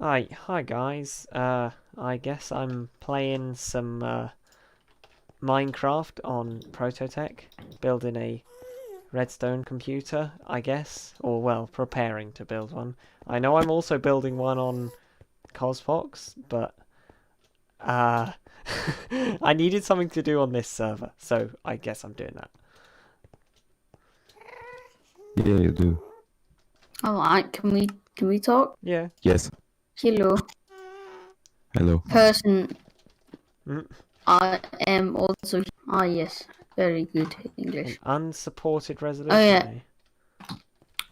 Hi guys. I guess I'm playing some Minecraft on prototech, building a redstone computer, I guess, or well, preparing to build one. I know I'm also building one on Cosfox, but uh, I needed something to do on this server, so I guess I'm doing that. Yeah, you do. Alright, can we talk? Yeah. Yes. Hello. Hello. Person Mm. I am also yes. Very good An English. unsupported resolution. Oh yeah.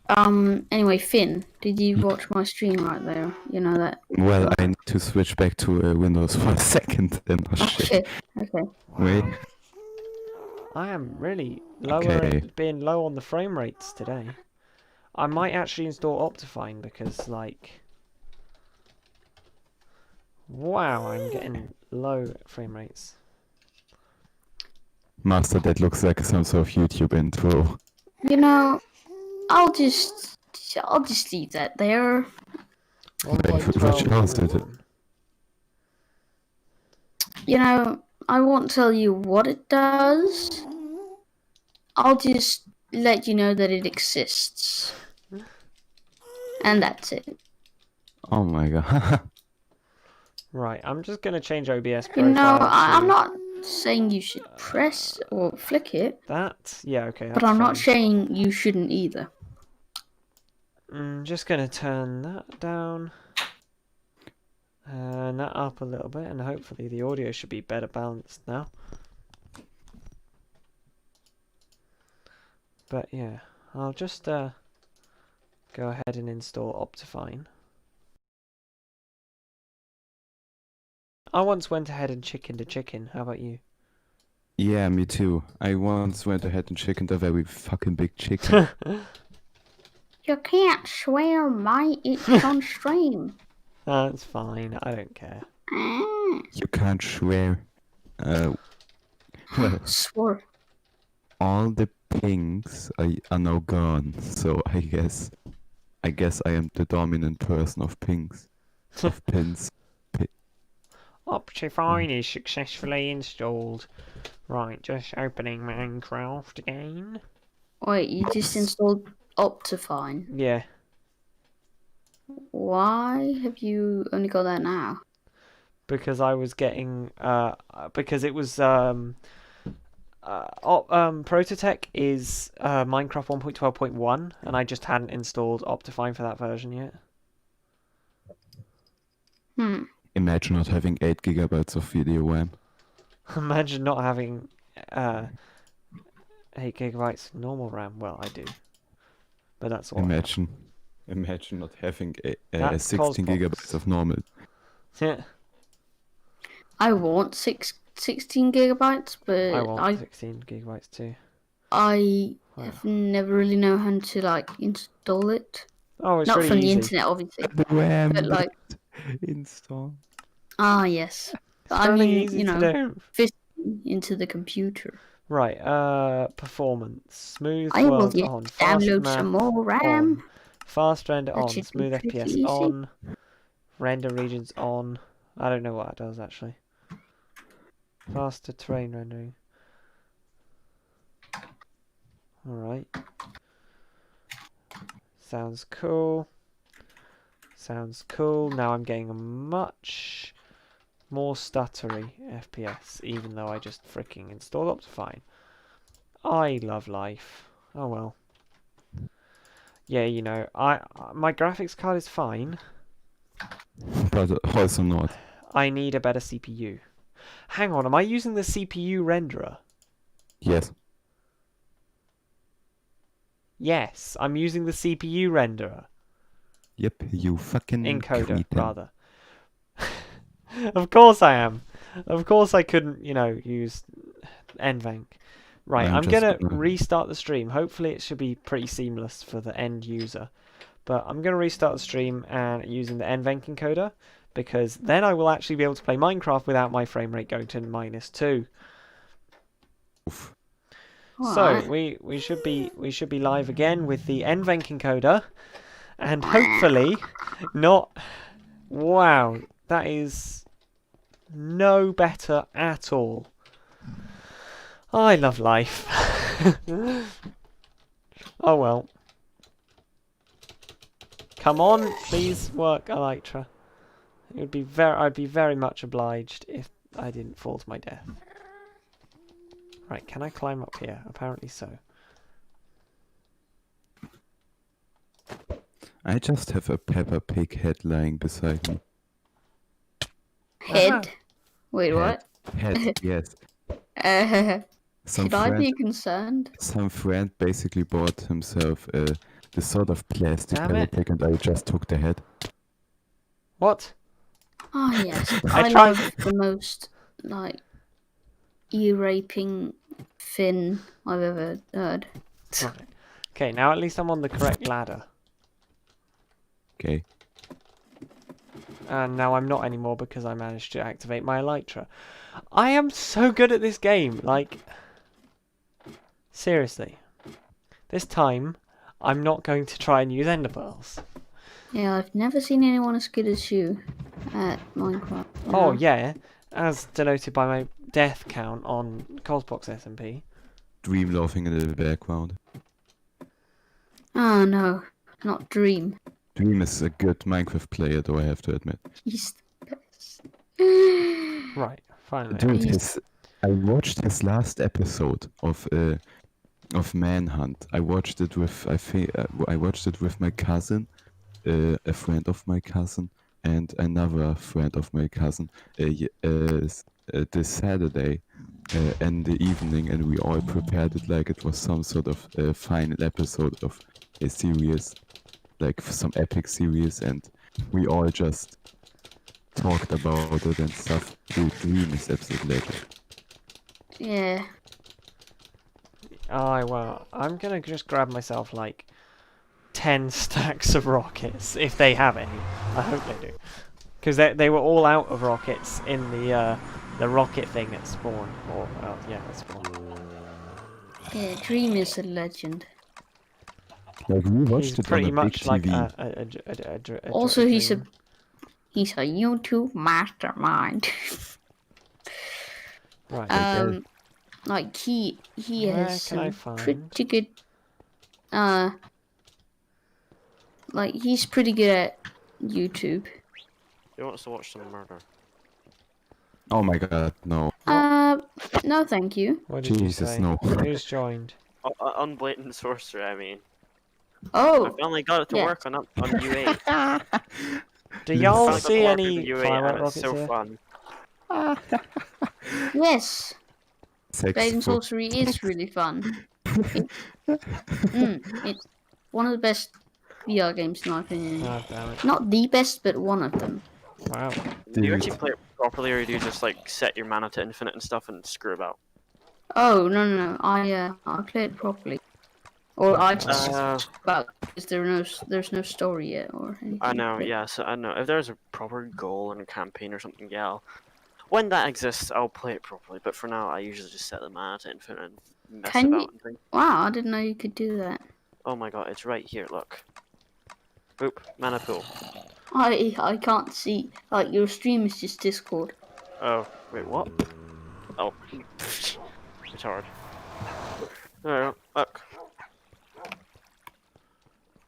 Eh? Anyway, Finn, did you watch my stream right there? You know that. Well, I need to switch back to Windows for a second. And oh shit. Okay. Wait. I am really Okay. being low on the frame rates today. I might actually install Optifine because, like, wow, I'm getting low frame rates. Master, that looks like some sort of YouTube intro. You know, I'll just leave that there. Which house is it? You know, I won't tell you what it does. I'll just let you know that it exists. And that's it. Oh my god. Right, I'm just gonna change OBS You profile know, to I'm not saying you should press or flick it, that. Yeah, okay, that's but I'm not fine. saying you shouldn't either. I'm just gonna turn that down and that up a little bit, and hopefully the audio should be better balanced now. But yeah, I'll just go ahead and install Optifine. I once went ahead and chickened a chicken. How about you? Yeah, me too. I once went ahead and chickened a very fucking big chicken. You can't swear, mate. It's on stream. That's fine. I don't care. You can't swear. Well, Swore. all the pings are now gone, so I guess I am the dominant person of pings. Of pins. Optifine is successfully installed. Right, just opening Minecraft again. Wait, you just installed Optifine. Yeah, Why have you only got that now? because I was getting because it was prototech is Minecraft 1.12.1, and I just hadn't installed Optifine for that version yet. Imagine not having 8 gigabytes of video RAM. Imagine not having 8 gigabytes normal RAM. Well, I do, but that's all. Imagine not having That's 16 Cosbox. gigabytes of normal. Yeah, I want 16 gigabytes, but I want 16 gigabytes too. I have never really known how to like install it. Oh, it's Not really from the easy. internet, obviously. The RAM But like, install. yes. But It's I really mean, easy you to know, do. physically into the computer. Right, performance. Smooth I will world just on. Fast download map some more on. RAM. Fast render That on. should be Smooth pretty FPS easy. on. Render regions on. I don't know what that does actually. Faster terrain rendering. Alright. Sounds cool. Sounds cool. Now I'm getting a much more stuttery FPS, even though I just freaking installed Optifine. I love life. Oh well. Yeah, you know, my graphics card is fine. But also not. I need a better CPU. Hang on, am I using the CPU renderer? Yes. Yes, I'm using the CPU renderer. Yep, you fucking Encoder, cretin. rather. Of course I am. Of course I couldn't, you know, use NVENC. Right, I'm gonna restart the stream. Hopefully it should be pretty seamless for the end user. But I'm gonna restart the stream and using the NVENC encoder, because then I will actually be able to play Minecraft without my frame rate going to -2. Oof. So we should be live again with the NVENC encoder, and hopefully not Wow, that is no better at all. I love life. Oh well. Come on, please work, Elytra. I'd be very much obliged if I didn't fall to my death. Right, can I climb up here? Apparently so. I just have a Peppa Pig head lying beside me. Head. Wait, Head. what? Head, yes. Some Should I friend, be concerned? some friend basically bought himself this sort of plastic Damn Peppa it. Pig, and I just took the head. What? Oh yes, I I tried- love the most like ear-raping fin I've ever heard. Right. Okay, now at least I'm on the correct ladder. Okay. And now I'm not anymore because I managed to activate my Elytra. I am so good at this game, like... Seriously. This time, I'm not going to try and use ender pearls. Yeah, I've never seen anyone as good as you at Minecraft. Oh Yeah. yeah, as denoted by my death count on Cosbox SMP. Dream laughing in the background. Oh no, not Dream. Dream is a good Minecraft player, though I have to admit. He's the best. Right, finally. Dude, I watched his last episode of Manhunt. I watched it with I watched it with my cousin, a friend of my cousin, and another friend of my cousin. This Saturday, in the evening, and we all prepared it like it was some sort of final episode of a series, like some epic series, and we all just talked about it and stuff. Dude, Dream is absolute legend. Yeah. Oh, well, I'm gonna just grab myself like 10 stacks of rockets, if they have any. I hope they do. Because they were all out of rockets in the rocket thing at spawn. Or, yeah, at spawn. Yeah, Dream is a legend. Like, we watched He's it pretty on a much big like TV. Also, he's a dream. YouTube mastermind. Right. Like he Where has can I some find- pretty good. Like he's pretty good at YouTube. Who wants to watch some murder? Oh my god, no. No, thank you. What did you Jesus, say? no. Who's joined? Unblatant sorcerer, I mean. I Oh, finally got it to yeah. work on U8. Do Yes. y'all Finally got see to work any with U8 firework and rockets it's so here? fun. yes. Sex Blade and for- Sorcery is really fun. It's one of the best VR games in my opinion. Oh, damn it. Not the best, but one of them. Wow. Do you actually Dude. play it properly, or do you just like set your mana to infinite and stuff and screw about? Oh no! I play it properly, or I just Uh, about because there's no story yet or anything. I know, but- yeah. So I know if there's a proper goal and a campaign or something, yeah. When that exists, I'll play it properly. But for now, I usually just set the mana to infinite and mess Can about you- and things. Wow, I didn't know you could do that. Oh my god, it's right here. Look. Oop, mana pool. I can't see. Like your stream is just Discord. Oh, wait, what? Oh, retard. No, look.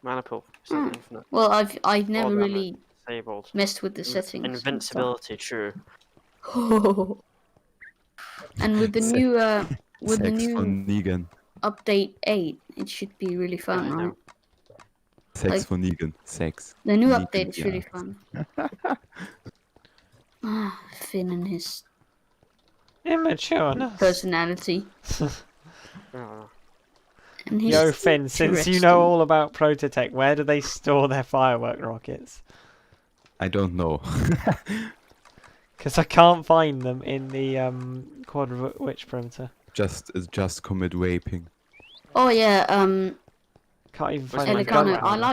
Mana pool. Set Hmm. infinite. Well, I've never damn it. really Disabled. messed with the settings. and Invincibility, true. stuff. And with the Se- new with the Sex new for Negan. update 8, it should be really I fun, know. right? Sex Like- for Negan. Sex. The new Negan, update is yeah. really fun. Finn and his Immatureness. personality. Oh. And his Yo, Finn, since you interesting. know all about prototech, where do they store their firework rockets? I don't know. Because I can't find them in the Quad Witch perimeter. just commit raping. Oh yeah, Can't even Where's find my my gun? Elegano. gun.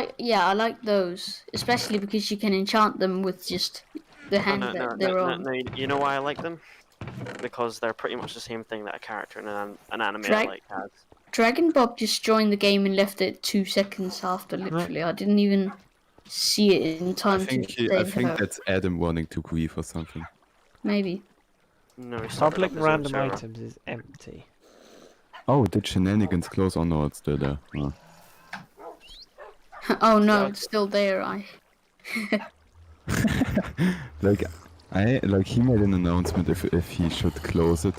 I like those, especially because you can enchant them with just the Oh, hand no, that no, they're no, on. no, you know why I like them? Because they're pretty much the same thing that a character in an anime Drag- like has. Dragon Bob just joined the game and left it 2 seconds after. Literally, I didn't even see it in time to I save think her. that's Adam wanting to grieve or something. Maybe. No, he started Public up his own random server. items is empty. Oh, did shenanigans close? Oh no, it's still there. Oh. Oh no, Yeah. it's still there. Like he made an announcement if he should close it,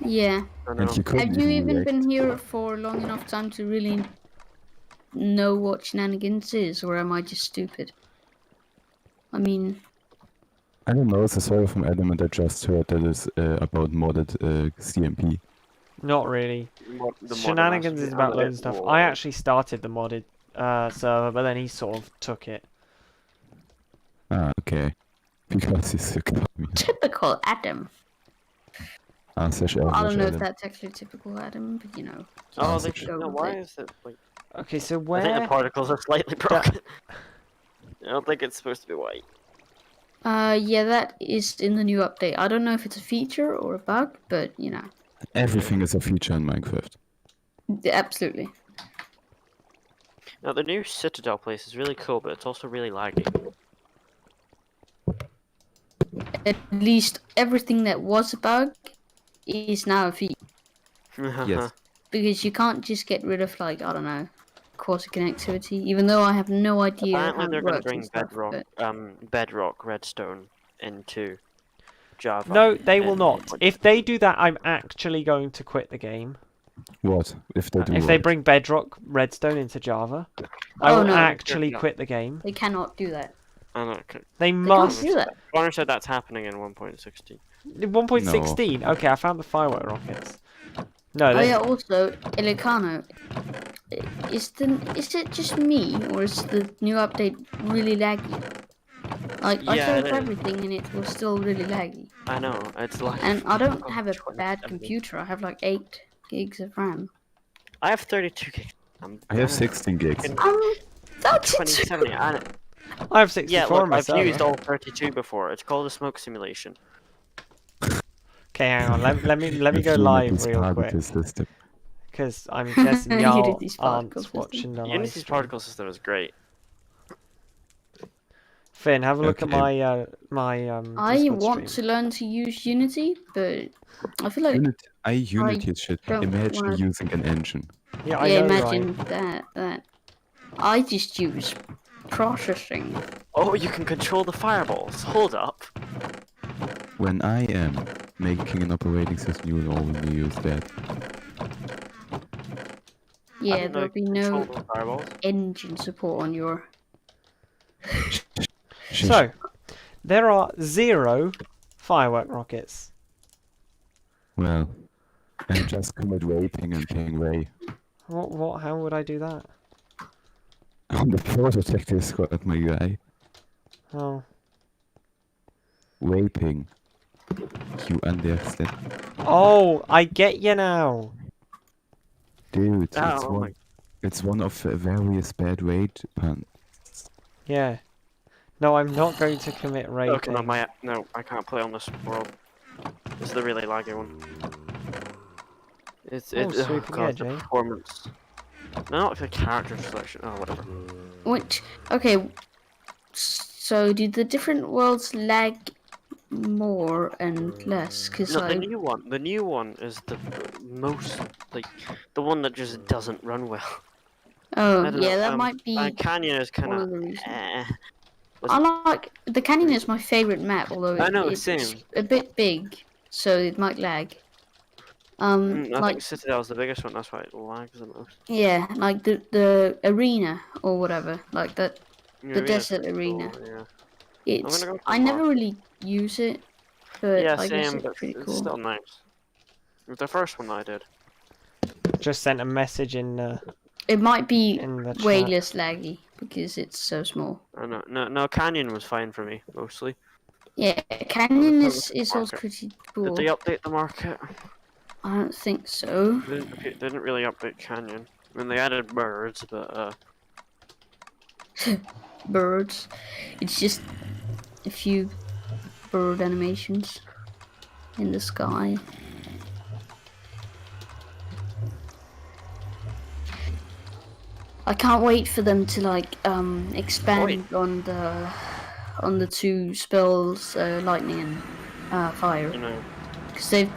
Yeah. I and know. he couldn't Have you even react. been here for long enough time to really know what shenanigans is, or am I just stupid? I mean, I don't know. It's a story from Adam, and I just heard that it's about modded CMP. Not really. The Shenanigans is about loads of stuff. I actually. actually started the modded server, but then he sort of took it. Ah, okay. Because he's sick of me. typical Adam. Slash Well, I don't know if Adam. that's actually typical Adam, but you know. Oh, just they go no, with why it. is it like? Okay, so I think the where? particles are slightly broken. I don't think it's supposed to be white. Yeah, that is in the new update. I don't know if it's a feature or a bug, but you know, Everything is a feature in Minecraft. absolutely. Now the new Citadel place is really cool, but it's also really laggy. At least everything that was a bug is now a feature. Yes. Because you can't just get rid of, like, I don't know, quarter connectivity, even though I have no idea Apparently how they're it going to works bring and stuff. Bedrock redstone into Java. No, they will in not. 1.6. If they do that, I'm actually going to quit the game. What if they do? If they what? bring Bedrock Redstone into Java, I Oh, will no. actually No. quit the game. They cannot do that. I don't know. They They must. can't do that. Connor said that's happening in 1.16. 1.16. Okay, I found the firework rockets. No, Oh they, yeah, also, Elicano, is it just me, or is the new update really laggy? Like, I Yeah, it saved is. everything and it was still really laggy. I know, it's like. And I don't Oh, have a 20, bad 70. computer, I have like 8 gigs of RAM. I have 32 gigs. I have 16 gigs. That's 2070. And I have 64 yeah, look, on my I've server. used all 32 before. It's called a smoke simulation. Okay, hang on. Let me go If live Unity's real particle quick, system. because I'm guessing y'all Unity's particle aren't system. watching the live Unity's stream. particle system is great. Finn, have a look at Okay. my I Discord want stream. to learn to use Unity, but I feel like Unity is shit. don't Imagine wanna- using an engine. Yeah, I yeah, know, imagine right? that. I just use processing. Oh, you can control the fireballs. Hold up. When I am making an operating system, you will only use that. I Yeah, didn't know there'll you be could no control the fireballs. engine support on your. Shish. So, there are 0 firework rockets. Well, and just commit raping and ping Ray. What? How would I do that? On the prototech Discord, my guy. Oh, Raping. You understand? oh, I get you now. Dude, Oh, it's one of various bad raid puns. Yeah. No, I'm not going to commit raping. Okay, no, I can't play on this world. This is the really laggy one. Sweeping God, edge, the eh? performance. No, not the character selection. Oh, whatever. Which okay, so do the different worlds lag more and less? Because No, I the new one is the most like the one that just doesn't run well. oh I don't yeah, know, that might be Canyon is kind one of of. the reasons. Eh. I like the canyon is my favorite map, although I know, it's same. a bit big, so it might lag. I Like think Citadel is the biggest one. That's why it lags the most. yeah, like the arena or whatever, like that. Yeah, The arena's desert pretty arena. cool, yeah. It's gonna go for I never Mark. really use it, but Yeah, I guess same, it's but pretty it's cool. still nice. It's the first one that I did. Just sent a message in It might be the way chat. less laggy because it's so small. I know. No, Canyon was fine for me mostly. Yeah, Canyon That is was also market. pretty Did cool. they update the market? I don't think so. They didn't really update Canyon. I mean, they added birds, but Birds. It's just a few bird animations in the sky. I can't wait for them to like expand on the two spells, lightning and fire, You know, because it'd be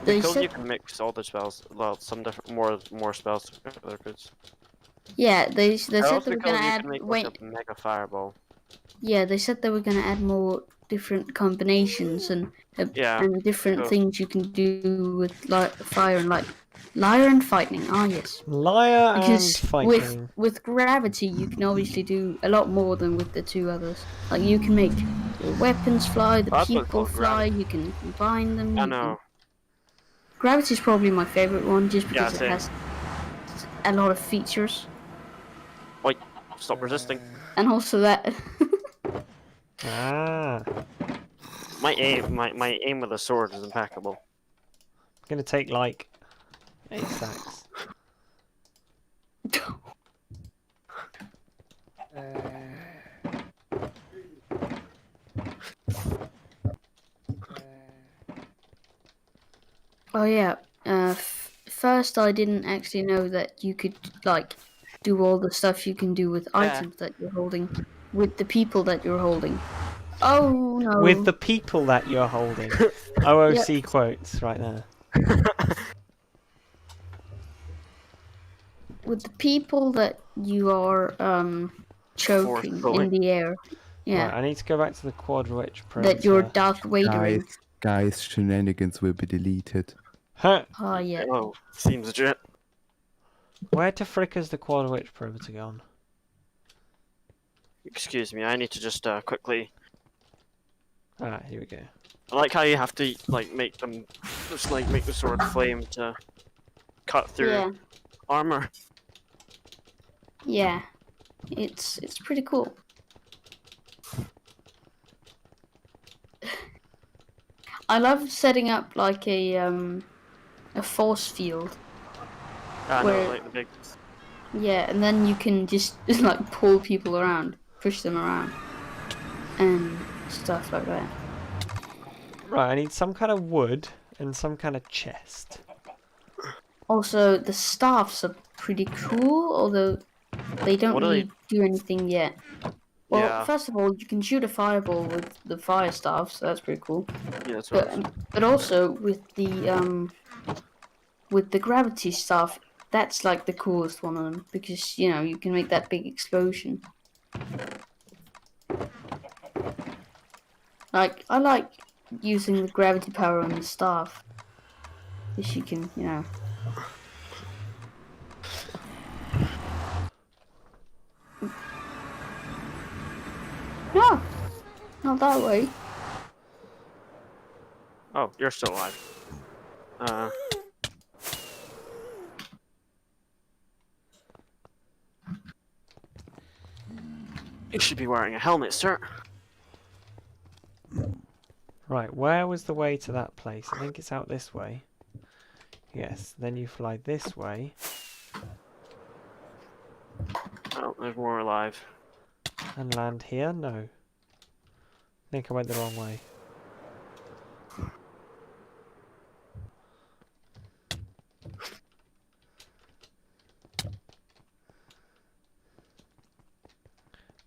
they cool if you said can mix all the spells. Well, some different, more spells together. Cause yeah they it'd said also they be were cool gonna if you add can make like wait a mega fireball. yeah they said they were gonna add more different combinations Yeah, and different cool. things you can do with fire and light. Liar and lightning, ah yes. Liar and Because fighting. with gravity, you can obviously do a lot more than with the two others. Like you can make your weapons fly, the That's what's people called fly. gravity. You can combine them. I You can. know. Gravity's probably my favorite one, just Yeah, because it same. has a lot of features, Wait, stop resisting. and also that. Ah. My aim with a sword is impeccable. Gonna take like 8 stacks. Oh yeah. First, I didn't actually know that you could like do all the stuff you can do with Yeah. items that you're holding, with the people that you're holding. Oh no. With the people that you're holding. OOC quotes right there. With the people that you are choking Forcefully. in the air. Yeah. Right, I need to go back to the quad witch That you're perimeter. Darth Vadering. Guys, shenanigans will be deleted. Huh. Oh yeah. Oh, seems legit. Where to frick is the quad witch perimeter gone? Excuse me, I need to just quickly. Ah, here we go. I like how you have to like make them just like make the sword flame to cut through Yeah. armor. Yeah. It's pretty cool. I love setting up like a force field. I Where- know, like the big. Yeah, and then you can just like pull people around, push them around, and stuff like that. Right, I need some kind of wood and some kind of chest. Also, the staffs are pretty cool, although they don't What do really do anything yet. Well, Yeah. first of all, you can shoot a fireball with the fire staff, so that's pretty cool. Yeah, that's what I was- But also with the gravity staff, that's like the coolest one of them because you know you can make that big explosion. Like I like using the gravity power on the staff, because you can, you know. No, not that way. Oh, you're still alive. You should be wearing a helmet, sir. Right, where was the way to that place? I think it's out this way. Yes, then you fly this way. Oh, there's more alive. And land here? No. I think I went the wrong way.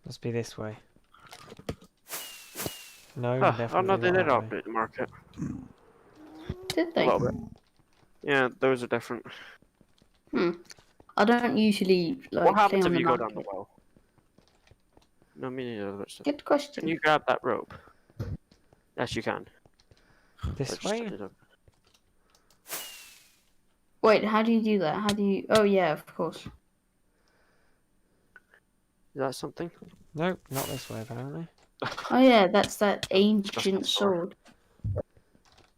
Must be this way. No, Oh definitely no, they not did that way. update the market. Did A they? little bit. Yeah, those are different. I don't usually like What play happens on if the you go down market. the well? No, me neither. That's Good Can question. you grab that rope? Yes, you can. This Just way? set it up. Wait, how do you do that? How do you? Oh yeah, of course. Is that something? Nope, not this way apparently. Oh yeah, that's that ancient sword. sword.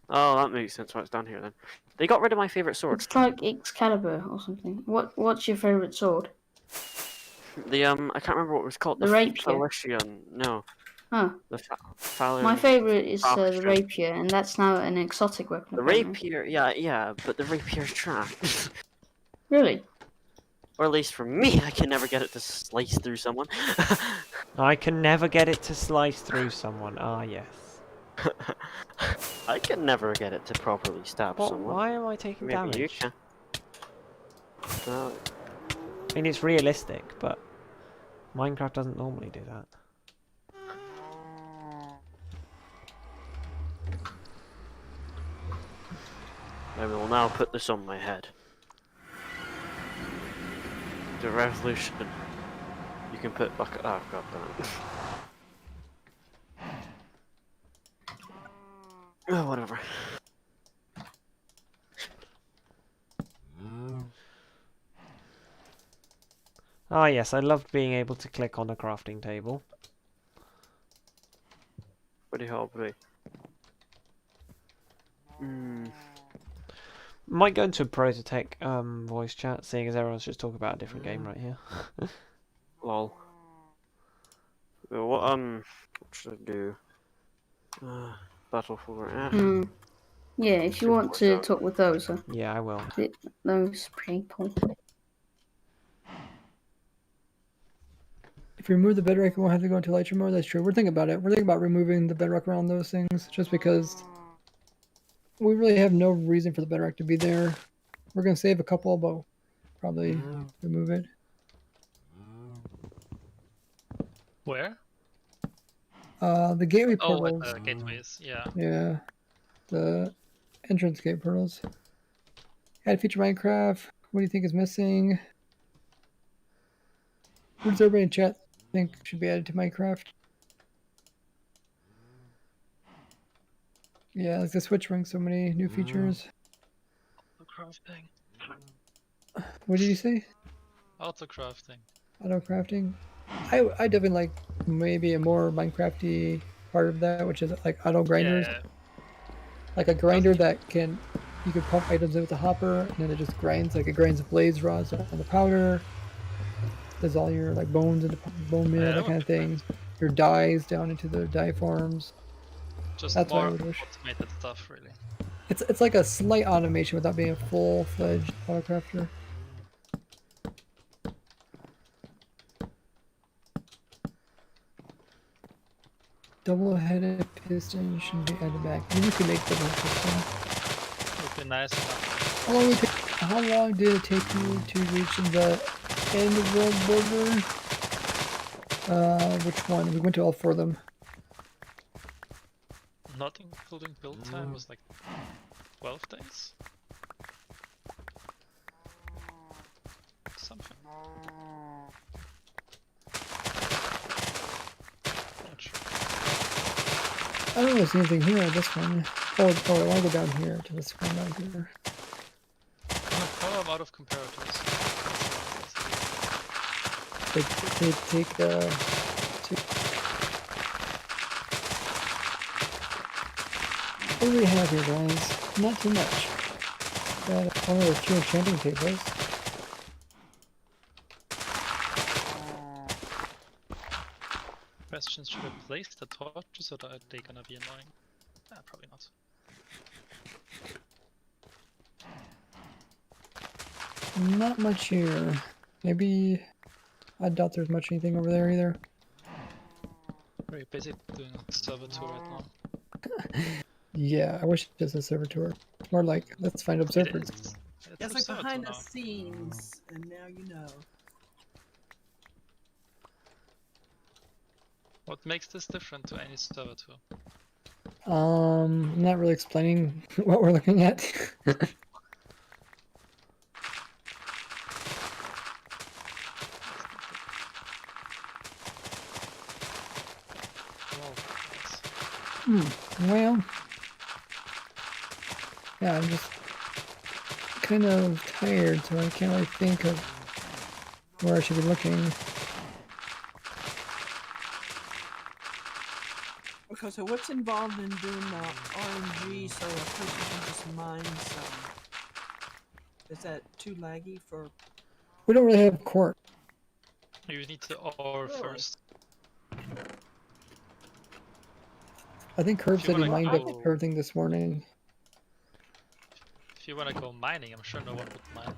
Oh, that makes sense why it's down here then. They got rid of my favorite sword. It's like Excalibur or something. What's your favorite sword? The I can't remember what it was called. The rapier. Felician. No. Huh. The Fallon. My favorite is the Falchion. rapier, and that's now an exotic weapon. The apparently. rapier, yeah, but the rapier's trash. Really? Or at least for me, I can never get it to slice through someone. I can never get it to slice through someone. Ah, yes. I can never get it to properly stab What? someone. Why am I taking Maybe you damage? can. I mean, it's realistic, but Minecraft doesn't normally do that. I will now put this on my head. The revolution. You can put back. Oh, god damn it. Oh, whatever. Ah, yes, I loved being able to click on a crafting table. Pretty hobby. Might go into a prototech voice chat, seeing as everyone's just talking about a different game right here. Lol. Well, what should I do? Battle for Yeah, if you want to talk with those, Yeah, I will. those people. If you remove the bedrock, you won't have to go into Lightroom mode. That's true. We're thinking about it. We're thinking about removing the bedrock around those things, just because we really have no reason for the bedrock to be there. We're gonna save a couple, but probably remove it. Where? The gateway Oh, portals. with the gateways, yeah. Yeah, the entrance gate portals. Add feature Minecraft. What do you think is missing? What does everybody in chat think should be added to Minecraft? Yeah, like the Switch brings so many new features. Auto crafting. What did you say? Auto crafting. Auto crafting. I definitely like maybe a more Minecrafty part of that, which is like auto grinders. Yeah, Like a grinder that you can pump items in with a hopper, and then it just grinds. Like it grinds the blades, rods, and the powder. Does all your like bones in the bone meal, Yeah, that kind of thing. Your dyes down into the dye forms. just That's what I more would wish. automated stuff, really. It's like a slight automation without being a full-fledged auto crafter. Double-headed piston should be added back. Maybe we could make double-headed piston. Would be nice enough. How long did it take you to reach the end of the border? Which one? We went to all four of them. Not including build time was like 12 days? Something. Not sure. I don't see anything here on this one. Oh, I want to go down here to this one down here. Oh, I'm out of comparators. They take two. What do we have here, guys? Not too much. Got only a few enchanting tables. Questions, should I place the torches or are they gonna be annoying? Probably not. Not much here. Maybe I doubt there's much anything over there either. We're basically doing a server tour right now. Yeah, I wish it was a server tour. More like, let's find observers. It's It's a like server behind tour the now. scenes, and now you know. What makes this different to any server tour? Not really explaining what we're looking at. Well, yeah, I'm just kind of tired, so I can't really think of where I should be looking. Okay, so what's involved in doing the RNG so a person can just mine some? Is that too laggy for? We don't really have court. You need the ore Really? first. I think Herb If you said he wanna mined up go- everything this morning. If you wanna go mining, I'm sure no one would mind.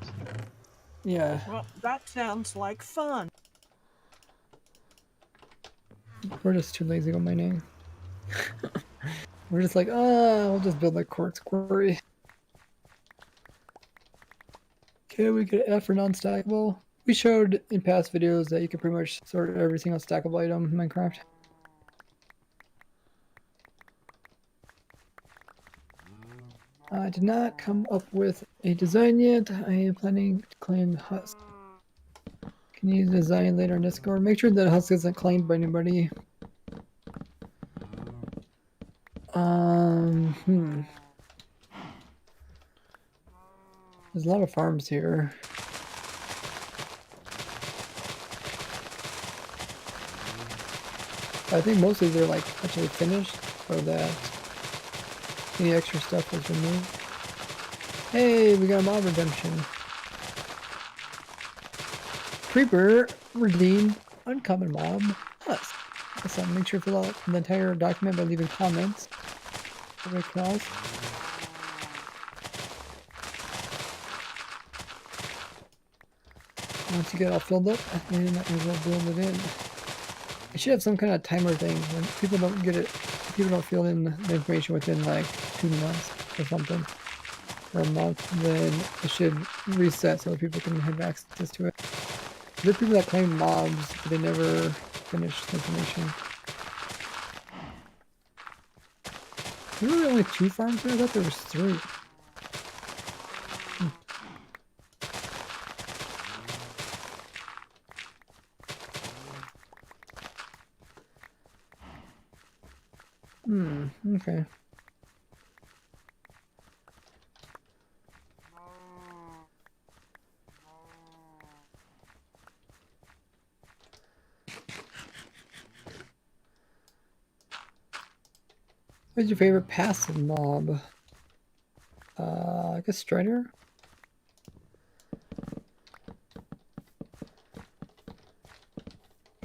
Yeah, Well, that sounds like fun. we're just too lazy to go mining. We're just like, we'll just build a quartz quarry. Okay, we get F for non-stackable. We showed in past videos that you can pretty much sort every single stackable item in Minecraft. I did not come up with a design yet. I am planning to claim husk. Can you design later on Discord? Make sure that husk isn't claimed by anybody. There's a lot of farms here. I think most of these are like actually finished, so that any extra stuff was removed. Hey, we got a mob redemption. Creeper redeemed uncommon mob husk. So make sure to fill out the entire document by leaving comments. Once you get all filled up, then we'll build it in. I should have some kind of timer thing when people don't get it. People don't fill in the information within like 2 months or something, or a month. Then it should reset so that people can have access to it. There are people that claim mobs, but they never finish the information. There were only 2 farms here? I thought there was 3. Okay. What's your favorite passive mob? I guess Strider?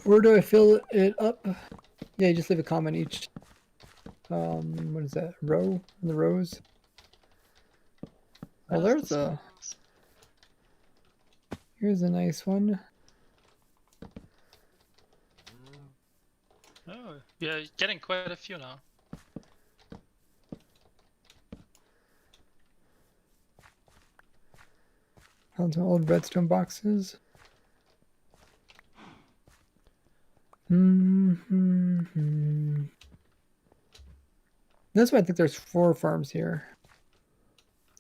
Where do I fill it up? Yeah, you just leave a comment each. What is that? Row? In the rows? Oh, there's a... Here's a nice one. Oh, yeah, getting quite a few now. Found some old redstone boxes. That's why I think there's 4 farms here.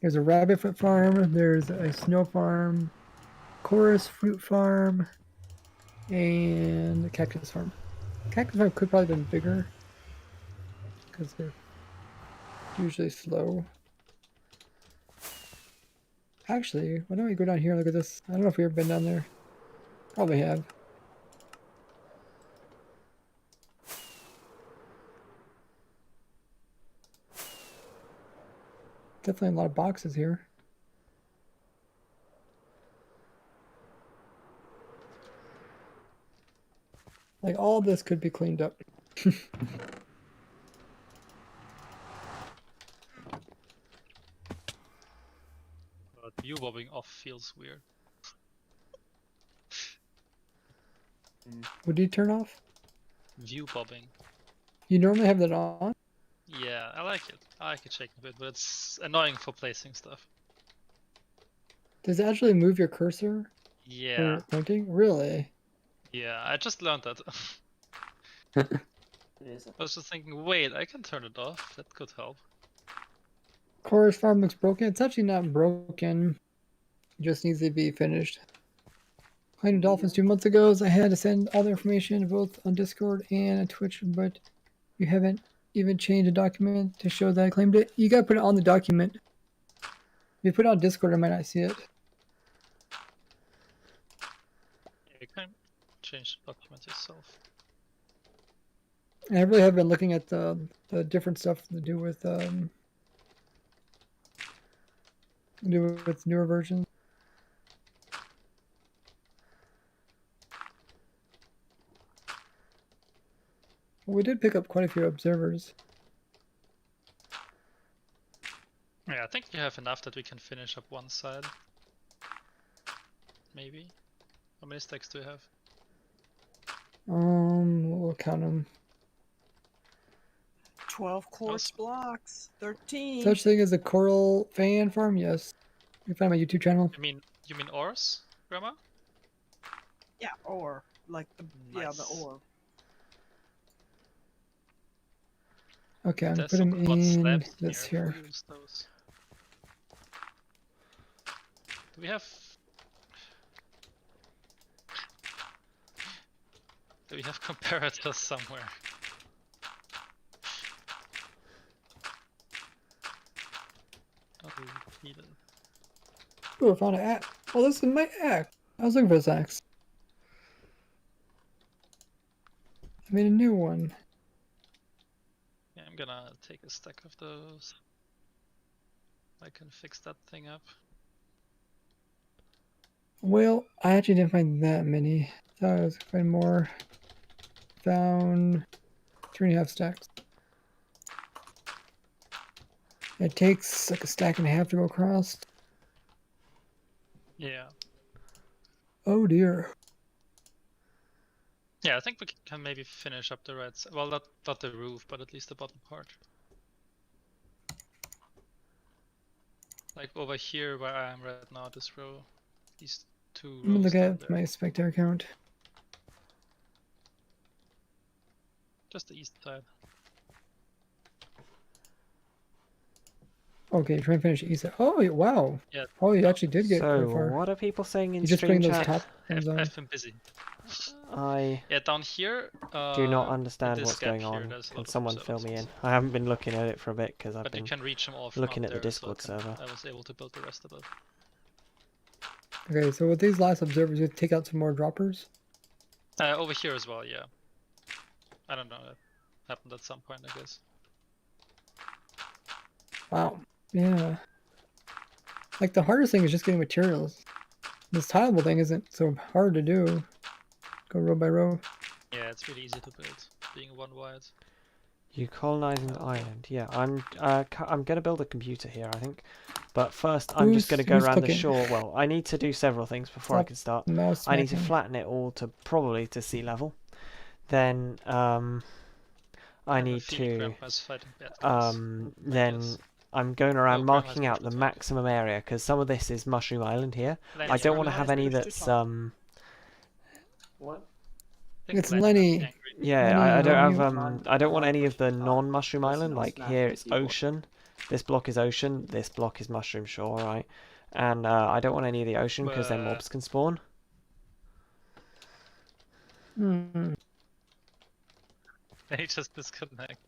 There's a rabbit foot farm, there's a snow farm, chorus fruit farm, and a cactus farm. Cactus farm could probably have been bigger because they're usually slow. Actually, why don't we go down here and look at this? I don't know if we've ever been down there. Probably have. Definitely a lot of boxes here. Like all this could be cleaned up. But view bobbing off feels weird. What do you turn off? View bobbing. You normally have that on? Yeah, I like it. I like it shaking a bit, but it's annoying for placing stuff. Does it actually move your cursor? Yeah. When you're pointing? Really? Yeah, I just learned that. I was just thinking, wait, I can turn it off. That could help. Chorus farm looks broken. It's actually not broken. It just needs to be finished. Claimed dolphins 2 months ago. I had to send all the information both on Discord and on Twitch, but you haven't even changed a document to show that I claimed it. You gotta put it on the document. If you put it on Discord, I might not see it. Yeah, you can change the document yourself. I really have been looking at the different stuff to do with newer versions. Well, we did pick up quite a few observers. Yeah, I think you have enough that we can finish up one side. Maybe. How many stacks do you have? We'll count them. 12 quartz blocks. 13. Such thing as a coral fan farm? Yes. You can find my YouTube channel. You mean ores, Grandma? Yeah, ore. Like the yeah, the Nice. ore. Okay, I'm There's putting some quad in slabs in this here. here. We'll use those. Do we have? Do we have comparators somewhere? Oh, we need it. Oh, I found an axe. Oh, this is my axe. I was looking for this axe. I made a new one. Yeah, I'm gonna take a stack of those. I can fix that thing up. Well, I actually didn't find that many. Thought I was gonna find more. Found 3.5 stacks. It takes like a stack and a half to go across. Yeah. Oh dear. Yeah, I think we can maybe finish up the reds. Well, not the roof, but at least the bottom part. Like over here where I am right now, this row. These 2 Let me rows look down at there. my spectator count. Just the east side. Okay, try and finish east. Oh, wow. Yeah. Oh, you actually did get So, quite far. what are people saying in You just stream bring those chat? top ones on. I've been busy. I Yeah, down here. do not In understand this what's gap going here, on. there's a Can lot of someone fill me in? observers. I haven't been looking at it for a bit because I've But you been can reach them all from looking up at the there, so Discord server. I was able to build the rest of it. Okay, so with these last observers, you take out some more droppers. Over here as well, yeah. I don't know. That happened at some point, I guess. Wow. Yeah. Like the hardest thing is just getting materials. This tileable thing isn't so hard to do. Go row by row. Yeah, it's really easy to build, being one wide. You colonizing the island? Yeah, I'm gonna build a computer here, I think. But first, I'm just gonna go Who's around the clicking? shore. Well, I need to do several things before I Stop can start. mouse I need to smacking. flatten it all to probably to sea level. Then I have a need feeling to Grandpa's fighting bad guys. then guess. I'm going around Oh, marking Grandma's out the prototech. maximum area because some of this is Mushroom Island here. Lenny, I don't want to Grandma have is any push to that's talk. What? I think It's Lenny Lenny. might be angry. Yeah, Lenny, I don't you're have mute. I don't want any of the non-Mushroom Listen, Island. I'll Like snap here the it's keyboard. ocean. This block is ocean. This block is Mushroom Shore, right? And I don't want any of the ocean because then mobs can spawn. Hmm. They just disconnect.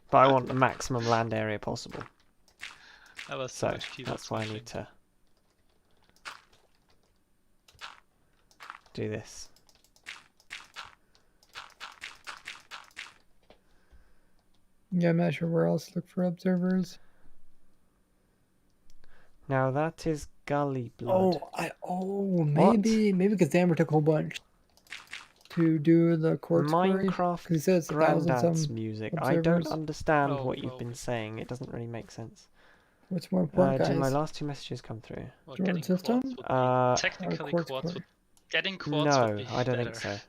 But I want the maximum land area possible. That was too So much keyboard that's why I smashing. need to do this. Yeah, I'm not sure where else to look for observers. Now that is gully blood. Maybe because Amber took a whole bunch to do the quartz quarry. Minecraft 'Cause he said it's 1,000 Granddad's some music. I don't observers. understand Oh, what you've oh, been okay. saying. It doesn't really make sense. What's more important, Did my guys? last 2 messages come through? Well, Jordan getting system? quartz would be technically quartz quartz quarry. would getting quartz would No, be I don't better. think so.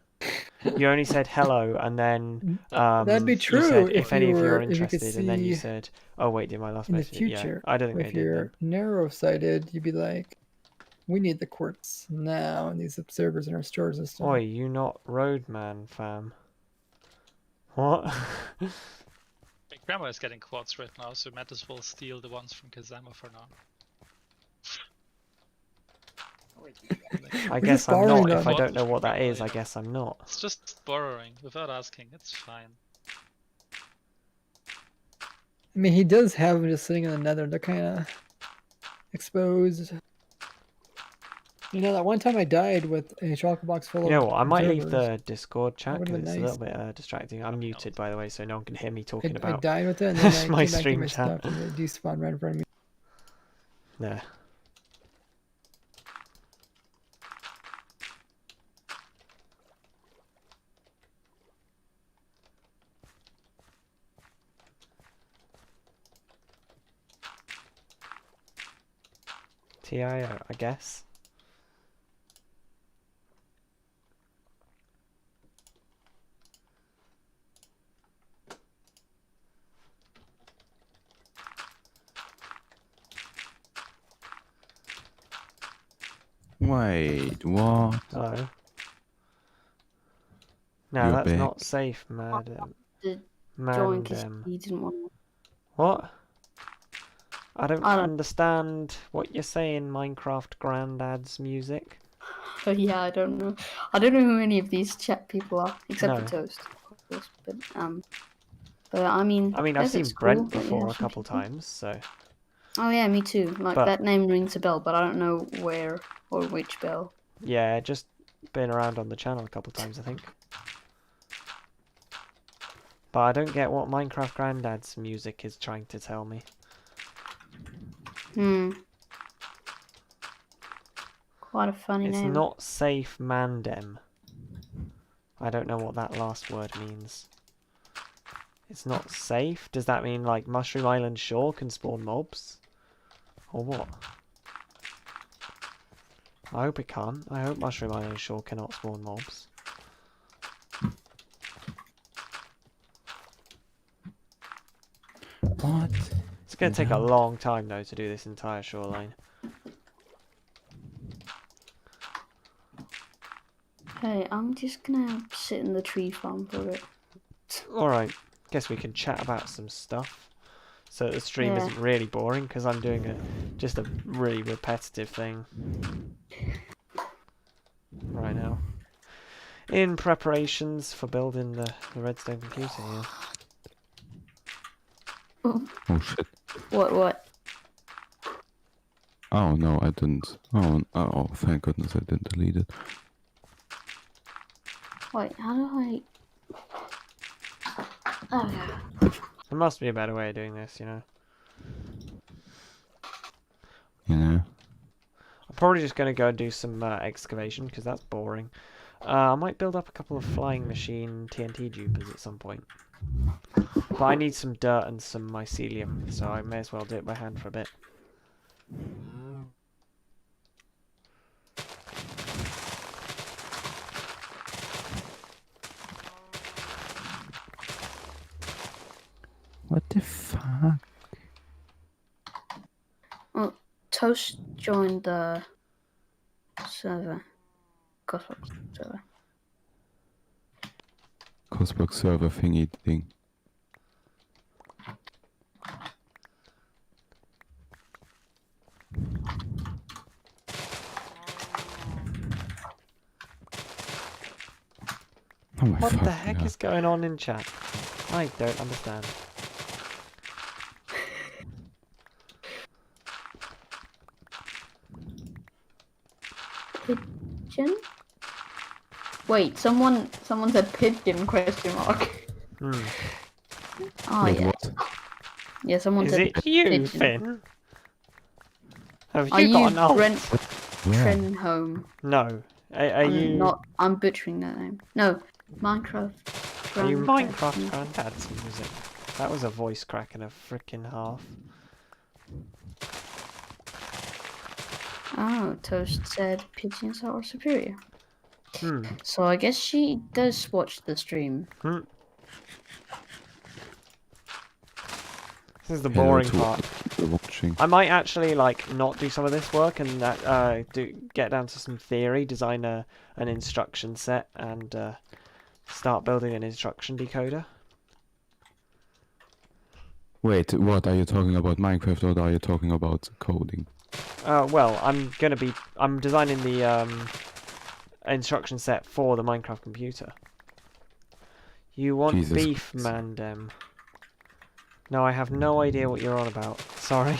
You only said hello, and then That'd be you true said if if any you of you were- are if you could interested, and then you see said, "Oh wait, did my last in the message?" Yeah, future, I don't think I if did you're then. narrow-sighted, you'd be like, we need the quartz now and these observers in our store system. Oi, you not roadman, fam? What? My grandma is getting quartz right now, so might as well steal the ones from Kazama for now. I We're guess just I'm borrowing not. If I them. don't know what that is, I Yeah. guess I'm not. It's just borrowing without asking. It's fine. I mean, he does have them just sitting in the nether. They're kind of exposed. You know, that one time I died with a chocolate box full You of know what? I might leave observers. the Discord chat would've because been it's a nice. little bit distracting. I'm Coming muted, out. by the way, so no one can hear me talking I about. died with it, and then I my came back to stream my chat. stuff, and it despawned right in front of me. There. TIO, I guess. Wait, what? Hello. No, You're that's back. not safe, madam. Join because Madam. he didn't want. What? I don't I don't. understand what you're saying, Minecraft Granddad's music. Oh yeah, I don't know. I don't know who any of these chat people are, except for No. Toast, of course. But I mean, I mean, I've guess seen it's Brent cool that you before have a some couple people. times, so. Oh yeah, me too. Like But- that name rings a bell, but I don't know where or which bell. Yeah, just been around on the channel a couple times, I think. But I don't get what Minecraft Granddad's music is trying to tell me. Quite a funny It's name. not safe, Mandem. I don't know what that last word means. It's not safe? Does that mean like Mushroom Island Shore can spawn mobs? Or what? I hope it can't. I hope Mushroom Island Shore cannot spawn mobs. What? It's going to take a long time though to do this entire shoreline. Hey, I'm just gonna sit in the tree farm for a bit. Alright, guess we can chat about some stuff. So the stream Yeah. isn't really boring because I'm doing just a really repetitive thing right now. In preparations for building the redstone computer here. Oh shit. What? Oh no, I didn't. Oh, thank goodness I didn't delete it. Wait, how do I... Oh yeah. There must be a better way of doing this, you know. You know? I'm probably just going to go and do some excavation because that's boring. I might build up a couple of flying machine TNT dupers at some point. But I need some dirt and some mycelium, so I may as well do it by hand for a bit. What the fuck? Well, Toast joined the server. Cosmos server. Cosbox server thingy thing. Oh my What the fucking heck God. is going on in chat? I don't understand. Pigeon? Wait, someone said pigeon question mark. Hmm. Oh Wait, yeah. what? Yeah, someone Is said it you, pigeon. Finn? Have Are you got you an alt? Brent Yeah. Trenholm? No. Are you? I'm butchering that name. No, Minecraft. Are you Granddad Minecraft music. Granddad's music? That was a voice crack and a freaking half. Oh, Toast said pigeons are superior. Hmm. So I guess she does watch the stream. Hmm. This is the Hello boring to all part. the people watching. I might actually like not do some of this work and get down to some theory, design an instruction set, and start building an instruction decoder. Wait, what are you talking about? Minecraft or are you talking about coding? Well, I'm designing the instruction set for the Minecraft computer. You want Jesus beef, Christ. Mandem? No, I have no idea what you're on about. Sorry.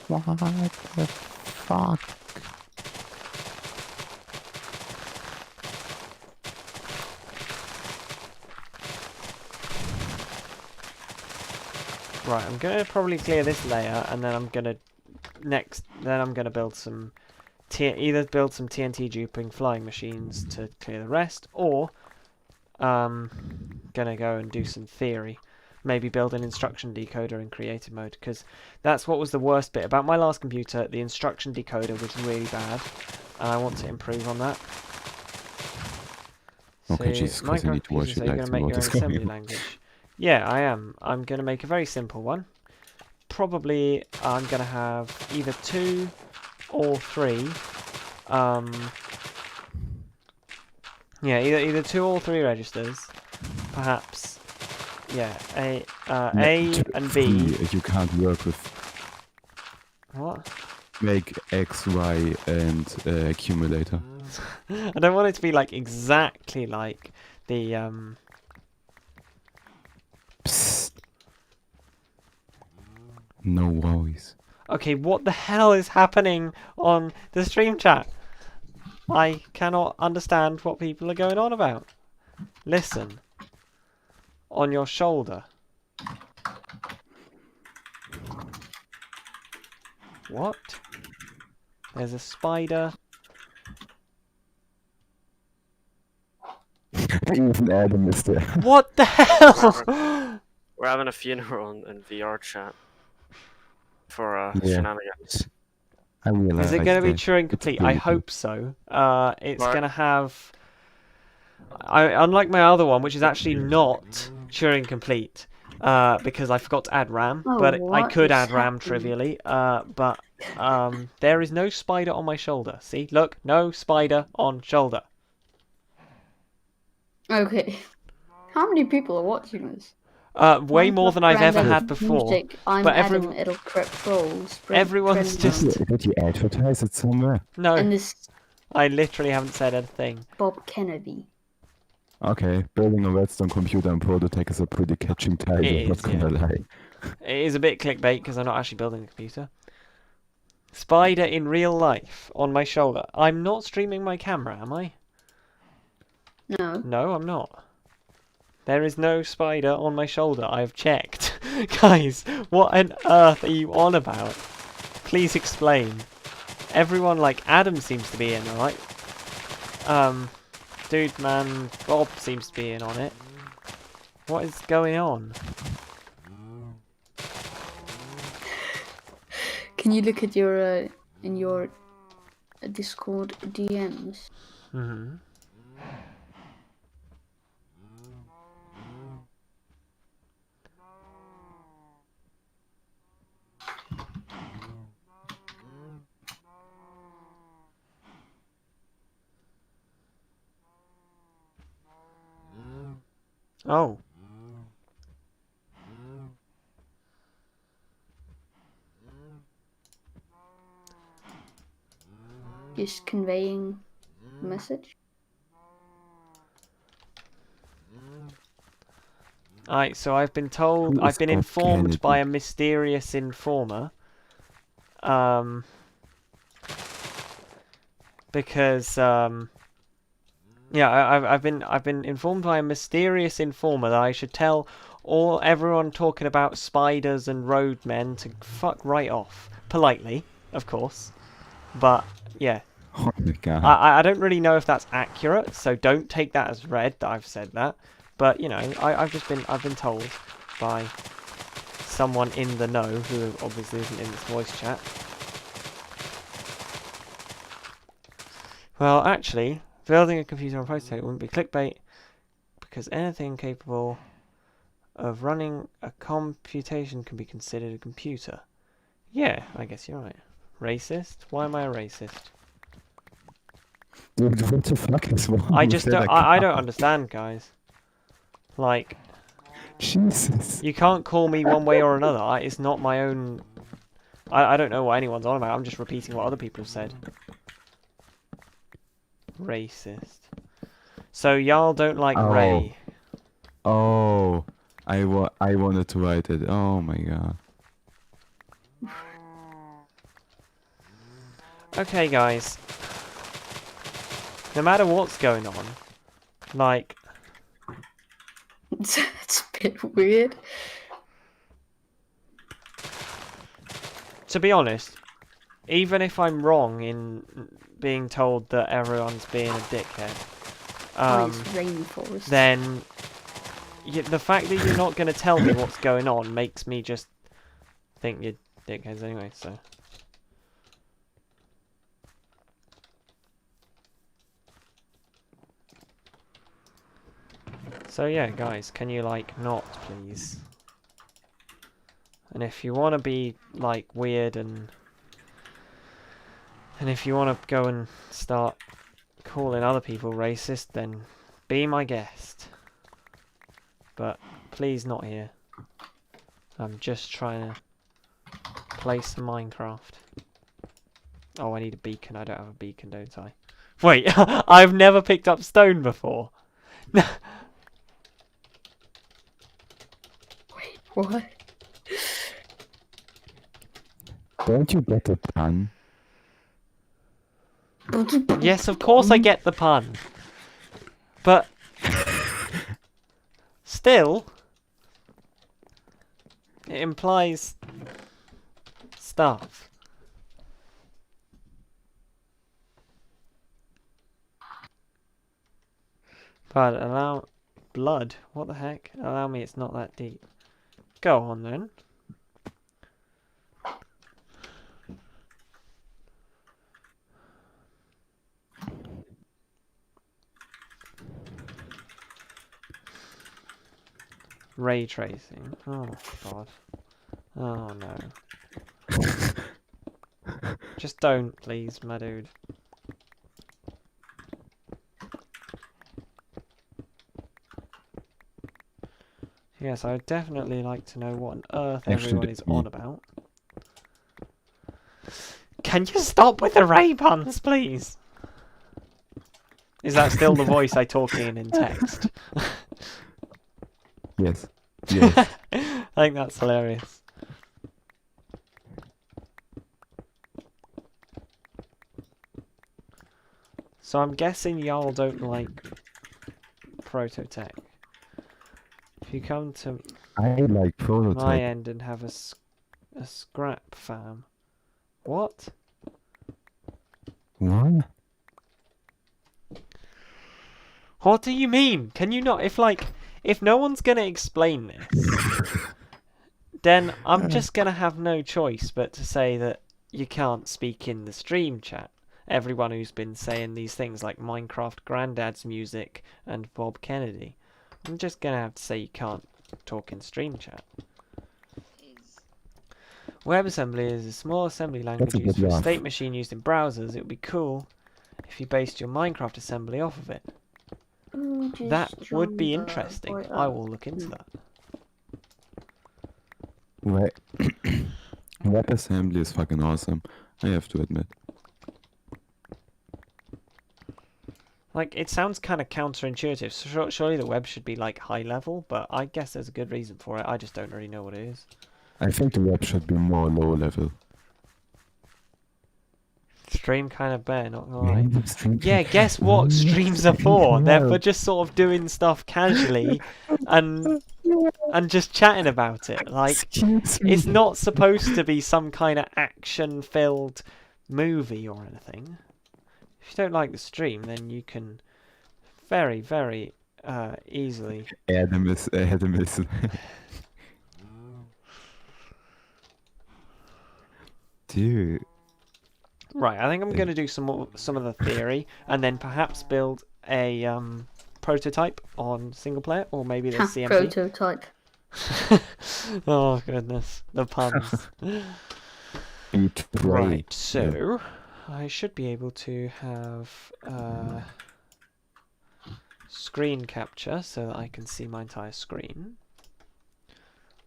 What the fuck? Right, I'm gonna probably clear this layer, and then I'm gonna build some either build some TNT duping flying machines to clear the rest, or gonna go and do some theory. Maybe build an instruction decoder in creative mode, because that's what was the worst bit about my last computer. The instruction decoder was really bad, and I want to improve on that. Okay, So, Jesus Christ, I need to watch computer, it so you're like gonna make what your own is going assembly on. language. Yeah, I am. I'm gonna make a very simple one. probably I'm gonna have either 2 or 3. Yeah, either 2 or 3 registers, perhaps. Yeah, A and B. You can't work with What? make X, Y, and accumulator. I don't want it to be like exactly like the Psst. No worries. Okay, what the hell is happening on the stream chat? I cannot understand what people are going on about. Listen. On your shoulder. What? There's a spider. Even Adam is there. What the hell? We're having a funeral in VR chat for Yeah. shenanigans. I realize Is it going to be that. Turing It's complete? pretty I cool. hope so. It's Right. going to have... unlike my other one, which is actually not Turing complete, because I forgot to add RAM, Oh, but I what could is add RAM happening? trivially. But there is no spider on my shoulder. See, look, no spider on shoulder. Okay. How many people are watching this? Way more than I've ever had before. Music. I'm but Adam, it'll correct trolls. everyone's just- Did you advertise it somewhere? No, And this I literally haven't said a thing. Bob Kennedy. Okay, building a redstone computer and prototech is a pretty catching title, It not is, gonna lie. It is a bit clickbait because I'm not actually building a computer. Spider in real life on my shoulder. I'm not streaming my camera, am I? No. No, I'm not. There is no spider on my shoulder. I've checked. Guys, what on earth are you on about? Please explain. Everyone like Adam seems to be in, right? Dude, man, Bob seems to be in on it. What is going on? Can you look at your in your Discord DMs? Mm-hmm. Oh. Just conveying a message? Alright, so I've been told, Who I've is been Bob informed by a Kennedy? mysterious informer. Because yeah, I've been informed by a mysterious informer that I should tell everyone talking about spiders and roadmen to fuck right off. Politely, of course. But yeah. Oh my god. I don't really know if that's accurate, so don't take that as read that I've said that. But you know, I've been told by someone in the know who obviously isn't in this voice chat. Well, actually, building a computer on prototype wouldn't be clickbait because anything capable of running a computation can be considered a computer. Yeah, I guess you're right. Racist? Why am I a racist? Dude, what the fuck is wrong I with just that don't. I don't account? understand, guys. Like, Jesus. you can't call me one way or another. It's not my own. I don't know what anyone's on about. I'm just repeating what other people have said. Racist. So y'all don't like Oh. Ray. Oh, I wanted to write it. Oh my god. Okay, guys. No matter what's going on, like, It's a bit weird. to be honest, even if I'm wrong in being told that everyone's being a dickhead, Nice rainforest. then the fact that you're not going to tell me what's going on makes me just think you're dickheads anyway, so. So yeah, guys, can you, like, not, please? And if you want to be like weird and if you want to go and start calling other people racist, then be my guest. But please not here. I'm just trying to play some Minecraft. Oh, I need a beacon. I don't have a beacon, don't I? Wait, I've never picked up stone before. Wait, what? Don't you get a pun? Yes, of course I get the pun. But still, it implies stuff. But allow blood. What the heck? Allow me, it's not that deep. Go on then. Ray tracing. Oh god. Oh no. Just don't, please, my dude. Yes, I would definitely like to know what on earth Actually, everyone is that's me. on about. Can you stop with the ray puns, please? Is that still the voice I talk in text? Yes. Yes. I think that's hilarious. So I'm guessing y'all don't like prototech. If you come to I like my prototype. end and have a scrap farm. What? What? What do you mean? Can you not? If no one's gonna explain this, then I'm just gonna have no choice but to say that you can't speak in the stream chat. Everyone who's been saying these things like Minecraft Granddad's music and Bob Kennedy. I'm just gonna have to say you can't talk in stream chat. WebAssembly is a small assembly language That's a used good for a laugh. state machine used in browsers. It would be cool if you based your Minecraft assembly off of it. That would be interesting. I will look into that. Web WebAssembly is fucking awesome. I have to admit. Like, it sounds kind of counterintuitive. So surely the web should be like high level, but I guess there's a good reason for it. I just don't really know what it is. I think the web should be more low level. Stream kind of bare, not gonna lie. Random stream Yeah, chat. guess what streams are for? They're for just sort of doing stuff casually and just chatting about it. Like, Excuse me. it's not supposed to be some kind of action-filled movie or anything. If you don't like the stream, then you can very, very easily. Adam is. Dude. Right, I think I'm going to do some of the theory, and then perhaps build a prototype on single player, or maybe the CMP. Prototype. Oh goodness, the puns. Eat Right, so I should be able to have screen capture so that I can see my entire screen.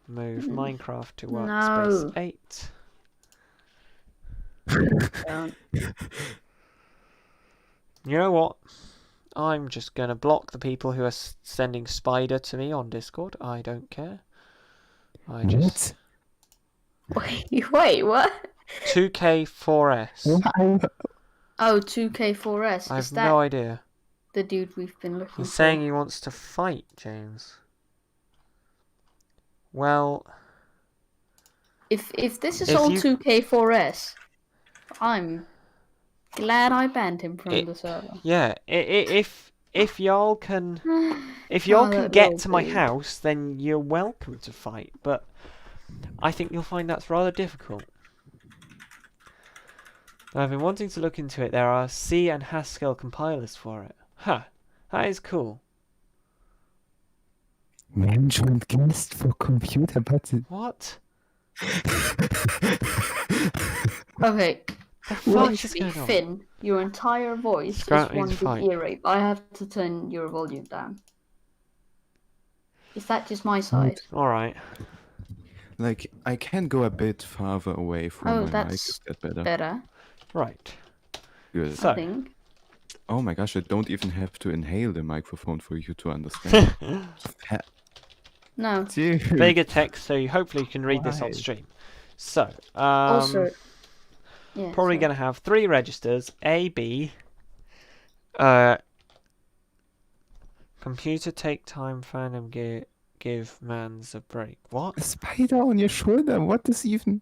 Move Minecraft to workspace No. 8. Don't. You know what? I'm just going to block the people who are sending Spider to me on Discord. I don't care. I just... Wait, what? 2K4S. What? Oh, 2K4S. I Is have that no idea. the dude we've been looking He's for? saying he wants to fight, James. Well... If this is if all you- 2K4S, I'm glad I banned him from the server. Yeah, if y'all can... If y'all Oh, can that get little to my dude. house, then you're welcome to fight. But I think you'll find that's rather difficult. I've been wanting to look into it. There are C and Haskell compilers for it. Huh, that is cool. Man joined guest for computer, but What? Okay, The fuck is literally, going on? Finn, your entire voice Scrap is one is big fine. ear rape. I have to turn your volume down. Is that just my side? Alright. Like, I can go a bit farther away from Oh, my mic. that's Is that better? better, Right. Good. I So. think. Oh my gosh, I don't even have to inhale the microphone for you to understand. No. Dude. Bigger text, so you hopefully can read this on Why? stream. So, Also, yeah. probably sorry. going to have 3 registers, A, B, computer take time, fandom give mans a break. What? A spider on your shoulder? What is even...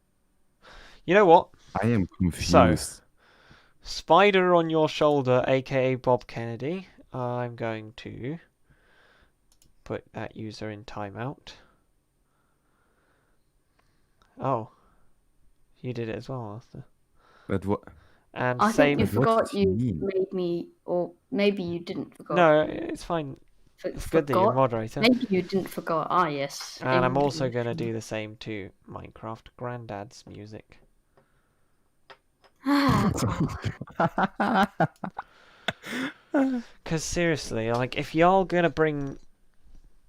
You know what? I am confused. Spider on your shoulder, aka Bob Kennedy. I'm going to put that user in timeout. Oh. You did it as well, Arthur. But what... And I same... think you But what forgot does he you mean? made me, or maybe you didn't forgot. No, it's fine. It's good that you're a forgot? moderator. Maybe you didn't forgot. Ah, yes. And I'm also English. going to do the same to Minecraft Granddad's music. Ah, Because seriously, like, if y'all going to bring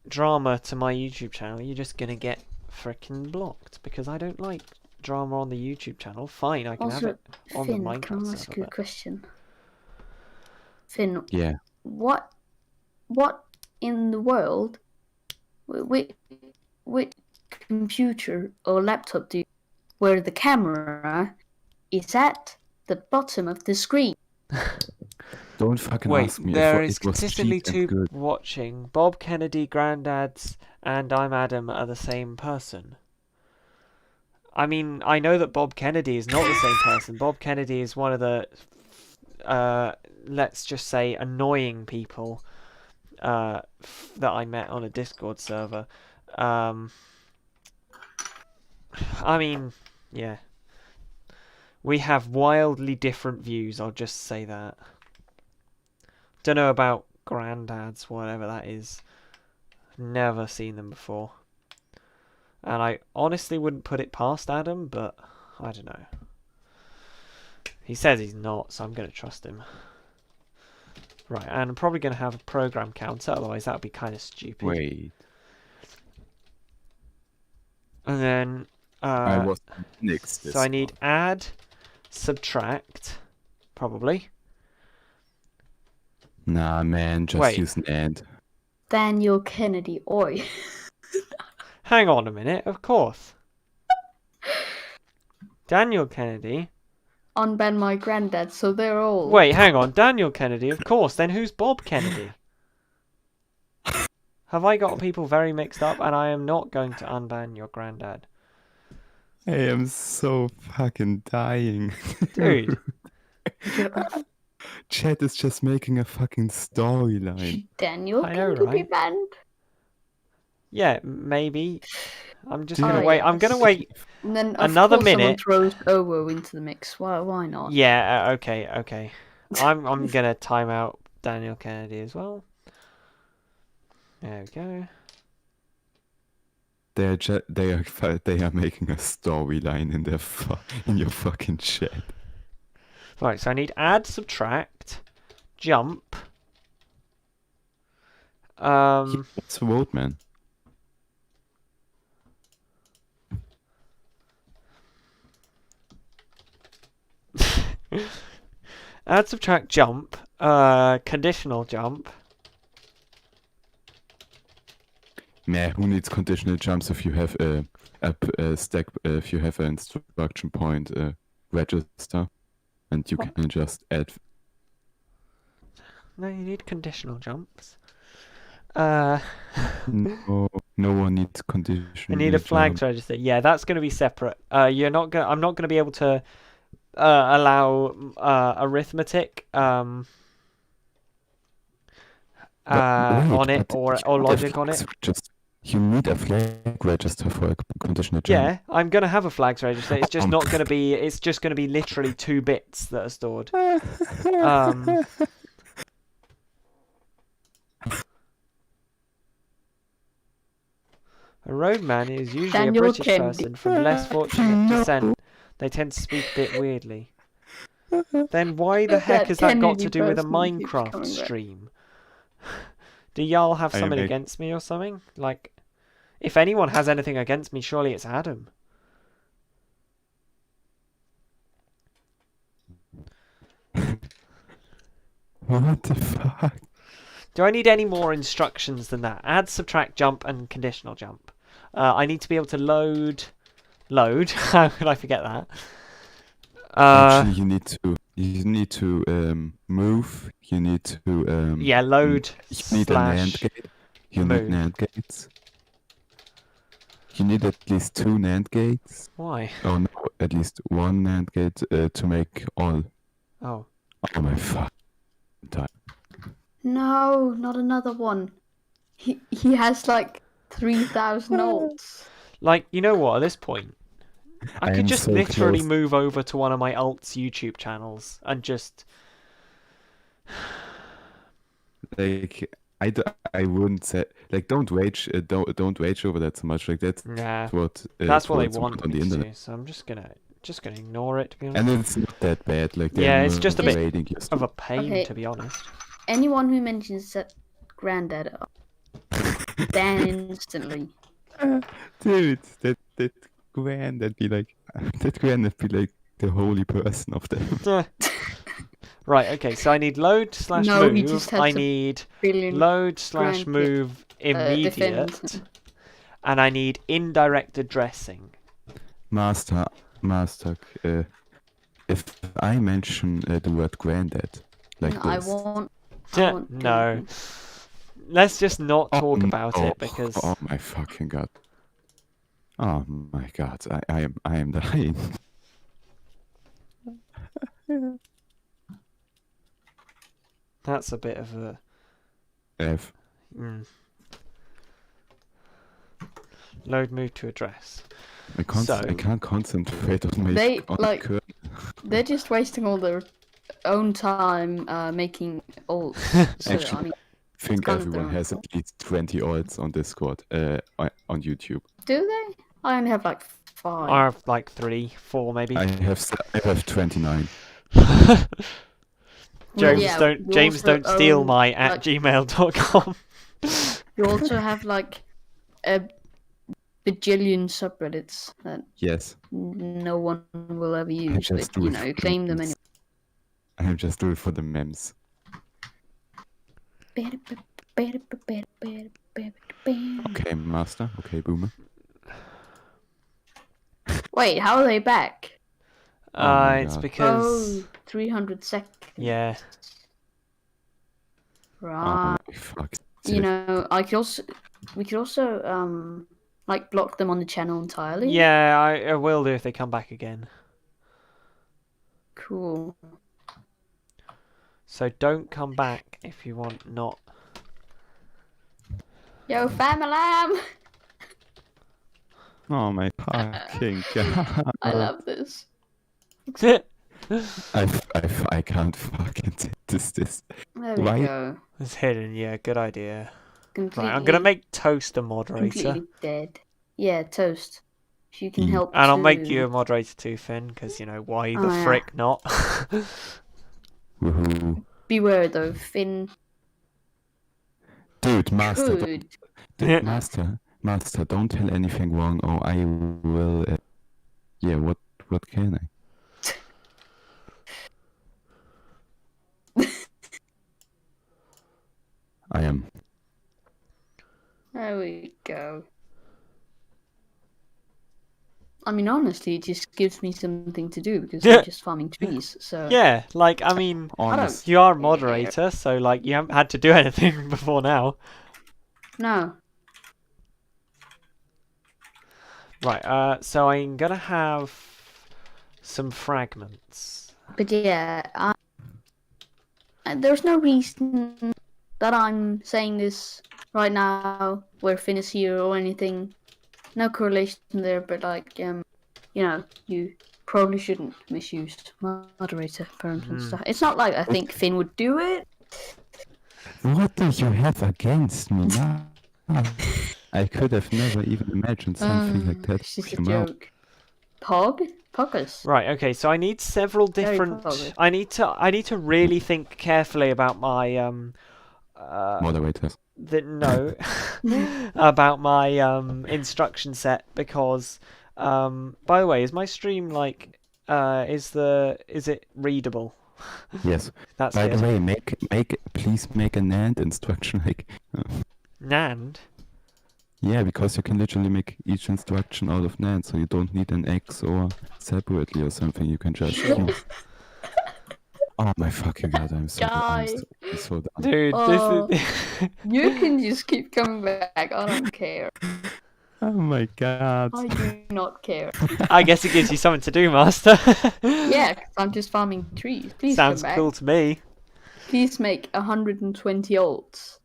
drama to my YouTube channel, you're just going to get freaking blocked. Because I don't like drama on the YouTube channel. Fine, I can have also, it on Finn, the can Minecraft I ask server. you a But... question? Finn, Yeah. what in the world, which computer or laptop do you, where the camera is at the bottom of the screen? Don't fucking Wait, ask me. there It is was consistently cheap and 2 good. watching. Bob Kennedy, Granddads, and I'm Adam are the same person. I mean, I know that Bob Kennedy is not the same person. Bob Kennedy is one of the, let's just say, annoying people that I met on a Discord server. I mean, yeah. We have wildly different views, I'll just say that. Don't know about Granddads, whatever that is. Never seen them before. And I honestly wouldn't put it past Adam, but I don't know. He says he's not, so I'm going to trust him. Right, and I'm probably going to have a program counter, otherwise that would be kind of stupid. Wait. And then... I was next. so I need add, subtract, probably. Nah, man, just Wait. use an and. Daniel Kennedy, oi. Hang on a minute, of course. Daniel Kennedy. Unban my granddad, so they're all. Wait, hang on. Daniel Kennedy, of course. Then who's Bob Kennedy? Have I got people very mixed up? And I am not going to unban your granddad. I am so fucking dying. Dude. Chat is just making a fucking storyline. Daniel I know, Kennedy right? banned. Yeah, maybe. I'm just Dude. gonna wait. I'm gonna wait. And then Another course someone minute. throws Ovo into the mix. Why not? Yeah, okay. I'm gonna time out Daniel Kennedy as well. There we go. They are making a storyline in their in your fucking chat. Right, so I need add, subtract, jump. Let's vote, man. Add, subtract, jump. Conditional jump. Nah, who needs conditional jumps if you have a stack? If you have an instruction point register, and you can just add. No, you need conditional jumps. No one needs conditional. I need a flag jump. to register. Yeah, that's going to be separate. I'm not going to be able to allow arithmetic Wait, on it but or you need a logic on flag it. You need a flag register for a conditional jump. Yeah, I'm going to have a flags register. It's just not going to be. It's just going to be literally 2 bits that are stored. A roadman is usually Daniel a British Kennedy. person from less fortunate descent. They tend to speak a bit weirdly. Then why the heck That has that got Kennedy to do with a person keeps Minecraft coming back. stream? Do y'all have I something make- against me or something? Like, if anyone has anything against me, surely it's Adam. What the fuck? Do I need any more instructions than that? Add, subtract, jump, and conditional jump. I need to be able to load. How could I forget that? Actually, you need to move. You need to Yeah, load You need a NAND slash. gate. You move. need NAND gates. You need at least 2 NAND gates. Why? Oh no, at least 1 NAND gate to make all. Oh. Oh my fuck. No, not another one. He has like 3,000 alts. Like, you know what, at this point, I I could am just so literally close. move over to one of my alts YouTube channels and just. Like I wouldn't say like don't rage over that so much. Like that's Nah. what That's what they what's want on me the to internet. do, so I'm just gonna ignore it, to be honest. And it's not that bad. Like Yeah, they're it's just a bit raiding your of a pain, Okay. to be honest. Anyone who mentions that granddad, ban instantly. Dude, that that'd be like the holy person of them. Right, okay, so I need load slash No, he move. just has I to need Billion load slash grand move immediate. defend. And I need indirect addressing. Master, if I mention the word granddad like I this, won't. No. Let's just not talk about no. it because Oh my fucking god! Oh my god! I am dying. that's a bit of a. F. Load move to address. I can't concentrate on my. They, on like- cur- They're just wasting all their own time making alts. So, Actually, I mean, I think kind of everyone their has own at least 20 odds on Discord, on YouTube. do they? I only have like 5. I have like 3, 4 maybe. I have 29. Well, yeah, you James also don't steal own, my at like- gmail.com. You also have like a bajillion subreddits that Yes, no one will ever use, just but you do it know, you for claim them memes. anyway. I just do it for the memes. Okay, master. Okay, boomer. Wait, how are they back? my It's God. because 300 seconds. yeah. Right. Oh my fuck. You know, we could also like block them on the channel entirely. Yeah, I will do if they come back again. Cool. So don't come back if you want not. Yo, fam-a-lam! Oh my fucking god. I love this. I can't fucking take this. There we Why- go. It's hidden, yeah, good idea. Completely, Right, I'm gonna make Toast a moderator. completely dead. Yeah, Toast. If you can Mm. help And I'll make too. you a moderator too, Finn, because, you know, why the Oh, yeah. frick not? Woohoo. Beware though, Finn Dude, master. could. Dude, master, don't tell anything wrong or I will. Yeah, what can I? I am. There we go. I mean, honestly, it just gives me something to do because Yeah. I'm just farming trees. So Yeah, like, I mean, Honest. you are a moderator, so, like, you haven't had to do anything before now. no. Right, so I'm gonna have some fragments. But yeah, there's no reason that I'm saying this right now where Finn is here or anything. No correlation there, but like, you know, you probably shouldn't misuse moderator terms and stuff. It's not like I think Finn would do it. What do you have against me now? I could have never even imagined something like that It's just a with your mouth. joke. Poggers. Right. Okay. So I need several Very different. poggers. I need to really think carefully about my Moderators. no about my instruction set because by the way, is my stream like is it readable? Yes. That's By good. the way, please make a NAND instruction like. NAND. Yeah, because you can literally make each instruction out of NAND, so you don't need an XOR separately or something. You can just use. Oh my fucking god! I'm so Guy. I'm so done. Dude, Oh. this is. You can just keep coming back. I don't care. Oh my god. I do not care. I guess it gives you something to do, Master. Yeah, 'cause I'm just farming trees. Please Sounds come back. cool to me. Please make 120 alts.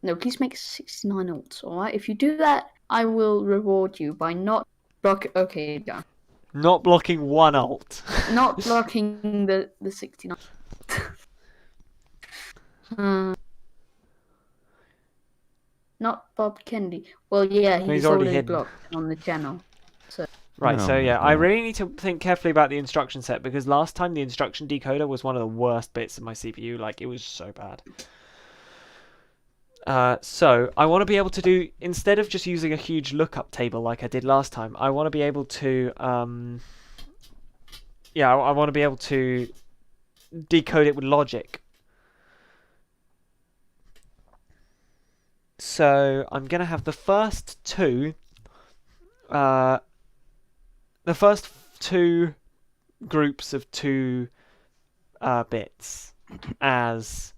No, please make 69 alts, alright? If you do that, I will reward you by not okay, done. Not blocking one alt. Not blocking the 69. Not Bob Kennedy. Well, yeah, he's already already hidden. blocked on the channel. Right, Oh so my yeah, I God. really need to think carefully about the instruction set because last time the instruction decoder was one of the worst bits of my CPU. Like, it was so bad. So I want to be able to do, instead of just using a huge lookup table like I did last time, I want to be able to, I want to be able to decode it with logic. So I'm going to have the first two groups of 2 bits as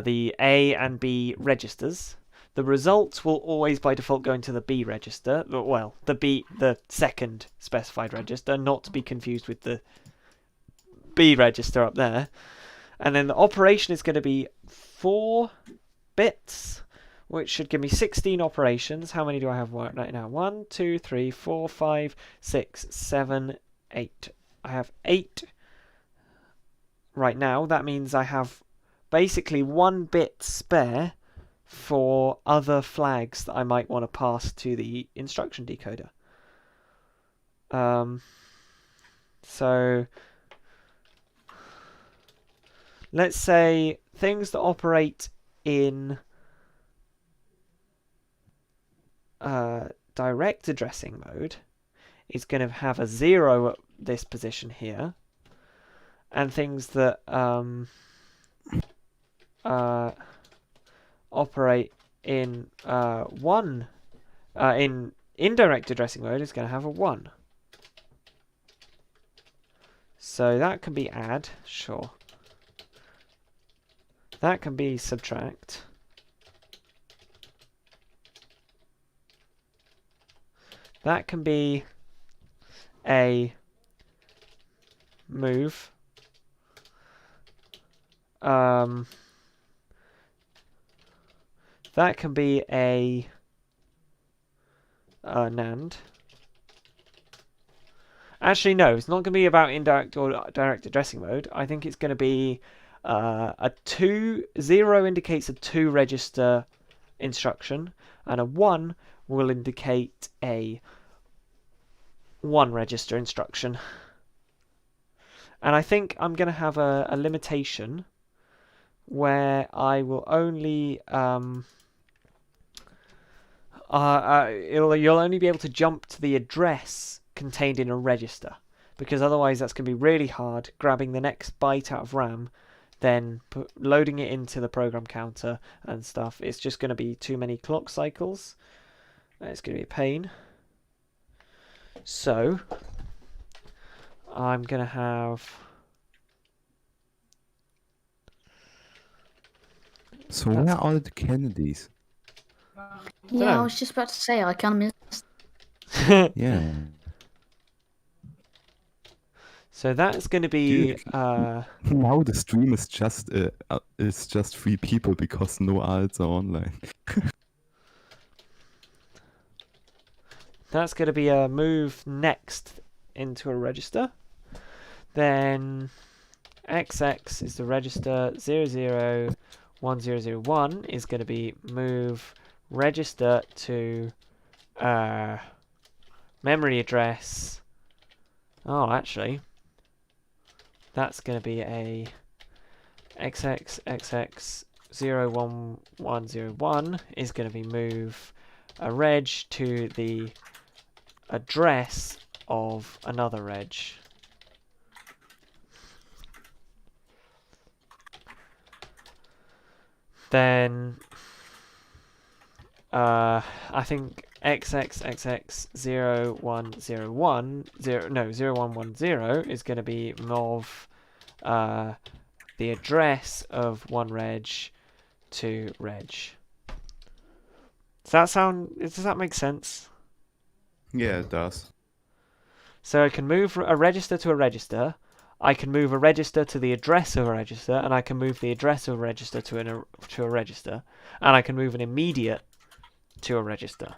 the A and B registers. The results will always by default go into the B register. Well, the second specified register, not to be confused with the B register up there. And then the operation is going to be 4 bits, which should give me 16 operations. How many do I have right now? 1, 2, 3, 4, 5, 6, 7, 8. I have 8 right now. That means I have basically 1 bit spare for other flags that I might want to pass to the instruction decoder. So let's say things that operate in direct addressing mode is going to have a 0 at this position here, and things that operate in in indirect addressing mode is going to have a 1. So that can be add, sure. That can be subtract. That can be a move. That can be a NAND. Actually, no, it's not going to be about indirect or direct addressing mode. I think it's going to be a 0 indicates a 2 register instruction, and a 1 will indicate a 1 register instruction. And I think I'm going to have a limitation where I will only you'll only be able to jump to the address contained in a register, because otherwise that's going to be really hard grabbing the next byte out of RAM, then loading it into the program counter and stuff. It's just going to be too many clock cycles. It's going to be a pain. So I'm going to have... So where are the Kennedys? Yeah, Dunno. I was just about to say, I kind of missed. Yeah. So that's going to be... Dude. Now the stream is just 3 people because no alts are online. That's going to be a move next into a register. Then XX is the register. 001001 is going to be move register to memory address. Oh, actually, that's going to be a xxxx01101 is going to be move a reg to the address of another reg. Then I think xxxx0110 is going to be mov the address of one reg to reg. Does that make sense? Yeah, it does. So I can move a register to a register, I can move a register to the address of a register, and I can move the address of a register to a register, and I can move an immediate to a register.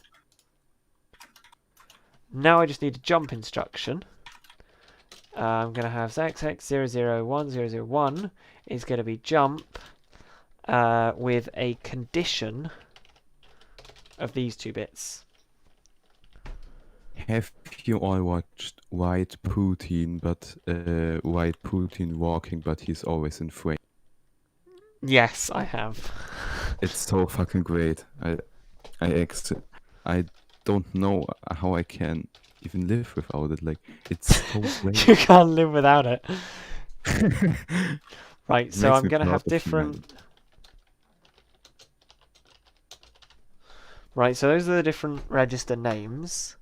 Now I just need a jump instruction. I'm going to have xx001001 is going to be jump with a condition of these 2 bits. Have you all watched White Putin, but White Putin walking, but he's always in frame? Yes, I have. It's so fucking great. I don't know how I can even live without it. Like, it's so great. You can't live without it. Right, so Makes I'm me going to have proud of you, man. different... Right, so those are the different register names.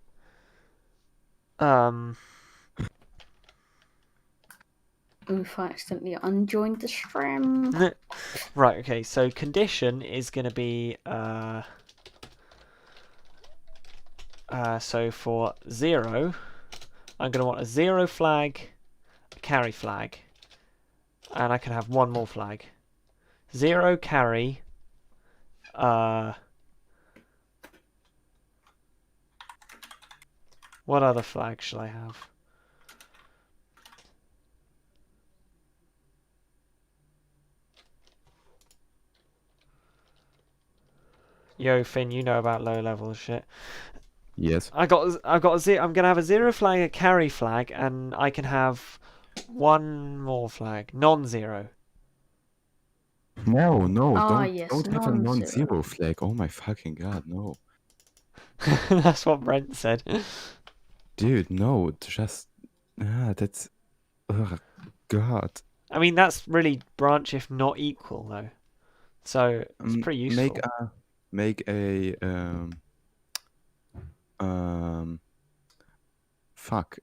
Oof, I accidentally unjoined the stream. Right, okay, so condition is going to be... so for 0, I'm going to want a 0 flag, a carry flag, and I can have one more flag. 0 carry, what other flag shall I have? Yo, Finn, you know about low level shit. Yes. I've got a zero. I'm gonna have a 0 flag, a carry flag, and I can have one more flag, non-zero. No, Yes, don't have a non-zero. non-zero flag. Oh my fucking god, no. That's what Brent said. Dude, no, that's that's god. I mean, that's really branch if not equal, though. So it's pretty useful. Make a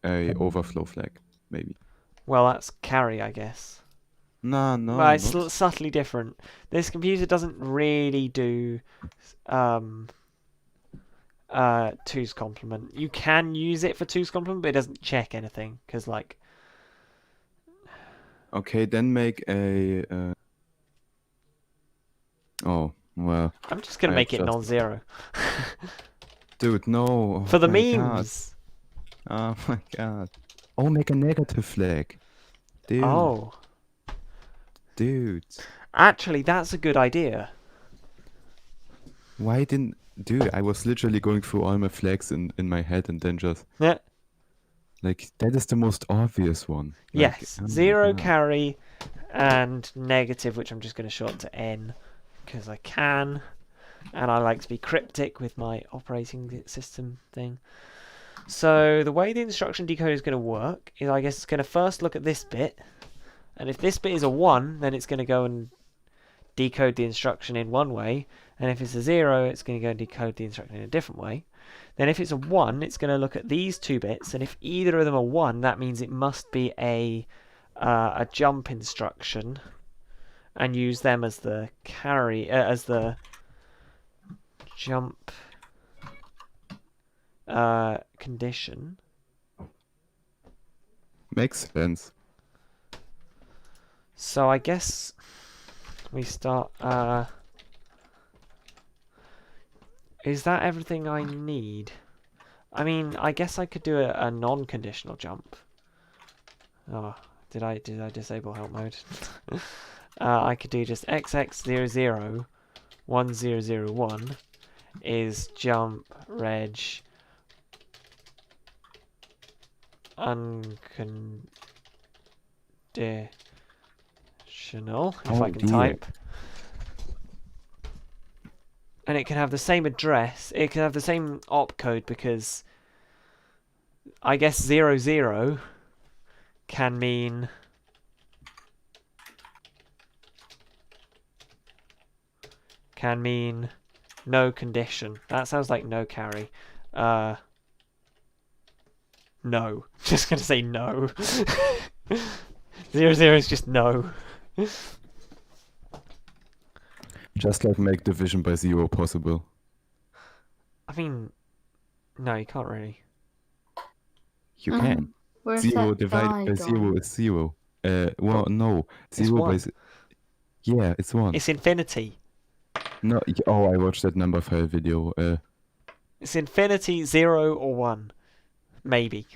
overflow flag, maybe. Well, that's carry, I guess. No, Well, it's not. subtly different. This computer doesn't really do 2's complement. You can use it for 2's complement, but it doesn't check anything because, like. Okay, then make a. Oh well. I'm just gonna make it non-zero. Dude, no. For the my memes. God. Oh my god. Oh, make a negative flag. Dude. Oh. Dude. Actually, that's a good idea. Why didn't... Dude, I was literally going through all my flags in my head and then just... Yeah. Like, that is the most obvious one. Like, Yes. oh my 0 God. carry and negative, which I'm just going to shorten to N because I can. And I like to be cryptic with my operating system thing. So the way the instruction decoder is going to work is, I guess it's going to first look at this bit. And if this bit is a 1, then it's going to go and decode the instruction in one way. And if it's a 0, it's going to go and decode the instruction in a different way. Then if it's a 1, it's going to look at these 2 bits. And if either of them are 1, that means it must be a jump instruction. And use them as the carry, as the jump condition. Makes sense. So I guess we start. Is that everything I need? I mean, I guess I could do a non-conditional jump. Oh, did I disable help mode? I could do just xx001001 is jump reg unconditional, if Oh I can dear. type. And it can have the same address, it can have the same opcode, because I guess 00 can mean no condition. That sounds like no carry. No. Just gonna say no. 00 is just no. Just like make division by 0 possible. I mean, no, you can't really. You can. Where's 0 that divided die by 0 gone? is 0. Well, no. It's 0 by... one. Yeah, it's 1. It's infinity. No, oh, I watched that number file video. It's infinity, 0 or 1. Maybe.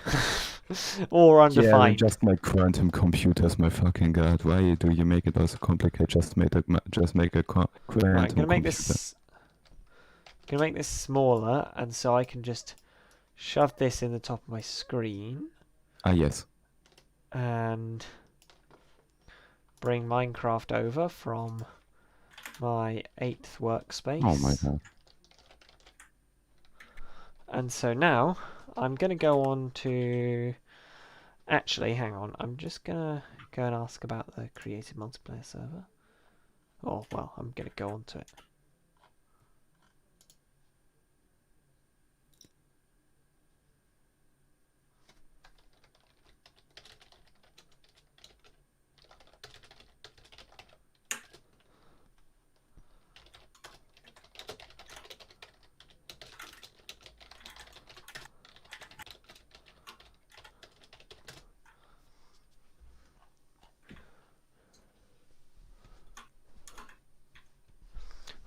Or Yeah, undefined. just my quantum computers, my fucking god. Why do you make it all so complicated? Just make a quantum Right, I'm gonna make computer. this smaller, and so I can just shove this in the top of my screen Ah, yes. and bring Minecraft over from my 8th workspace. Oh my god. And so now I'm gonna go on to... Actually, hang on. I'm just gonna go and ask about the creative multiplayer server. Oh, well, I'm gonna go on to it.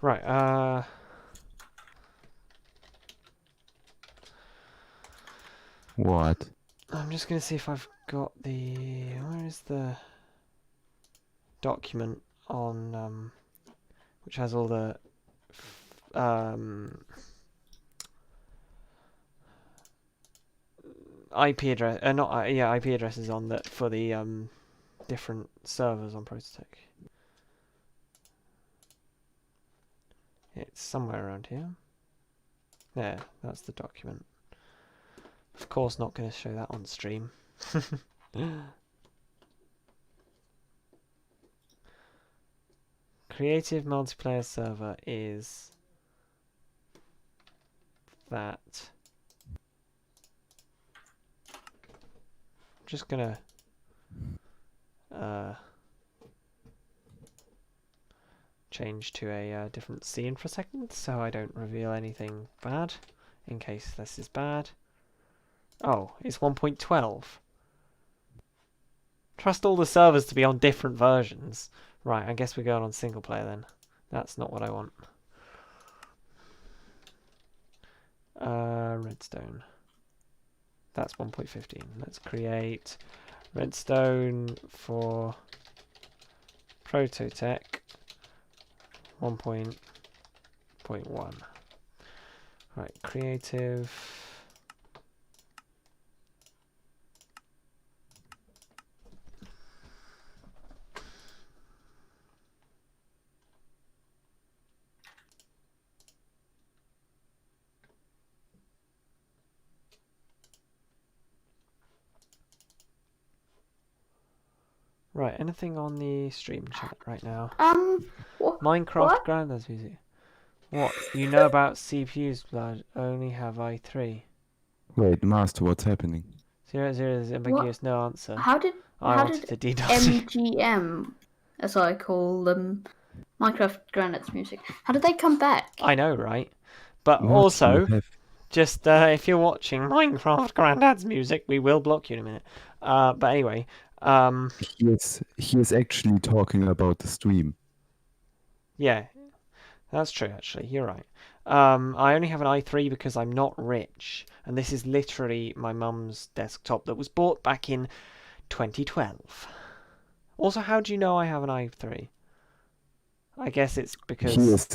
Right, What? I'm just gonna see if I've got the... Where is the document on, which has all the, IP address, IP addresses on that for the, different servers on prototech. It's somewhere around here. There, that's the document. Of course, not going to show that on stream. Creative multiplayer server is that. I'm just gonna change to a different scene for a second, so I don't reveal anything bad, in case this is bad. Oh, it's 1.12. Trust all the servers to be on different versions. Right, I guess we're going on single player then. That's not what I want. Redstone. That's 1.15. Let's create redstone for prototech 1.1. Right, creative. Right, anything on the stream chat right now? Minecraft what? Grandad's music. What? You know about CPUs, blood? Only have I3. Wait, Master, what's happening? 00 is ambiguous, no answer. How did I how wanted did to DDoS you. MGM, as I call them, Minecraft Granite's music, how did they come back? I know, right? But What? also, You have... just if you're watching Minecraft Grandad's music, we will block you in a minute. But anyway, He is actually talking about the stream. yeah, that's true. Actually, you're right. I only have an i3 because I'm not rich, and this is literally my mum's desktop that was bought back in 2012. Also, how do you know I have an i3? I guess it's because He is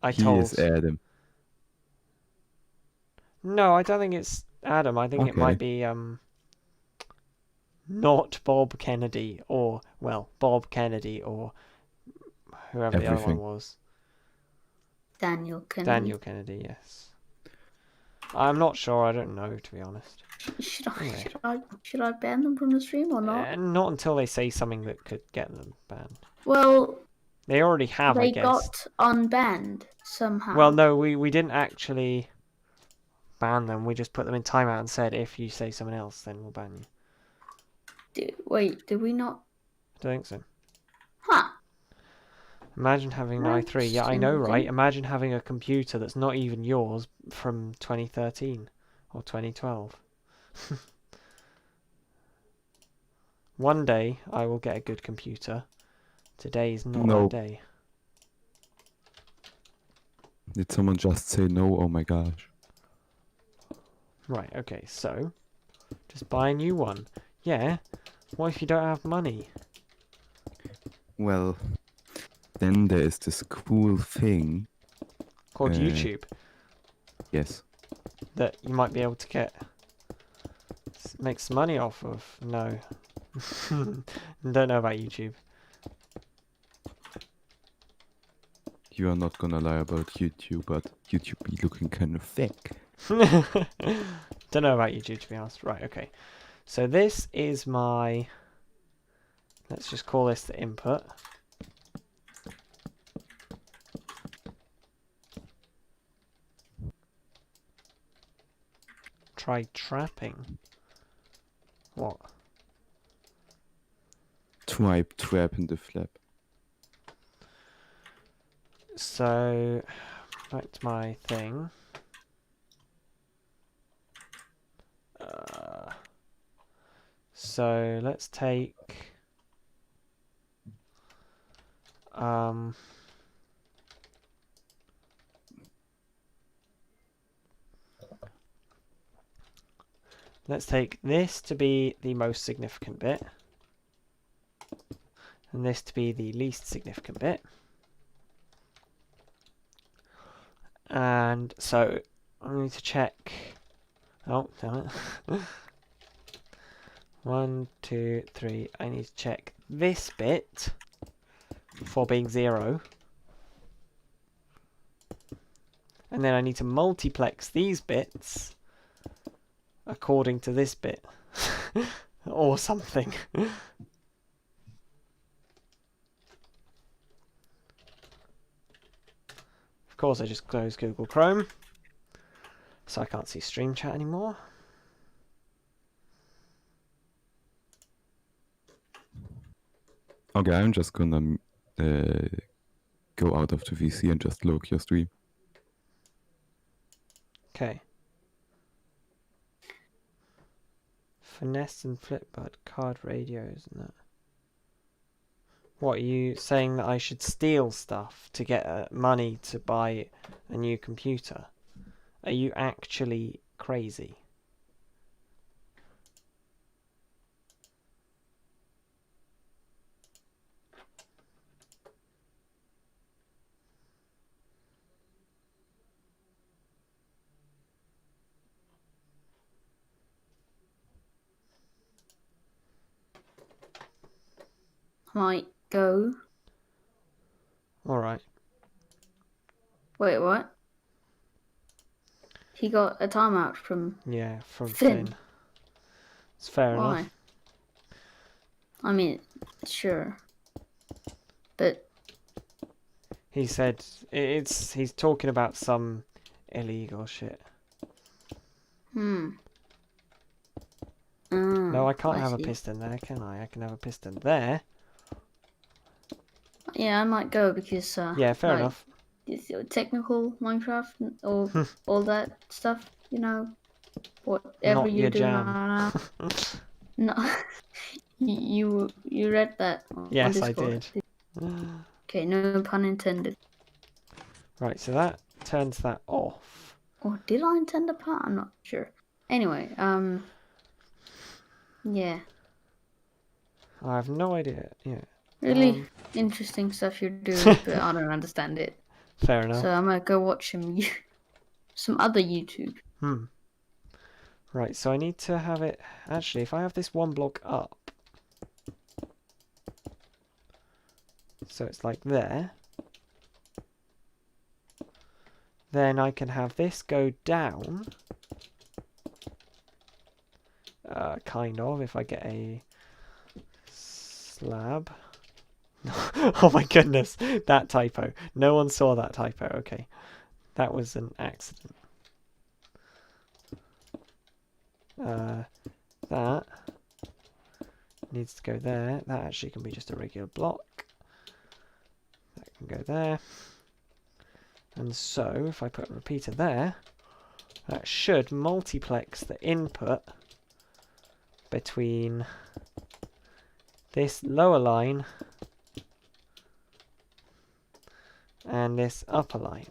I told. Adam. No, I don't think it's Adam. I think it might Okay. be not Bob Kennedy or Bob Kennedy or whoever the other one Everything. was. Daniel Kennedy. Daniel Kennedy, yes. I'm not sure. I don't know, to be honest. Should I, Anyway. should I ban them from the stream or not? Not until they say something that could get them banned. Well, They already have, I they guess. got unbanned somehow. Well, no, we didn't actually ban them. We just put them in timeout and said, if you say someone else, then we'll ban you. Wait, did we not? I don't think so. Huh. Imagine having an That's i3. Yeah, I know, right? interesting. Imagine having a computer that's not even yours from 2013 or 2012. One day I will get a good computer. Today is not No. that day. Did someone just say no? Oh my gosh. Right, okay, so just buy a new one. Yeah, what if you don't have money? Well, then there is this cool thing. Called Uh, YouTube Yes. that you might be able to make some money off of. No. Don't know about YouTube. You are not gonna lie about YouTube, but YouTube be looking kind of fake. Don't know about YouTube, to be honest. Right, okay. So this is my... Let's just call this the input. Try trapping. What? Trap in the flap. So, back to my thing. So let's take let's take this to be the most significant bit and this to be the least significant bit. And so I need to check. Oh, damn it. 1, 2, 3. I need to check this bit for being 0. And then I need to multiplex these bits according to this bit. Or something. Of course, I just closed Google Chrome. So I can't see stream chat anymore. Okay, I'm just gonna go out of the VC and just look your stream. Okay. Finesse and Flipboard, card radios and that. What, are you saying that I should steal stuff to get money to buy a new computer? Are you actually crazy? Might go. Alright. Wait, what? He got a timeout from Yeah, from Finn. Finn. It's fair Why? enough. I mean, sure. But He said he's talking about some illegal shit. No, I can't have a see. piston there, can I? I can have a piston there. Yeah, I might go because Yeah, fair like, enough. it's technical Minecraft or all that stuff, you know, whatever Not you're your doing jam. right now. No, you read that on Yes, I Discord. did. Okay, no pun intended. Right, so that turns that off. Or did I intend a pun? I'm not sure. Anyway, yeah, I have no idea. Yeah, really interesting stuff you're doing, but I don't understand it. fair enough. So I might go watch some other YouTube. Right, so I need to have it... Actually, if I have this one block up... So it's like there. Then I can have this go down. Kind of, if I get a slab. Oh my goodness, that typo. No one saw that typo, okay. That was an accident. That needs to go there. That actually can be just a regular block. That can go there. And so, if I put a repeater there, that should multiplex the input between this lower line and this upper line.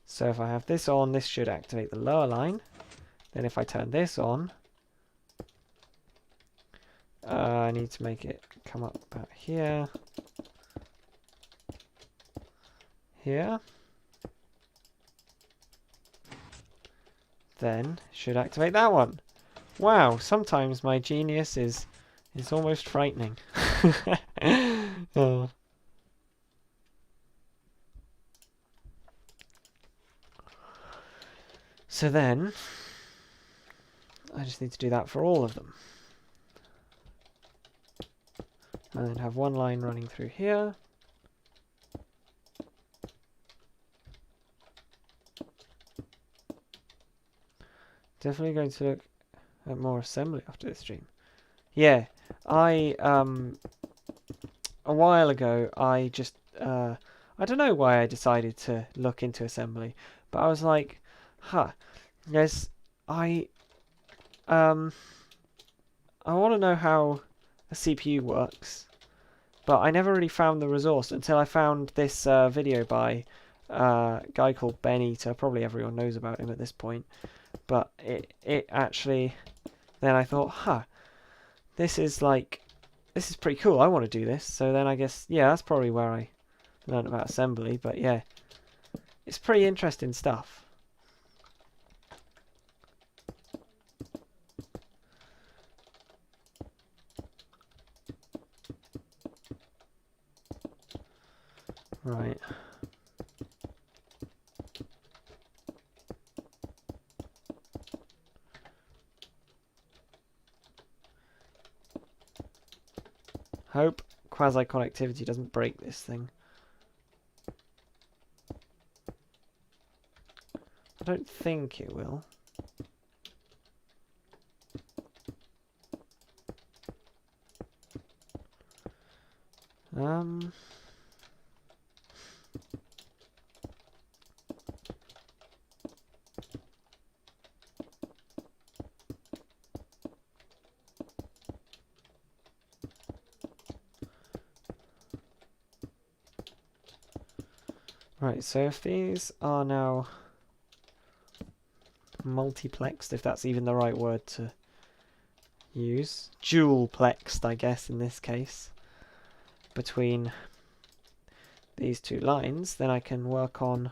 So if I have this on, this should activate the lower line. Then if I turn this on, I need to make it come up about here. Here. Then should activate that one. Wow, sometimes my genius is almost frightening. Oh. So then I just need to do that for all of them. And then have one line running through here. Definitely going to look at more assembly after this stream. Yeah, a while ago I just I don't know why I decided to look into assembly, but I was like, yes, I want to know how a CPU works, but I never really found the resource until I found this video by a guy called Ben Eater. Probably everyone knows about him at this point. But it actually, then I thought, this is pretty cool. I want to do this. So then I guess, yeah, that's probably where I learned about assembly. But yeah, it's pretty interesting stuff. Right. Hope quasi-connectivity doesn't break this thing. I don't think it will. Right, so if these are now multiplexed, if that's even the right word to use, dual-plexed, I guess, in this case, between these two lines, then I can work on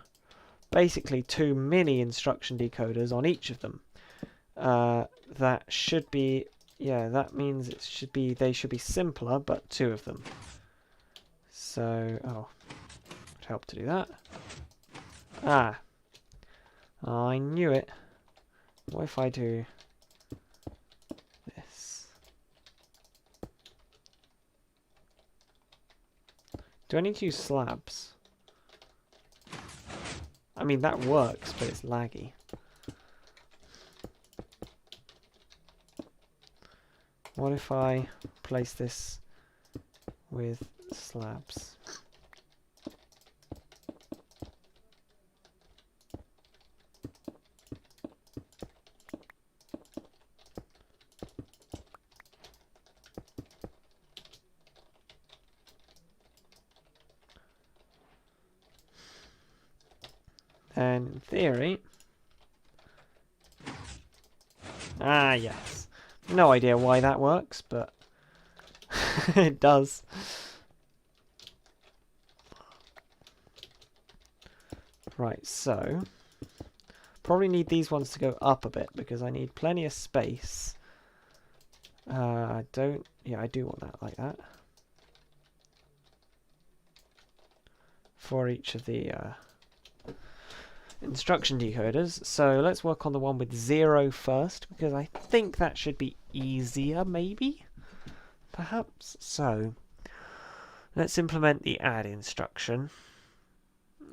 basically 2 mini instruction decoders on each of them. That should be, yeah, that means they should be simpler, but 2 of them. So, would help to do that. I knew it. What if I do this? Do I need to use slabs? I mean, that works, but it's laggy. What if I place this with slabs? And in theory... yes. No idea why that works, but it does. Right, so Probably need these ones to go up a bit because I need plenty of space. I don't... Yeah, I do want that like that. For each of the instruction decoders. So let's work on the one with 0 first, because I think that should be easier, maybe? Perhaps? So, let's implement the add instruction.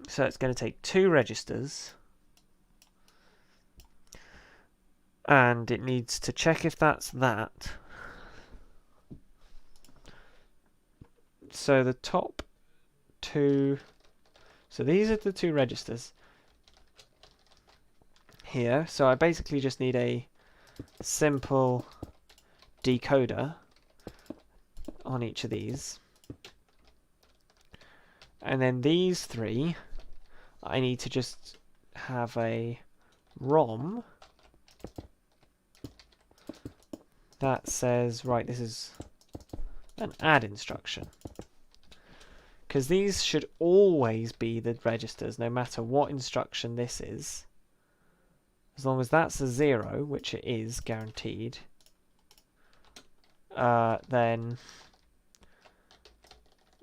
So it's going to take 2 registers. And it needs to check if that's that. So the top 2... So these are the 2 registers here. So I basically just need a simple decoder on each of these. And then these 3, I need to just have a ROM that says, right, this is an add instruction. Because these should always be the registers, no matter what instruction this is. As long as that's a 0, which it is, guaranteed, then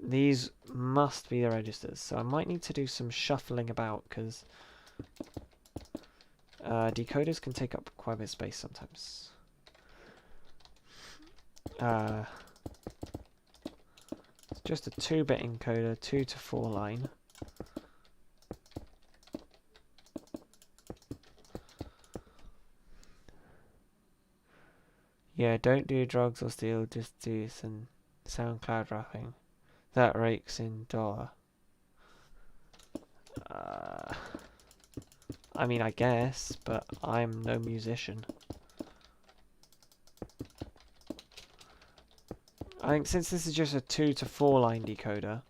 these must be the registers. So I might need to do some shuffling about, because decoders can take up quite a bit of space sometimes. It's just a 2-bit encoder, 2 to 4 line. Yeah, don't do drugs or steal, just do some SoundCloud rapping. That rakes in dollar. I mean, I guess, but I'm no musician. I think since this is just a 2 to 4 line decoder,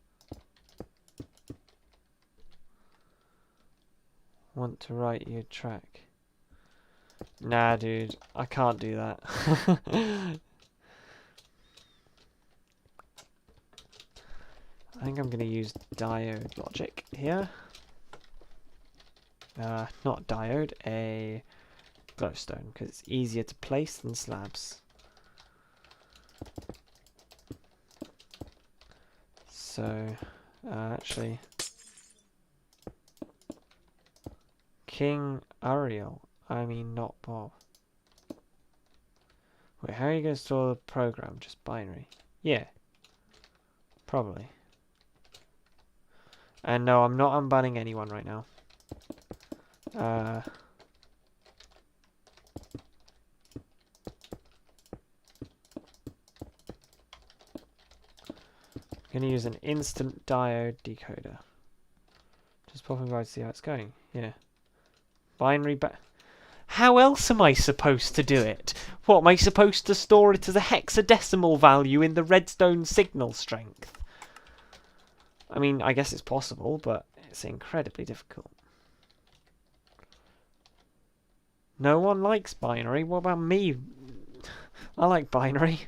want to write your track. Nah, dude, I can't do that. I think I'm going to use diode logic here. Not diode, a glowstone, because it's easier to place than slabs. So, actually, King Ariel. I mean, not Bob. Wait, how are you going to store the program? Just binary? Yeah. Probably. And no, I'm not unbanning anyone right now. I'm going to use an instant diode decoder. Just popping by to see how it's going. Yeah. Binary How else am I supposed to do it? What, am I supposed to store it as a hexadecimal value in the redstone signal strength? I mean, I guess it's possible, but it's incredibly difficult. No one likes binary. What about me? I like binary.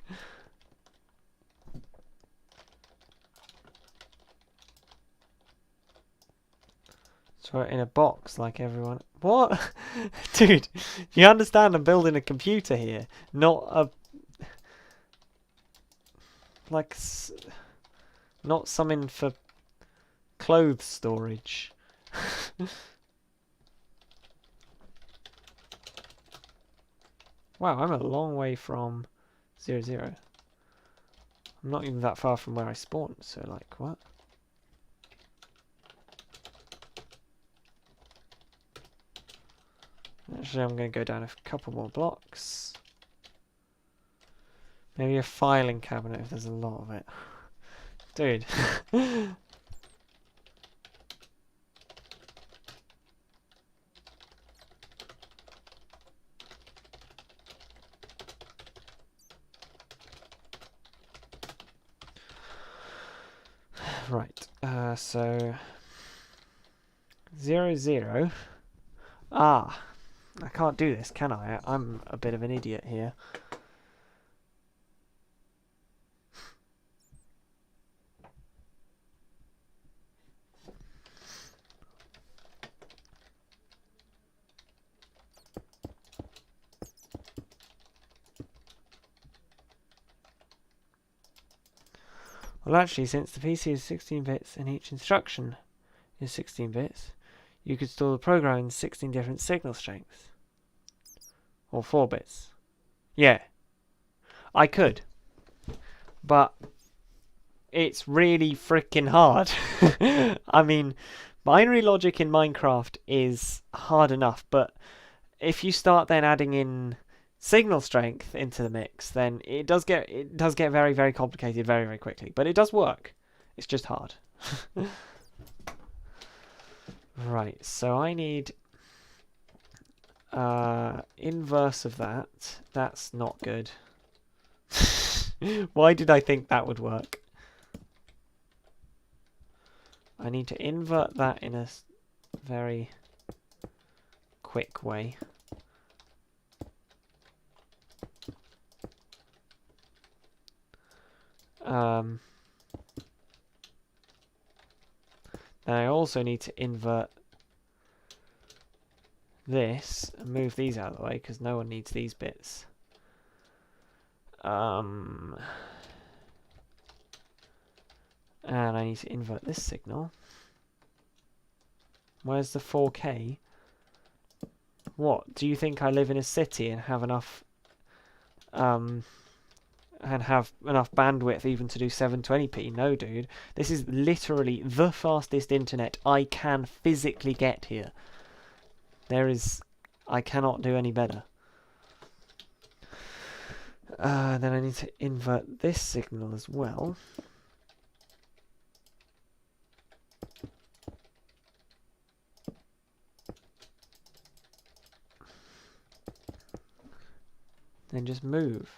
Throw it in a box like everyone. What? Dude, you understand I'm building a computer here, not a... Like... Not something for clothes storage. Wow, I'm a long way from 0, 0. I'm not even that far from where I spawned, so like, what? Actually, I'm going to go down a couple more blocks. Maybe a filing cabinet if there's a lot of it. Dude. Right, so 0, 0. Ah, I can't do this, can I? I'm a bit of an idiot here. Well, actually, since the PC is 16 bits and each instruction is 16 bits, you could store the program in 16 different signal strengths. Or 4 bits. Yeah, I could. But it's really freaking hard. I mean, binary logic in Minecraft is hard enough, but if you start then adding in signal strength into the mix, then it does get very, very complicated very, very quickly. But it does work. It's just hard. Right, so I need inverse of that. That's not good. Why did I think that would work? I need to invert that in a very quick way. Then I also need to invert this and move these out of the way because no one needs these bits. And I need to invert this signal. Where's the 4K? What? Do you think I live in a city and have enough bandwidth even to do 720p? No, dude. This is literally the fastest internet I can physically get here. I cannot do any better. Then I need to invert this signal as well. Then just move.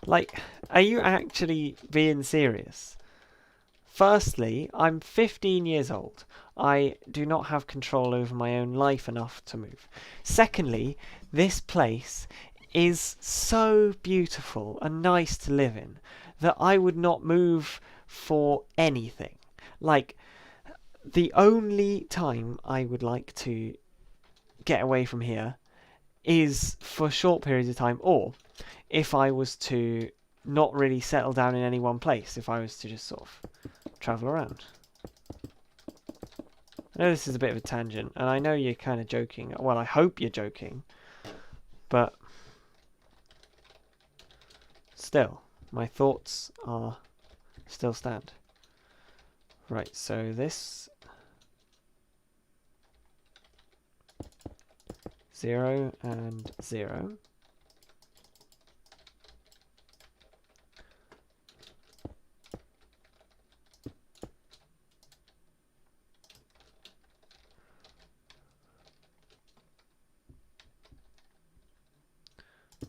Like, are you actually being serious? Firstly, I'm 15 years old. I do not have control over my own life enough to move. Secondly, this place is so beautiful and nice to live in that I would not move for anything. Like, the only time I would like to get away from here is for short periods of time, or if I was to not really settle down in any one place, if I was to just sort of travel around. I know this is a bit of a tangent, and I know you're kind of joking. Well, I hope you're joking, but still, my thoughts are still stand. Right, so this 0 and 0.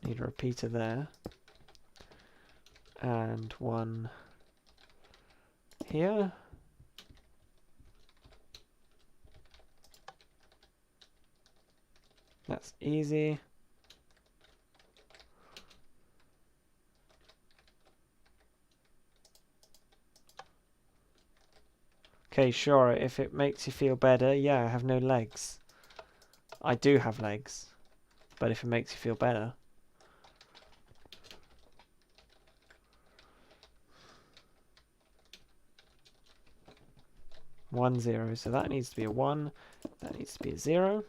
Need a repeater there. And one here. That's easy. Okay, sure, if it makes you feel better, yeah, I have no legs. I do have legs, but if it makes you feel better. One, 0, so that needs to be a 1, that needs to be a 0.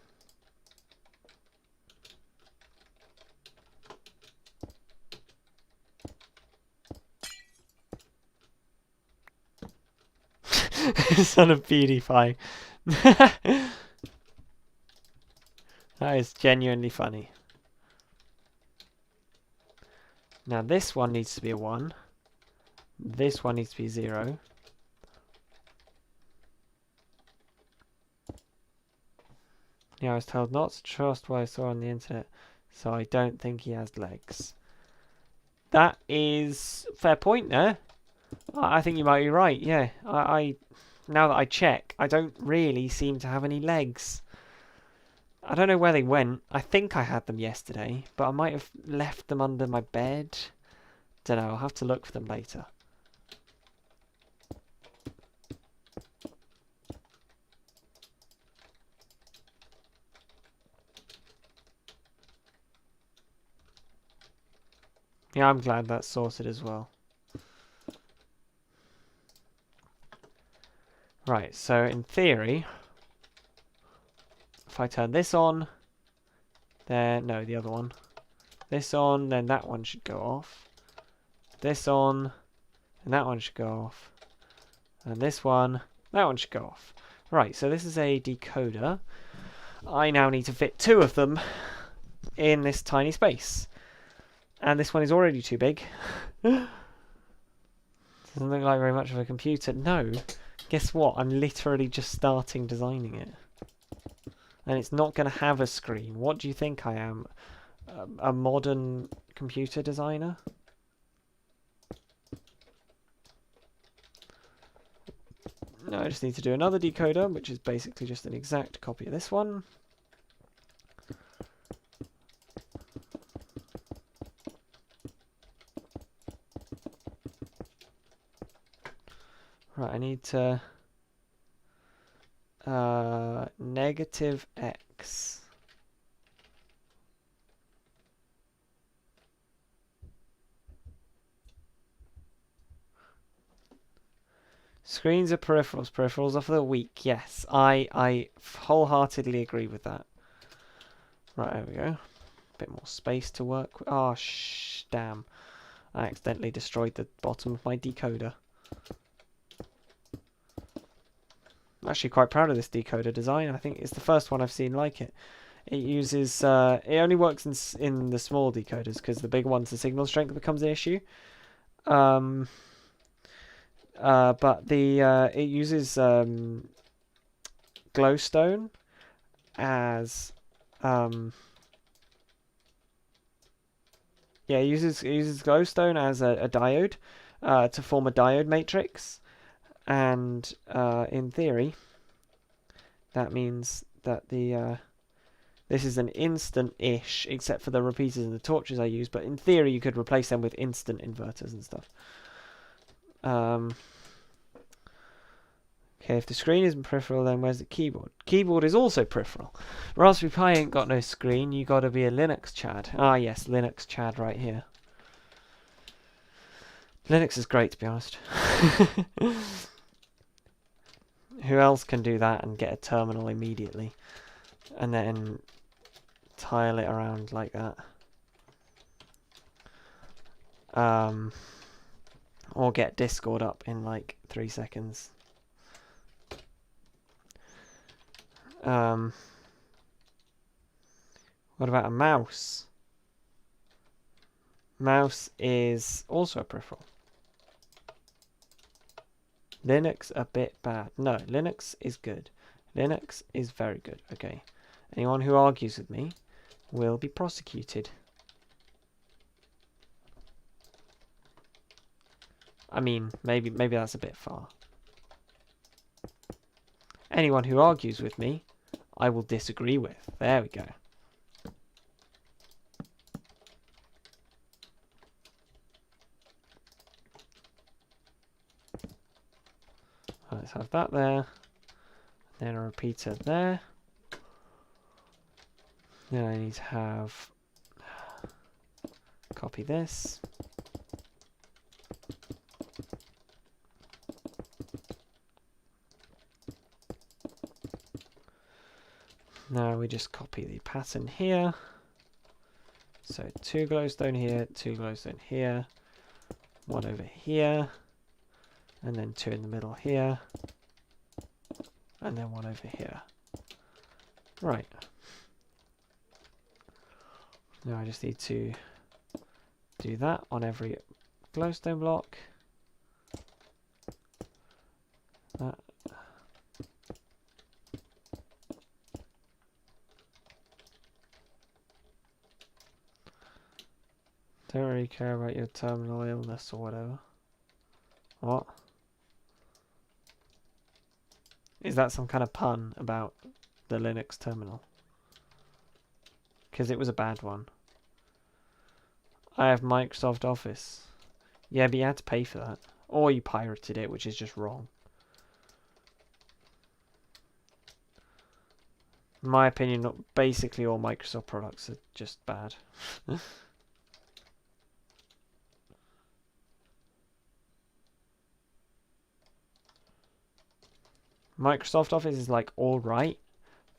Son of PewDiePie. That is genuinely funny. Now this one needs to be a 1. This one needs to be 0. Yeah, I was told not to trust what I saw on the internet, so I don't think he has legs. That is a fair point there. I think you might be right, yeah. I now that I check, I don't really seem to have any legs. I don't know where they went. I think I had them yesterday, but I might have left them under my bed. Don't know, I'll have to look for them later. Yeah, I'm glad that's sorted as well. Right, so in theory, if I turn this on, then, no, the other one. This on, then that one should go off. This on, and that one should go off. And this one, that one should go off. Right, so this is a decoder. I now need to fit 2 of them in this tiny space. And this one is already too big. Doesn't look like very much of a computer. No. Guess what? I'm literally just starting designing it. And it's not going to have a screen. What do you think I am? A modern computer designer? No, I just need to do another decoder, which is basically just an exact copy of this one. Right, I need to... negative x. Screens are peripherals. Peripherals are for the weak. Yes, I wholeheartedly agree with that. Right, there we go. Bit more space to work with. Oh, damn. I accidentally destroyed the bottom of my decoder. I'm actually quite proud of this decoder design. I think it's the first one I've seen like it. It uses... it only works in the small decoders, because the big ones, the signal strength becomes the issue. But it uses glowstone as... yeah, it uses glowstone as a diode to form a diode matrix. And in theory, that means that this is an instant-ish, except for the repeaters and the torches I use. But in theory, you could replace them with instant inverters and stuff. Okay, if the screen isn't peripheral, then where's the keyboard? Keyboard is also peripheral. Raspberry Pi ain't got no screen. You got to be a Linux Chad. Ah, yes, Linux Chad right here. Linux is great, to be honest. Who else can do that and get a terminal immediately? And then tile it around like that. Or get Discord up in like 3 seconds. What about a mouse? Mouse is also a peripheral. Linux a bit bad. No, Linux is good. Linux is very good. Okay. Anyone who argues with me will be prosecuted. I mean, maybe that's a bit far. Anyone who argues with me, I will disagree with. There we go. Let's have that there. Then a repeater there. Then I need to have... copy this. Now we just copy the pattern here. So 2 glowstone here, 2 glowstone here, 1 over here, and then 2 in the middle here, and then 1 over here. Right. Now I just need to do that on every glowstone block. That. Don't really care about your terminal illness or whatever. What? Is that some kind of pun about the Linux terminal? Because it was a bad one. I have Microsoft Office. Yeah, but you had to pay for that. Or you pirated it, which is just wrong. In my opinion, basically all Microsoft products are just bad. Microsoft Office is like alright,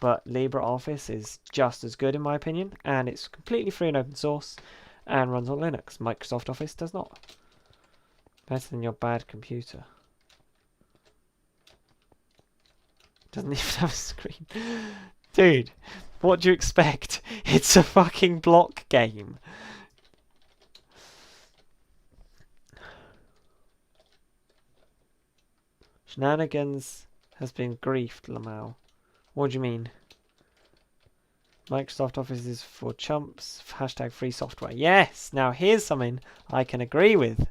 but LibreOffice is just as good in my opinion, and it's completely free and open source and runs on Linux. Microsoft Office does not. Better than your bad computer. Doesn't even have a screen. Dude, what do you expect? It's a fucking block game. Shenanigans has been griefed, Lamau. What do you mean? Microsoft Office is for chumps. Hashtag free software. Yes! Now here's something I can agree with.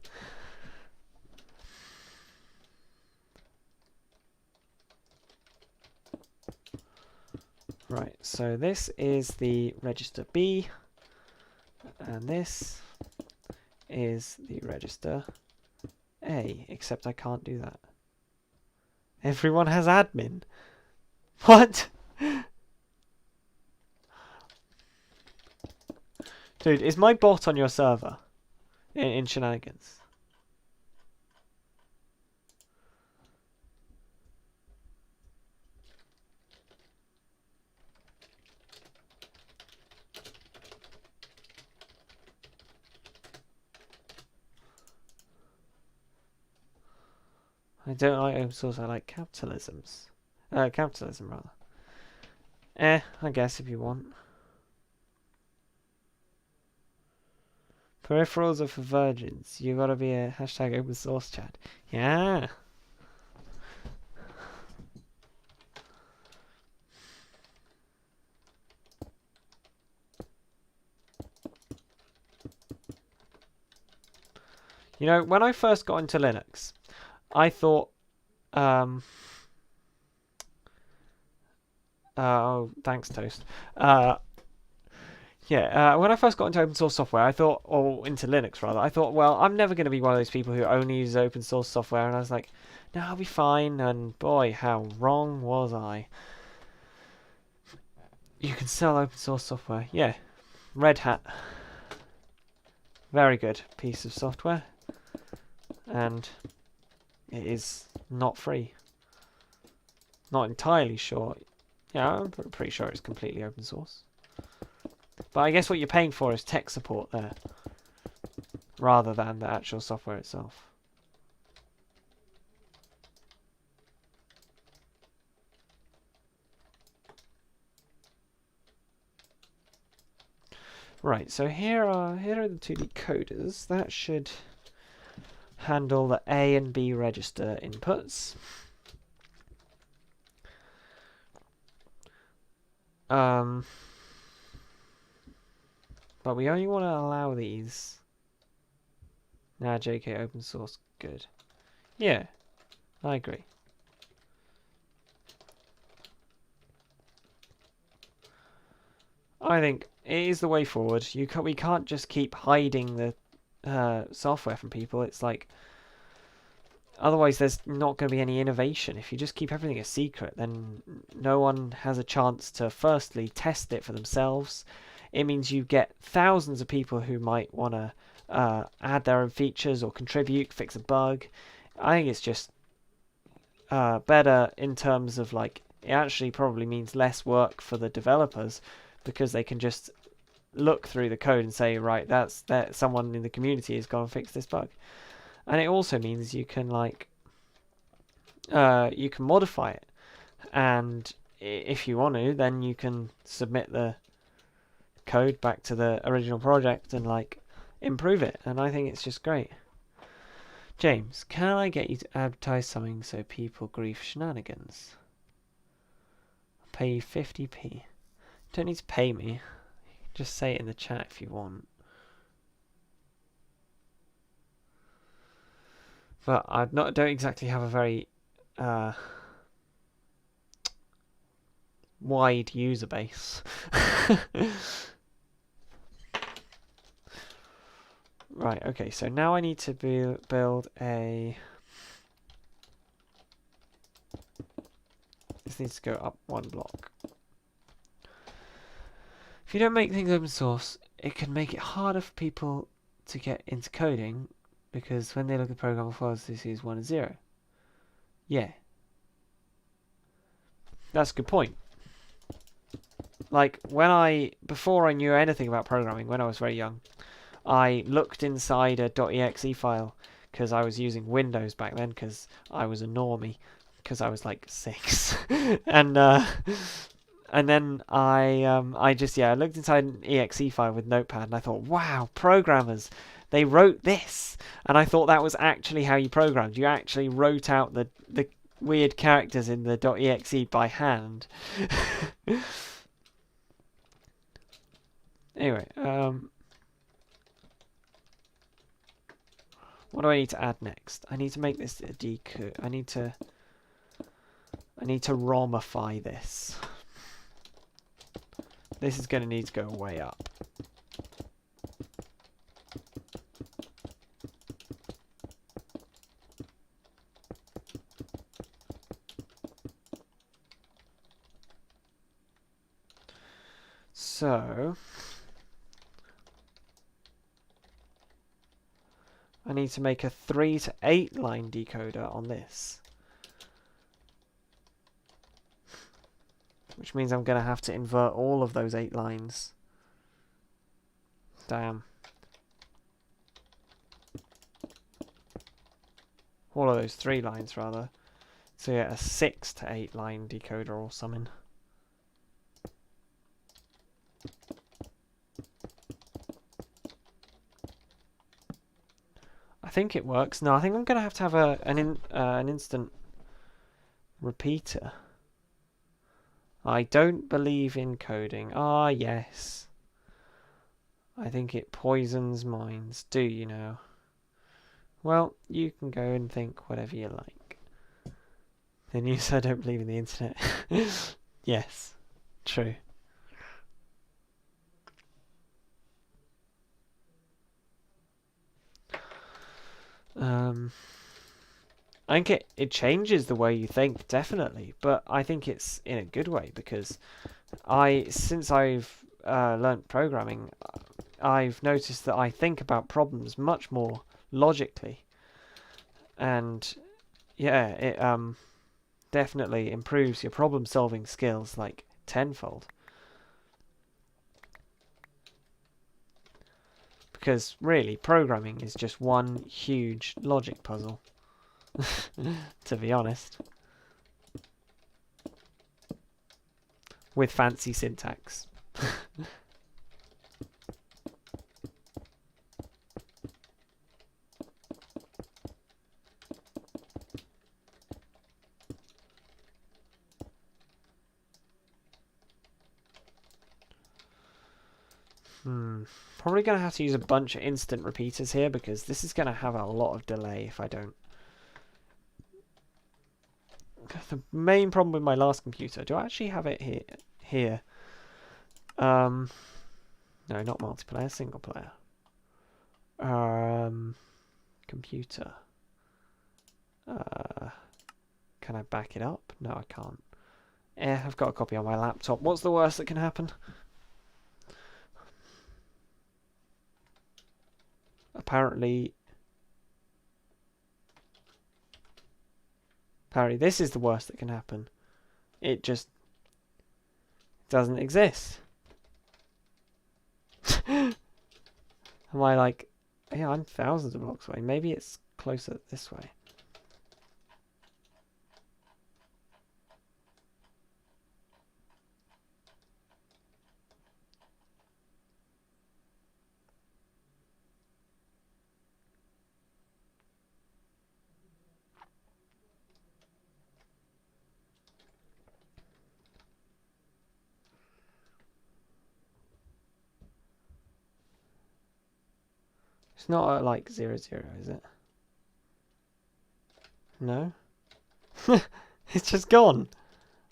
Right, so this is the register B, and this is the register A, except I can't do that. Everyone has admin. What? Dude, is my bot on your server in Shenanigans? I don't like open source, I like capitalisms. Capitalism, rather. I guess if you want. Peripherals are for virgins. You gotta be a hashtag open source chat. Yeah. You know, when I first got into Linux, I thought, oh, thanks, Toast. When I first got into open source software, I thought, or into Linux rather, I thought, well, I'm never going to be one of those people who only uses open source software. And I was like, no, I'll be fine. And boy, how wrong was I? You can sell open source software. Yeah, Red Hat. Very good piece of software. And it is not free. Not entirely sure. Yeah, I'm pretty sure it's completely open source. But I guess what you're paying for is tech support there, rather than the actual software itself. Right, so here are the two decoders. That should handle the A and B register inputs. But we only want to allow these. Nah, JK, open source, good. Yeah, I agree. I think it is the way forward. We can't just keep hiding the software from people. It's like, otherwise there's not going to be any innovation. If you just keep everything a secret, then no one has a chance to firstly test it for themselves. It means you get thousands of people who might want to add their own features or contribute, fix a bug. I think it's just better in terms of like, it actually probably means less work for the developers, because they can just look through the code and say, right, that someone in the community has gone and fixed this bug. And it also means you can like you can modify it, and if you want to, then you can submit the code back to the original project and like improve it. And I think it's just great. James, can I get you to advertise something so people grief Shenanigans? I'll pay you 50p. Don't need to pay me. Just say it in the chat if you want. But I don't exactly have a very wide user base. Right, okay, so now I need to build a... This needs to go up one block. If you don't make things open source, it can make it harder for people to get into coding, because when they look at programmable files, they see is 1 and 0. Yeah. That's a good point. Like, before I knew anything about programming, when I was very young, I looked inside a .exe file, because I was using Windows back then, because I was a normie, because I was like 6. And then I just looked inside an exe file with Notepad, and I thought, wow, programmers, they wrote this. And I thought that was actually how you programmed. You actually wrote out the weird characters in the .exe by hand. Anyway, what do I need to add next? I need to make this a decode. I need to ROMify this. This is going to need to go way up. So I need to make a 3 to 8 line decoder on this. Which means I'm going to have to invert all of those 8 lines. Damn. All of those 3 lines, rather. So yeah, a 6 to 8 line decoder or something. I think it works. No, I think I'm going to have an instant repeater. I don't believe in coding. Ah, yes. I think it poisons minds. Do you know? Well, you can go and think whatever you like. Then you said I don't believe in the internet. Yes, true. I think it changes the way you think, definitely, but I think it's in a good way, because since I've learnt programming, I've noticed that I think about problems much more logically, and yeah, it definitely improves your problem-solving skills like tenfold. Because really, programming is just one huge logic puzzle. To be honest. With fancy syntax. Probably going to have to use a bunch of instant repeaters here, because this is going to have a lot of delay if I don't. The main problem with my last computer, do I actually have it here? No, not multiplayer, single player. Computer. Can I back it up? No, I can't. I've got a copy on my laptop. What's the worst that can happen? Apparently this is the worst that can happen. It just doesn't exist. Am I like... Yeah, I'm thousands of blocks away. Maybe it's closer this way. It's not like 0, 0, is it? No? It's just gone.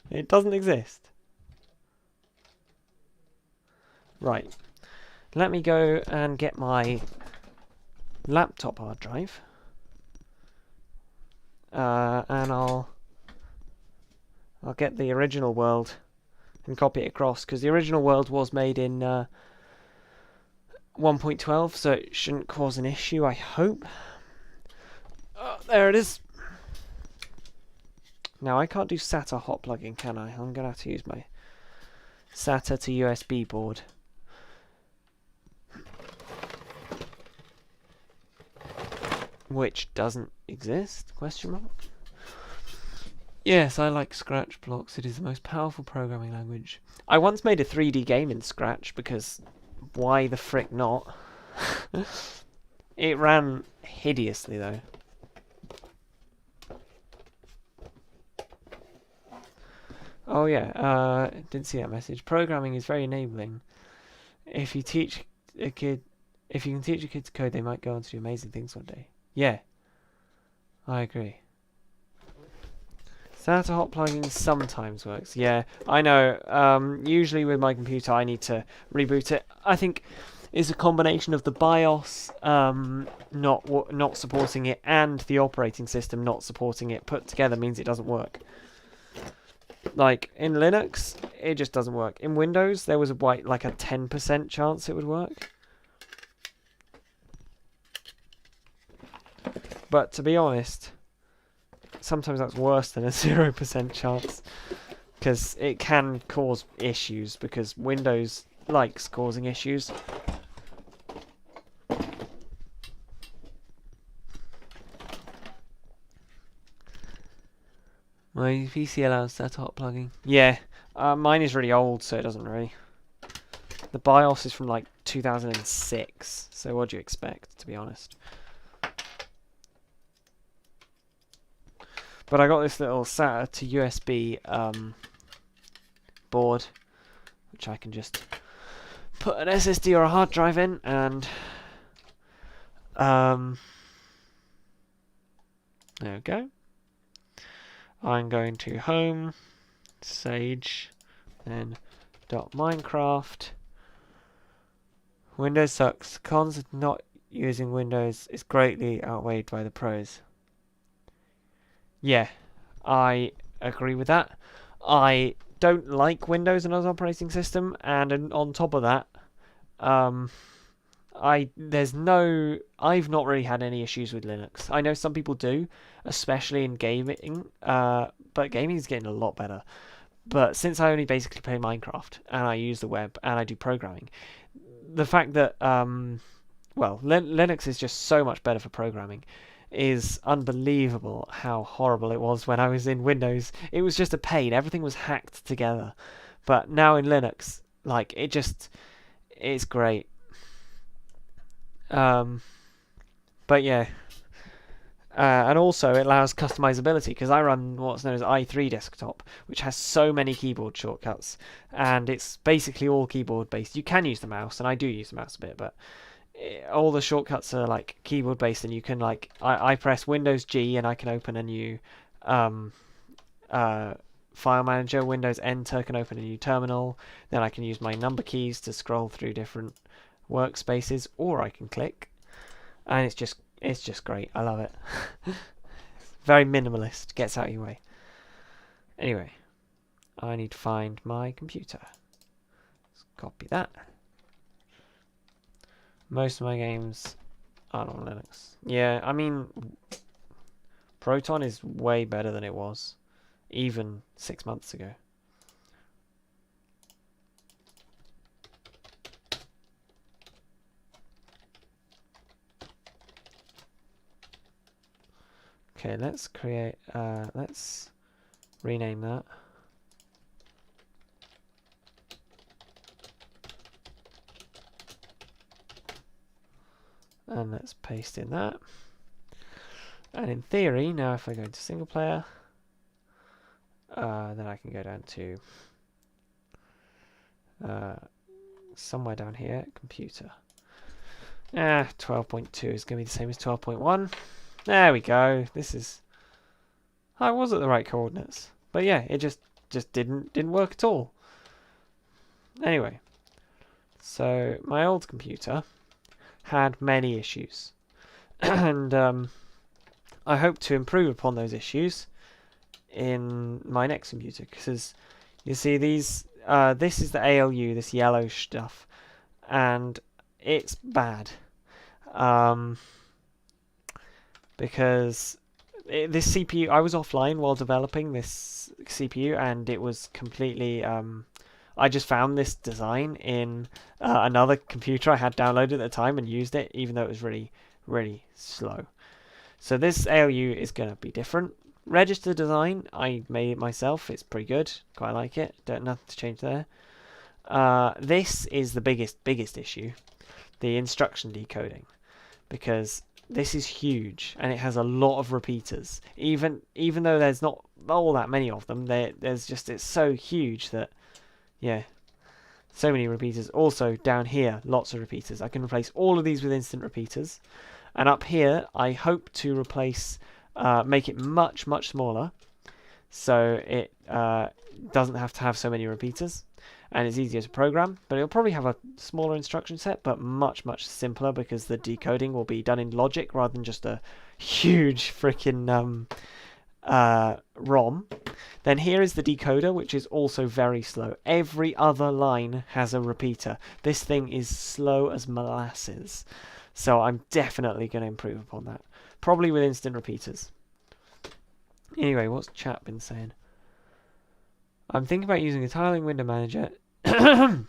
It doesn't exist. Right. Let me go and get my laptop hard drive. And I'll get the original world and copy it across, because the original world was made in 1.12, so it shouldn't cause an issue, I hope. Oh, there it is. Now I can't do SATA hot plugging, can I? I'm gonna have to use my SATA to USB board. Which doesn't exist? Question mark. Yes, I like Scratch blocks. It is the most powerful programming language. I once made a 3D game in Scratch because why the frick not? It ran hideously though. Oh yeah, didn't see that message. Programming is very enabling. If you teach a kid, if you can teach a kid to code, they might go on to do amazing things one day. Yeah, I agree. SATA hot plugging sometimes works. Yeah, I know. Usually with my computer, I need to reboot it. I think it's a combination of the BIOS not supporting it and the operating system not supporting it. Put together means it doesn't work. Like in Linux, it just doesn't work. In Windows, there was like a 10% chance it would work. But to be honest, sometimes that's worse than a 0% chance, because it can cause issues, because Windows likes causing issues. My PC allows SATA hot plugging. Yeah, mine is really old, so it doesn't really. The BIOS is from like 2006, so what do you expect, to be honest? But I got this little SATA to USB board, which I can just put an SSD or a hard drive in, and there we go. I'm going to home, Sage, then .minecraft. Windows sucks. Cons of not using Windows is greatly outweighed by the pros. Yeah, I agree with that. I don't like Windows as an operating system, and on top of that, I've not really had any issues with Linux. I know some people do, especially in gaming, but gaming is getting a lot better. But since I only basically play Minecraft and I use the web and I do programming, the fact that Linux is just so much better for programming is unbelievable. How horrible it was when I was in Windows. It was just a pain. Everything was hacked together. But now in Linux, like it's great. But yeah, and also it allows customizability, because I run what's known as i3 desktop, which has so many keyboard shortcuts, and it's basically all keyboard based. You can use the mouse, and I do use the mouse a bit, but all the shortcuts are like keyboard based, and you can like I press Windows G and I can open a new file manager. Windows Enter can open a new terminal. Then I can use my number keys to scroll through different workspaces, or I can click, and it's just great. I love it. Very minimalist, gets out of your way. Anyway, I need to find my computer. Let's copy that. Most of my games aren't on Linux. Yeah, I mean, Proton is way better than it was, even 6 months ago. Okay, let's create, let's rename that. And let's paste in that. And in theory, now if I go into single player, then I can go down to somewhere down here, computer. 12.2 is going to be the same as 12.1. There we go. This is... I was at the right coordinates. But yeah, it just didn't work at all. Anyway, so my old computer had many issues. And I hope to improve upon those issues in my next computer, because you see these this is the ALU, this yellow stuff, and it's bad, because this CPU, I was offline while developing this CPU, and it was completely. I just found this design in another computer I had downloaded at the time and used it, even though it was really, really slow. So this ALU is going to be different. Register design, I made it myself. It's pretty good. Quite like it. Don't nothing to change there. This is the biggest issue, the instruction decoding, because this is huge and it has a lot of repeaters. Even though there's not all that many of them, there's just, it's so huge that, yeah, so many repeaters. Also down here, lots of repeaters. I can replace all of these with instant repeaters, and up here I hope to replace, make it much smaller, so it doesn't have to have so many repeaters, and it's easier to program. But it'll probably have a smaller instruction set, but much simpler, because the decoding will be done in logic rather than just a huge freaking ROM. Then here is the decoder, which is also very slow. Every other line has a repeater. This thing is slow as molasses, so I'm definitely going to improve upon that, probably with instant repeaters. Anyway, what's chat been saying? I'm thinking about using a tiling window manager.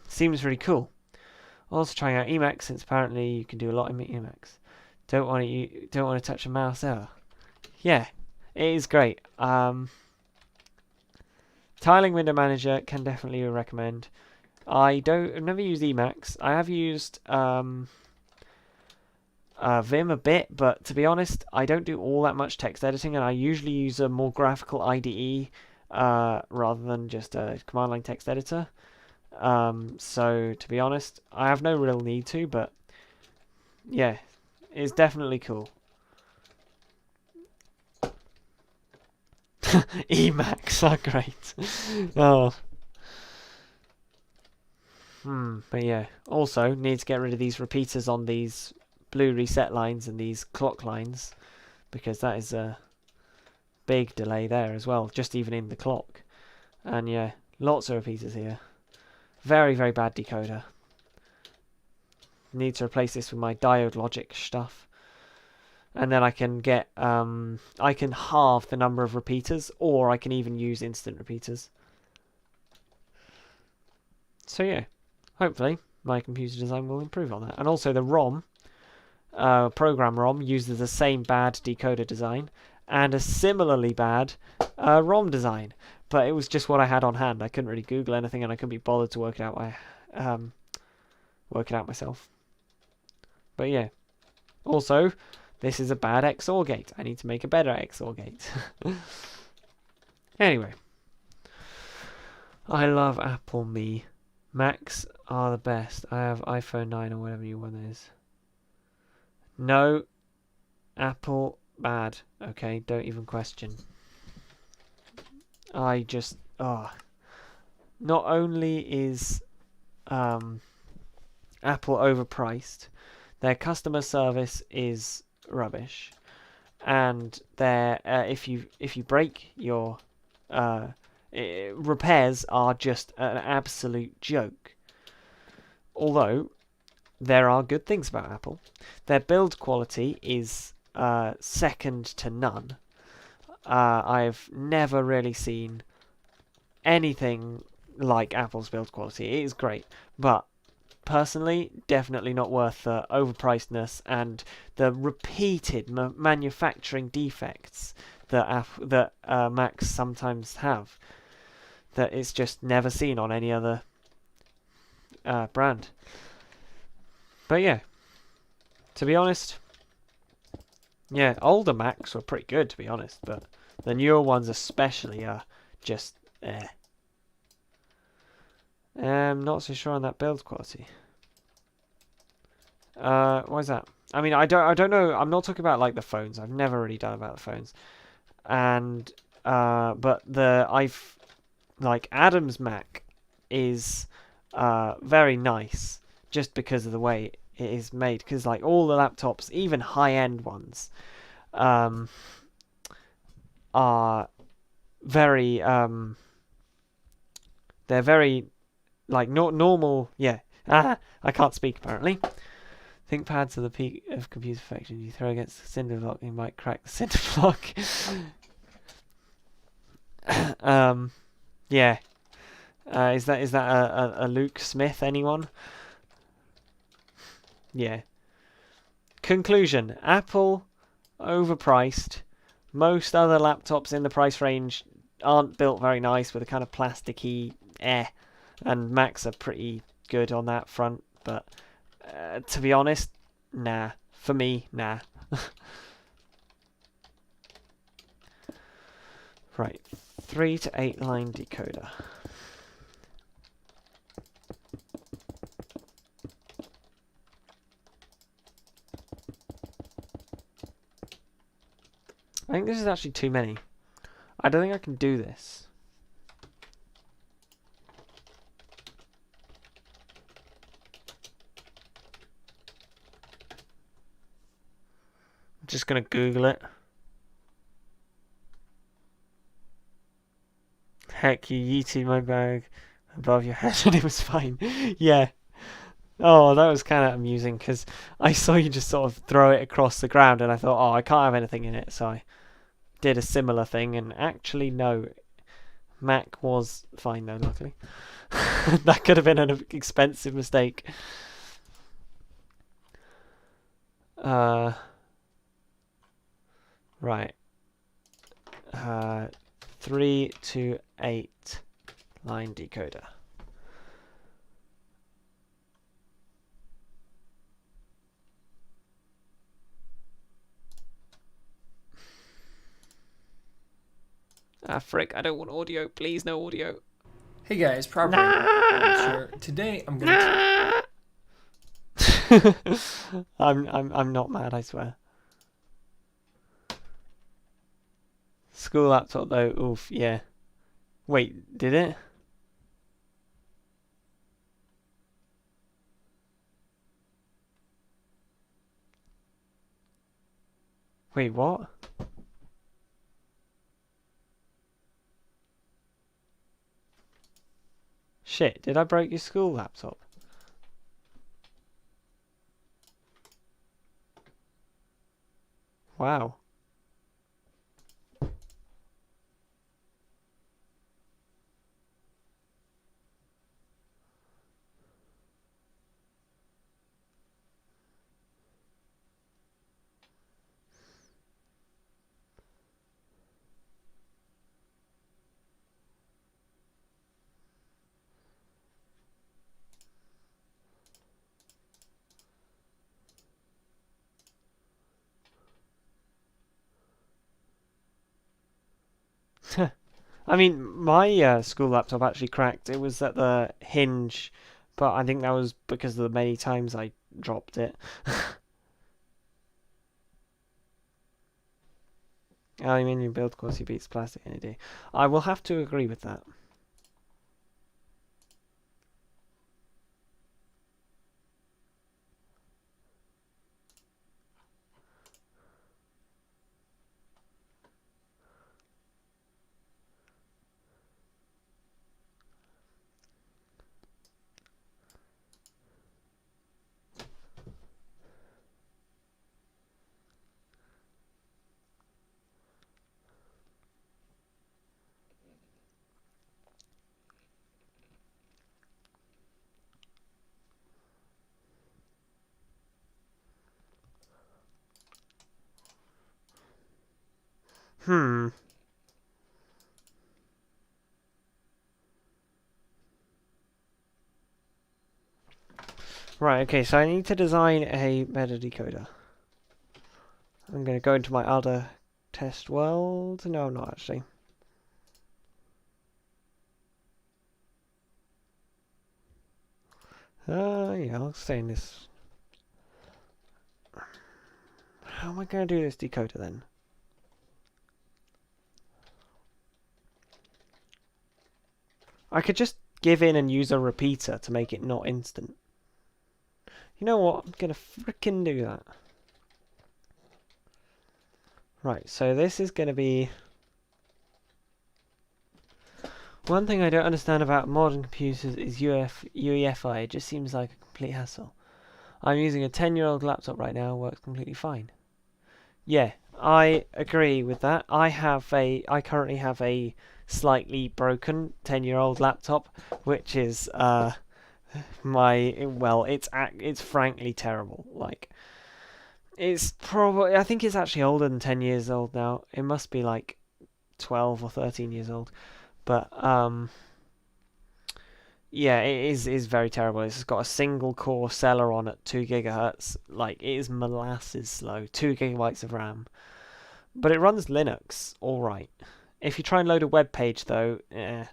Seems really cool. Also trying out Emacs, since apparently you can do a lot in Emacs. Don't want to touch a mouse ever. Yeah, it is great. Tiling window manager can definitely recommend. I've never used Emacs. I have used Vim a bit, but to be honest, I don't do all that much text editing, and I usually use a more graphical IDE rather than just a command line text editor. So to be honest, I have no real need to, but yeah, it's definitely cool. Emacs are great. Oh. But yeah, also need to get rid of these repeaters on these blue reset lines and these clock lines, because that is a big delay there as well, just even in the clock. And yeah, lots of repeaters here. Very bad decoder. Need to replace this with my diode logic stuff, and then I can get I can halve the number of repeaters, or I can even use instant repeaters. So yeah, hopefully my computer design will improve on that. And also the ROM, program ROM, uses the same bad decoder design and a similarly bad ROM design, but it was just what I had on hand. I couldn't really Google anything, and I couldn't be bothered to work it out myself. But yeah, also this is a bad XOR gate. I need to make a better XOR gate. Anyway, I love Apple Me. Macs are the best. I have iPhone 9 or whatever new one is. No, Apple bad. Okay, don't even question. I just not only is Apple overpriced, their customer service is rubbish, and their if you break your repairs are just an absolute joke. Although there are good things about Apple. Their build quality is second to none. I've never really seen anything like Apple's build quality. It is great, but personally, definitely not worth the overpricedness and the repeated manufacturing defects that Macs sometimes have. That it's just never seen on any other brand. But yeah, to be honest, yeah, older Macs were pretty good, to be honest, but the newer ones especially are just I'm not so sure on that build quality. Why is that? I mean, I don't know. I'm not talking about like the phones. I've never really done about the phones. And but like Adam's Mac is very nice, just because of the way it is made. Because like all the laptops, even high-end ones, are very they're very like not normal. Yeah, I can't speak apparently. ThinkPads are the peak of computer perfection. You throw against the cinder block, you might crack the cinder block. Yeah. Is that a Luke Smith? Anyone? Yeah. Conclusion: Apple overpriced. Most other laptops in the price range aren't built very nice with a kind of plasticky and Macs are pretty good on that front. But to be honest, nah. For me, nah. Right, 3 to 8 line decoder. I think this is actually too many. I don't think I can do this. I'm just gonna Google it. Heck, you yeeted my bag above your head and it was fine. Yeah. Oh, that was kind of amusing because I saw you just sort of throw it across the ground and I thought, oh, I can't have anything in it. So I did a similar thing and actually, no. Mac was fine though, luckily. That could have been an expensive mistake. Right. 3 to 8 line decoder. Ah, frick, I don't want audio. Please, no audio. Hey guys, proper sure. Today I'm gonna I'm not mad, I swear. School laptop though, oof, yeah. Wait, did it? Wait, what? Shit, did I break your school laptop? Wow. I mean, my school laptop actually cracked. It was at the hinge, but I think that was because of the many times I dropped it. Aluminium build quality beats plastic any day. I will have to agree with that. Hmm. Right, okay, so I need to design a better decoder. I'm going to go into my other test world. No, I'm not actually. Yeah, I'll stay in this. How am I going to do this decoder then? I could just give in and use a repeater to make it not instant. You know what? I'm going to frickin' do that. Right, so this is going to be... One thing I don't understand about modern computers is UEFI. It just seems like a complete hassle. I'm using a 10-year-old laptop right now. Works completely fine. Yeah, I agree with that. I currently have a slightly broken 10-year-old laptop, which is it's frankly terrible. Like, it's probably, I think it's actually older than 10 years old now. It must be like 12 or 13 years old. But yeah, it is very terrible. It's got a single core Celeron at 2 gigahertz. Like, it is molasses slow. 2 gigabytes of RAM. But it runs Linux, alright. If you try and load a web page, though, and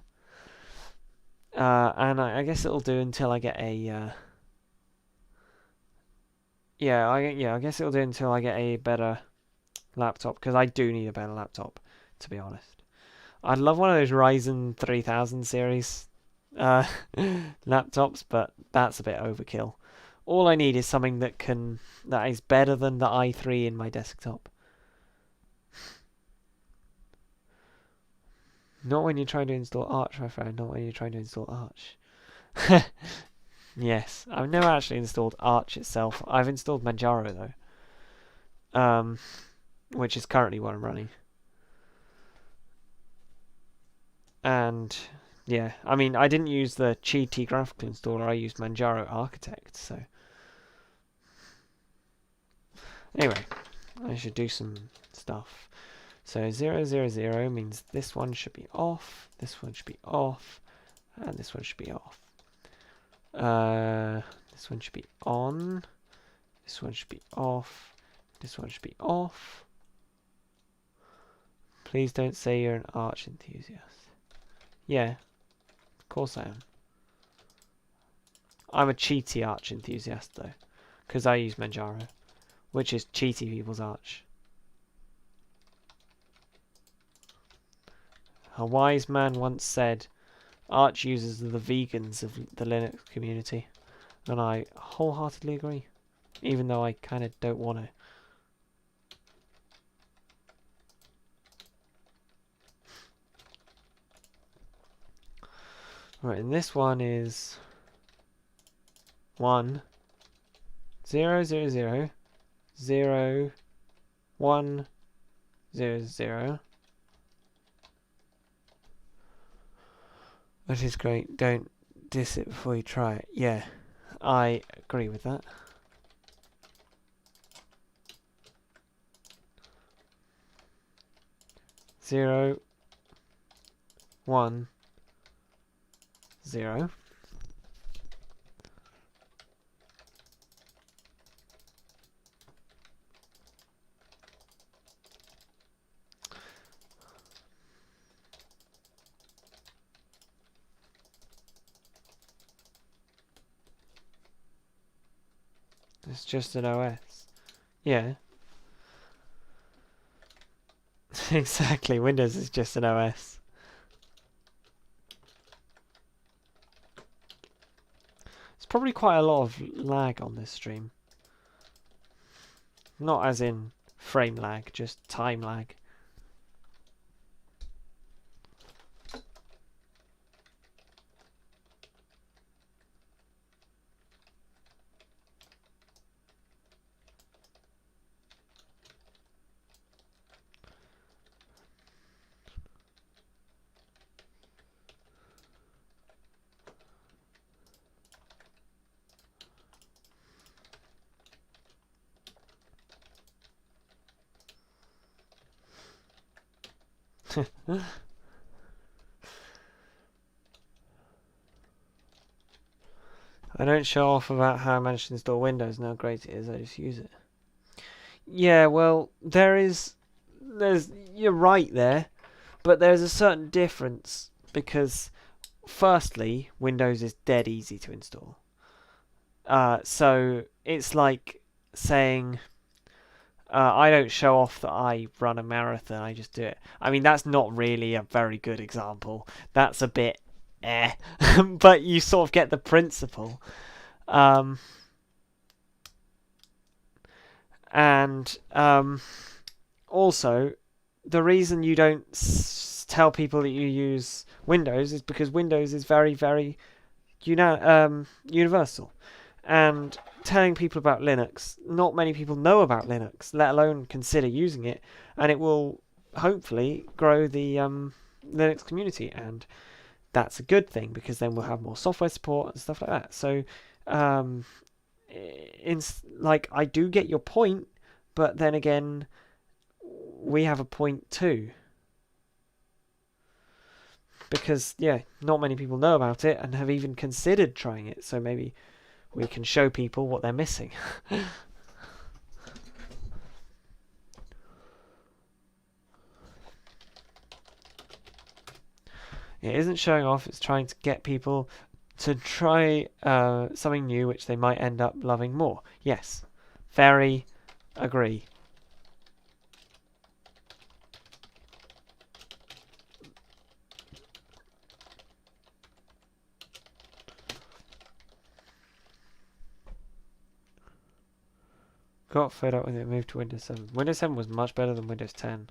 I guess it'll do until I get a I guess it'll do until I get a better laptop, because I do need a better laptop, to be honest. I'd love one of those Ryzen 3000 series laptops, but that's a bit overkill. All I need is something that is better than the i3 in my desktop. Not when you're trying to install Arch, my friend. Not when you're trying to install Arch. Yes, I've never actually installed Arch itself. I've installed Manjaro though, which is currently what I'm running. And yeah, I mean, I didn't use the Qt graphical installer. I used Manjaro Architect. So anyway, I should do some stuff. So 000 means this one should be off, this one should be off, and this one should be off. This one should be on, this one should be off, this one should be off. Please don't say you're an Arch enthusiast. Yeah, of course I am. I'm a cheaty Arch enthusiast though, because I use Manjaro, which is cheaty people's Arch. A wise man once said, Arch users are the vegans of the Linux community. And I wholeheartedly agree. Even though I kind of don't want to. Right, and this one is 1 0 0 0 0 1 0 0. That is great. Don't diss it before you try it. Yeah, I agree with that. Zero, 1 0. It's just an OS. Yeah. Exactly, Windows is just an OS. There's probably quite a lot of lag on this stream. Not as in frame lag, just time lag. I don't show off about how I managed to install Windows and how great it is, I just use it. Yeah, well, there's you're right there, but there's a certain difference because firstly, Windows is dead easy to install. So it's like saying I don't show off that I run a marathon, I just do it. I mean, that's not really a very good example. That's a bit but you sort of get the principle. And also, the reason you don't tell people that you use Windows is because Windows is very, very universal. And telling people about Linux. Not many people know about Linux, let alone consider using it, and it will hopefully grow the Linux community, and that's a good thing because then we'll have more software support and stuff like that. So, I do get your point, but then again, we have a point too. Because, yeah, not many people know about it and have even considered trying it, so maybe we can show people what they're missing. It isn't showing off, it's trying to get people to try something new which they might end up loving more. Yes, very agree. Got fed up with it, moved to Windows 7. Windows 7 was much better than Windows 10.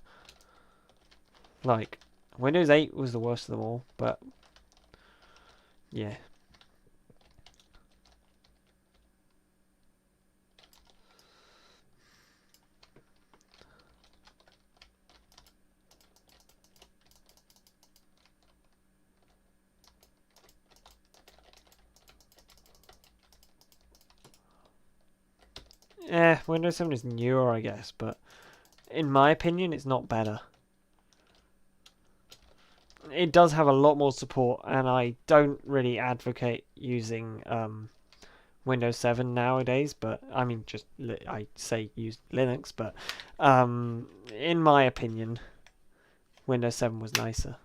Like, Windows 8 was the worst of them all, but yeah. Windows 7 is newer, I guess, but in my opinion, it's not better. It does have a lot more support, and I don't really advocate using Windows 7 nowadays, but I mean, I say use Linux, but in my opinion, Windows 7 was nicer.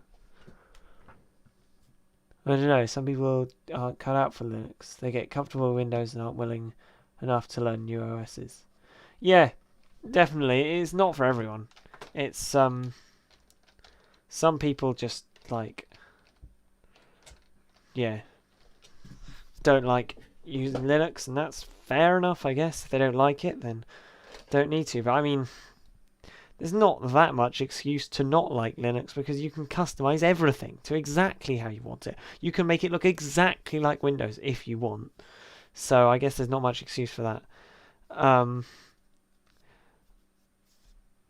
I don't know, some people aren't cut out for Linux. They get comfortable with Windows and aren't willing enough to learn new OSs. Yeah, definitely, it's not for everyone. It's some people just don't like using Linux, and that's fair enough, I guess. If they don't like it, then don't need to. But I mean, there's not that much excuse to not like Linux because you can customize everything to exactly how you want it. You can make it look exactly like Windows if you want. So I guess there's not much excuse for that.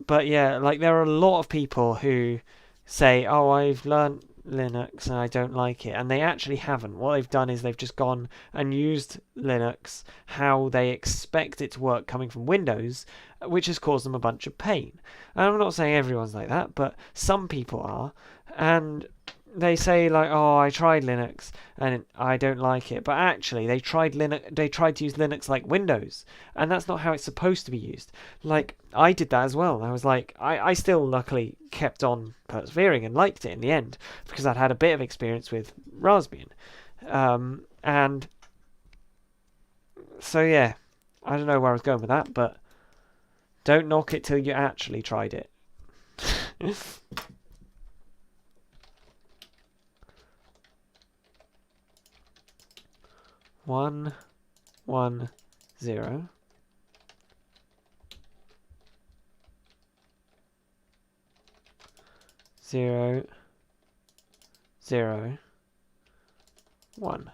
But yeah, there are a lot of people who say, oh, I've learned Linux and I don't like it, and they actually haven't. What they've done is they've just gone and used Linux how they expect it to work coming from Windows, which has caused them a bunch of pain. And I'm not saying everyone's like that, but some people are, and they say oh, I tried Linux and I don't like it, but actually they tried to use Linux like Windows, and that's not how it's supposed to be used. I did that as well. I was I still luckily kept on persevering and liked it in the end because I'd had a bit of experience with Raspbian, and so yeah, I don't know where I was going with that, but don't knock it till you actually tried it. 1 1 0 0 0 1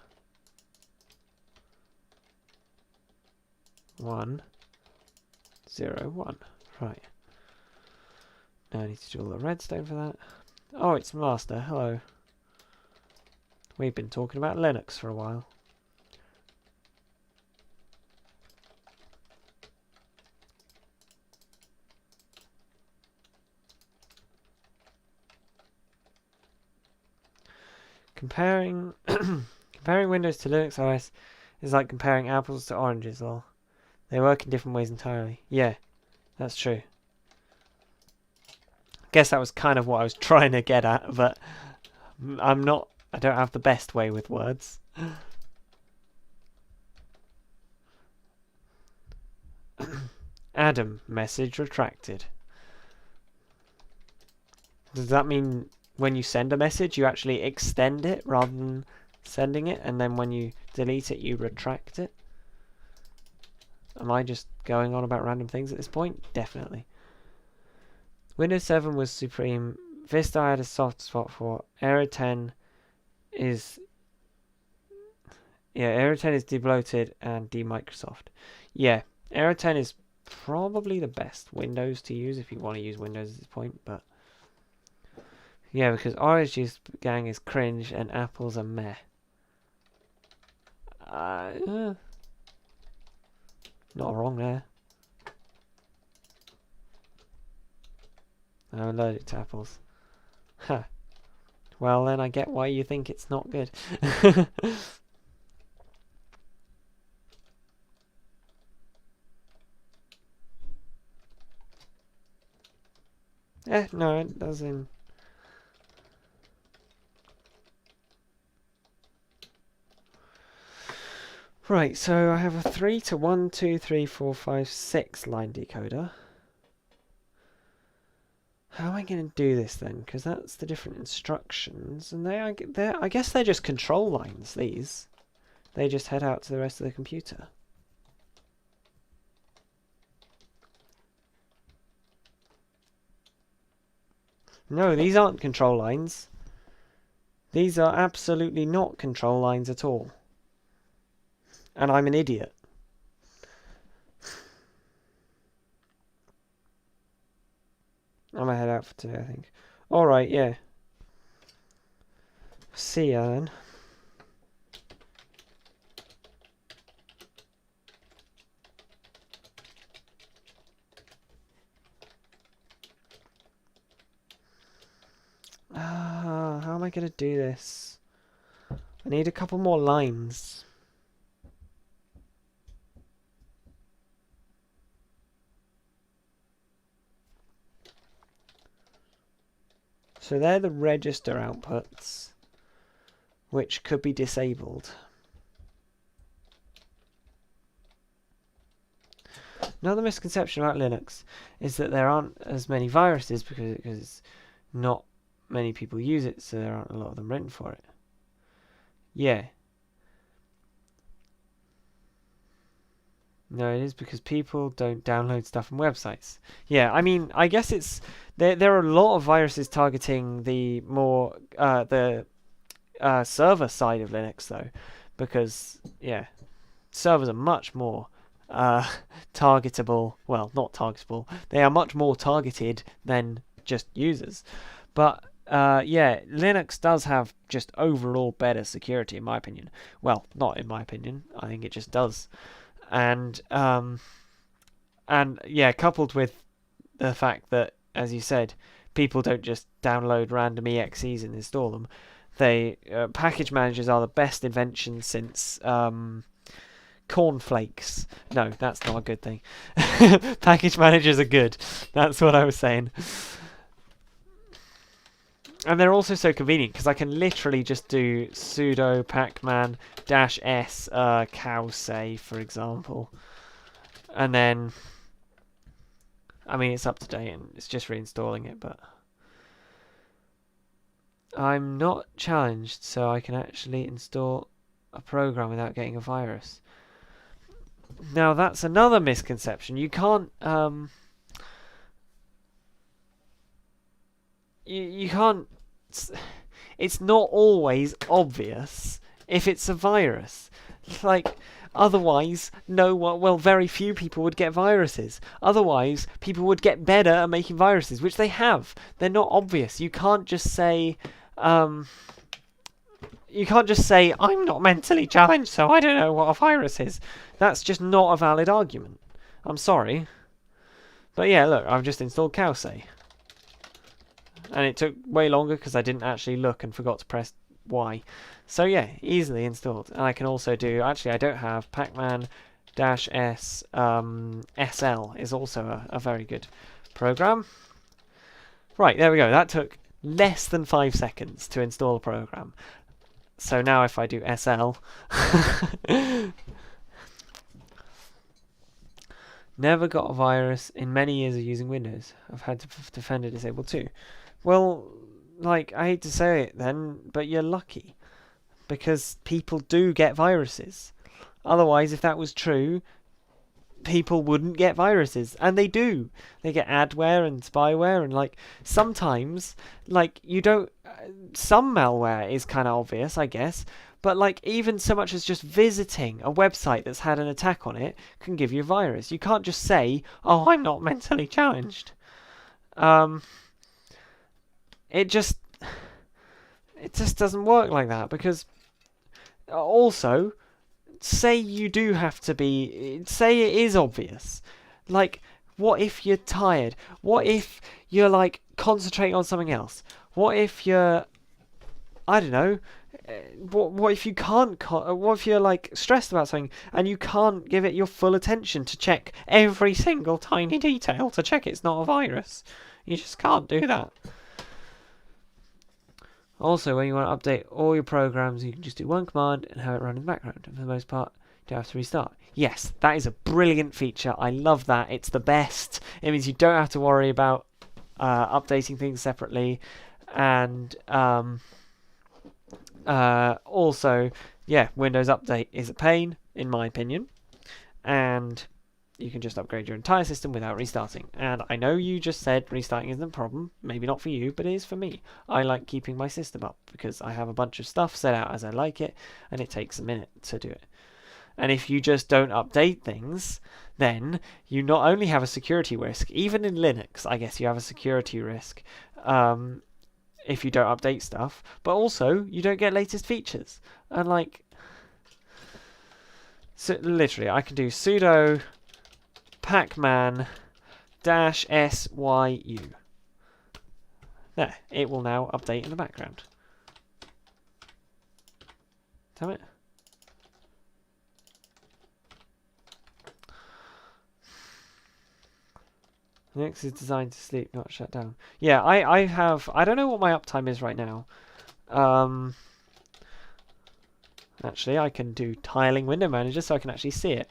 1 0 1. Right. Now I need to do all the redstone for that. Oh, it's Master. Hello. We've been talking about Linux for a while. Comparing Windows to Linux OS is like comparing apples to oranges, lol. They work in different ways entirely. Yeah, that's true. Guess that was kind of what I was trying to get at, but I don't have the best way with words. Adam, message retracted. Does that mean when you send a message, you actually extend it rather than sending it, and then when you delete it, you retract it? Am I just going on about random things at this point? Definitely. Windows 7 was supreme. Vista I had a soft spot for. Era 10 is Yeah, Aero 10 is debloated and de-Microsoft. Yeah, Aero 10 is probably the best Windows to use if you want to use Windows at this point, but yeah, because Orange Juice Gang is cringe and Apple's a meh. Not wrong there. I'm allergic to apples. Huh. Well, then I get why you think it's not good. No, it doesn't. Right, so I have a 3 to 1, 2, 3, 4, 5, 6 line decoder. How am I going to do this then? Because that's the different instructions, and I guess they're just control lines, these. They just head out to the rest of the computer. No, these aren't control lines. These are absolutely not control lines at all. And I'm an idiot. I'm gonna head out for today, I think. Alright, yeah. See ya then. How am I gonna do this? I need a couple more lines. So they're the register outputs, which could be disabled. Another misconception about Linux is that there aren't as many viruses because not many people use it, so there aren't a lot of them written for it. Yeah. No, it is because people don't download stuff from websites. Yeah, I mean, I guess it's there are a lot of viruses targeting the more server side of Linux though, because yeah, servers are much more targetable. Well, not targetable. They are much more targeted than just users. But yeah, Linux does have just overall better security, in my opinion. Well, not in my opinion. I think it just does. And yeah, coupled with the fact that, as you said, people don't just download random exes and install them. They package managers are the best invention since cornflakes. No, that's not a good thing. Package managers are good. That's what I was saying. And they're also so convenient because I can literally just do sudo pacman -s cowsay, for example. And then, I mean, it's up to date and it's just reinstalling it, but I'm not challenged, so I can actually install a program without getting a virus. Now, that's another misconception. You can't, you can't, it's not always obvious if it's a virus. Like, otherwise, very few people would get viruses. Otherwise, people would get better at making viruses, which they have. They're not obvious. You can't just say, I'm not mentally challenged, so I don't know what a virus is. That's just not a valid argument. I'm sorry. But yeah, look, I've just installed cowsay. And it took way longer because I didn't actually look and forgot to press Y. So yeah, easily installed. And I can also do, actually I don't have, pacman -s SL is also a very good program. Right, there we go. That took less than 5 seconds to install a program. So now if I do SL, never got a virus in many years of using Windows. I've had to Defender disabled too. Well, like, I hate to say it then, but you're lucky. Because people do get viruses. Otherwise, if that was true, people wouldn't get viruses, and they do. They get adware and spyware, and like sometimes like you don't. Some malware is kind of obvious, I guess, but like even so much as just visiting a website that's had an attack on it can give you a virus. You can't just say, "Oh, I'm not mentally challenged." It just doesn't work like that, because also, say you do have to be, say it is obvious. Like, what if you're tired? What if you're like concentrating on something else? What if you're, I don't know, what if you can't, what if you're like stressed about something and you can't give it your full attention to check every single tiny detail to check it's not a virus? You just can't do that. Also, when you want to update all your programs, you can just do one command and have it run in the background. And for the most part, you don't have to restart. Yes, that is a brilliant feature. I love that. It's the best. It means you don't have to worry about updating things separately. And also, yeah, Windows Update is a pain, in my opinion. And you can just upgrade your entire system without restarting. And I know you just said restarting isn't a problem. Maybe not for you, but it is for me. I like keeping my system up because I have a bunch of stuff set out as I like it, and it takes a minute to do it. And if you just don't update things, then you not only have a security risk, even in Linux, I guess you have a security risk if you don't update stuff, but also you don't get latest features. And like, so literally, I can do sudo pacman -syu. There, it will now update in the background. Damn it. Linux is designed to sleep, not shut down. Yeah, I don't know what my uptime is right now. Actually, I can do tiling window manager so I can actually see it.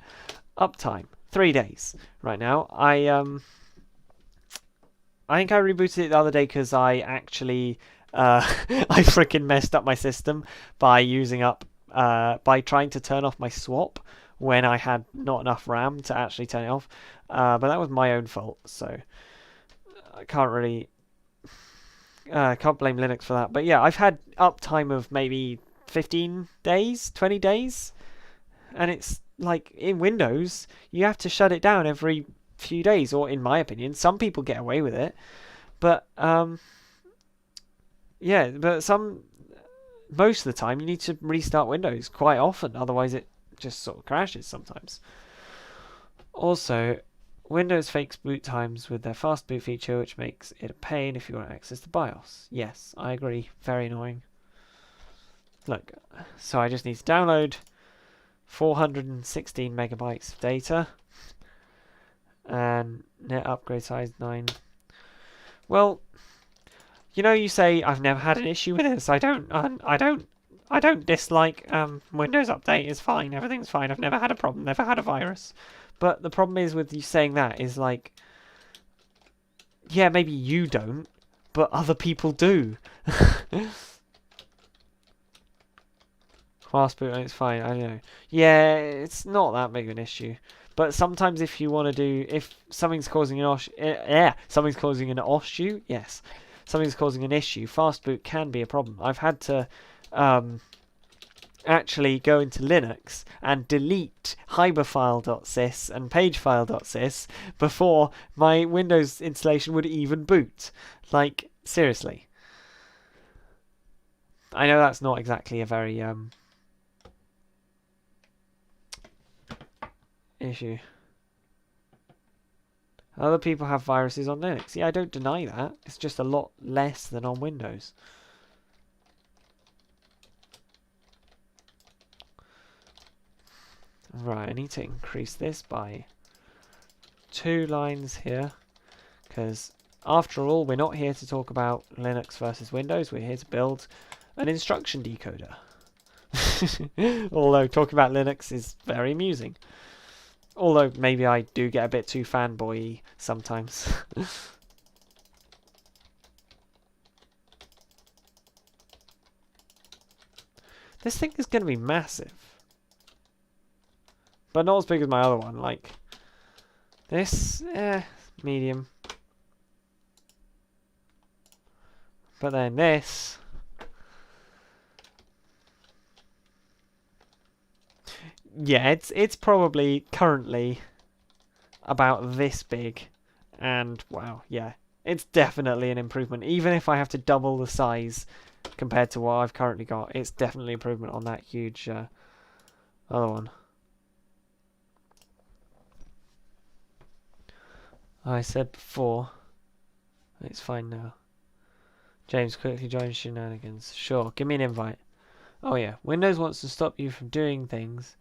Uptime, 3 days right now. I think I rebooted it the other day because I actually I freaking messed up my system by by trying to turn off my swap when I had not enough RAM to actually turn it off. But that was my own fault, so I can't really can't blame Linux for that. But yeah, I've had uptime of maybe 15 days, 20 days, and it's like in Windows, you have to shut it down every few days, or in my opinion, some people get away with it, but yeah, but most of the time you need to restart Windows quite often, otherwise it just sort of crashes sometimes. Also, Windows fakes boot times with their fast boot feature, which makes it a pain if you want to access the BIOS. Yes, I agree, very annoying. Look, so I just need to download 416 megabytes of data and net upgrade size 9. Well, you know, you say I've never had an issue with this. I don't dislike Windows Update. It's fine. Everything's fine. I've never had a problem. Never had a virus. But the problem is with you saying that is like, yeah, maybe you don't, but other people do. Fast boot, it's fine. I don't know. Yeah, it's not that big of an issue. But sometimes if you want to do, if something's causing an something's causing an issue, yes, something's causing an issue, fast boot can be a problem. I've had to actually go into Linux and delete hyperfile.sys and pagefile.sys before my Windows installation would even boot. Like, seriously. I know that's not exactly a very issue. Other people have viruses on Linux. Yeah, I don't deny that. It's just a lot less than on Windows. Right, I need to increase this by 2 lines here, because after all, we're not here to talk about Linux versus Windows. We're here to build an instruction decoder. Although talking about Linux is very amusing. Although maybe I do get a bit too fanboy-y sometimes. This thing is going to be massive. But not as big as my other one. Like, This, medium. But then this. Yeah, it's probably currently about this big, and wow, yeah, it's definitely an improvement. Even if I have to double the size compared to what I've currently got, it's definitely improvement on that huge other one. I said before, it's fine now. James, quickly join shenanigans. Sure, give me an invite. Oh yeah, Windows wants to stop you from doing things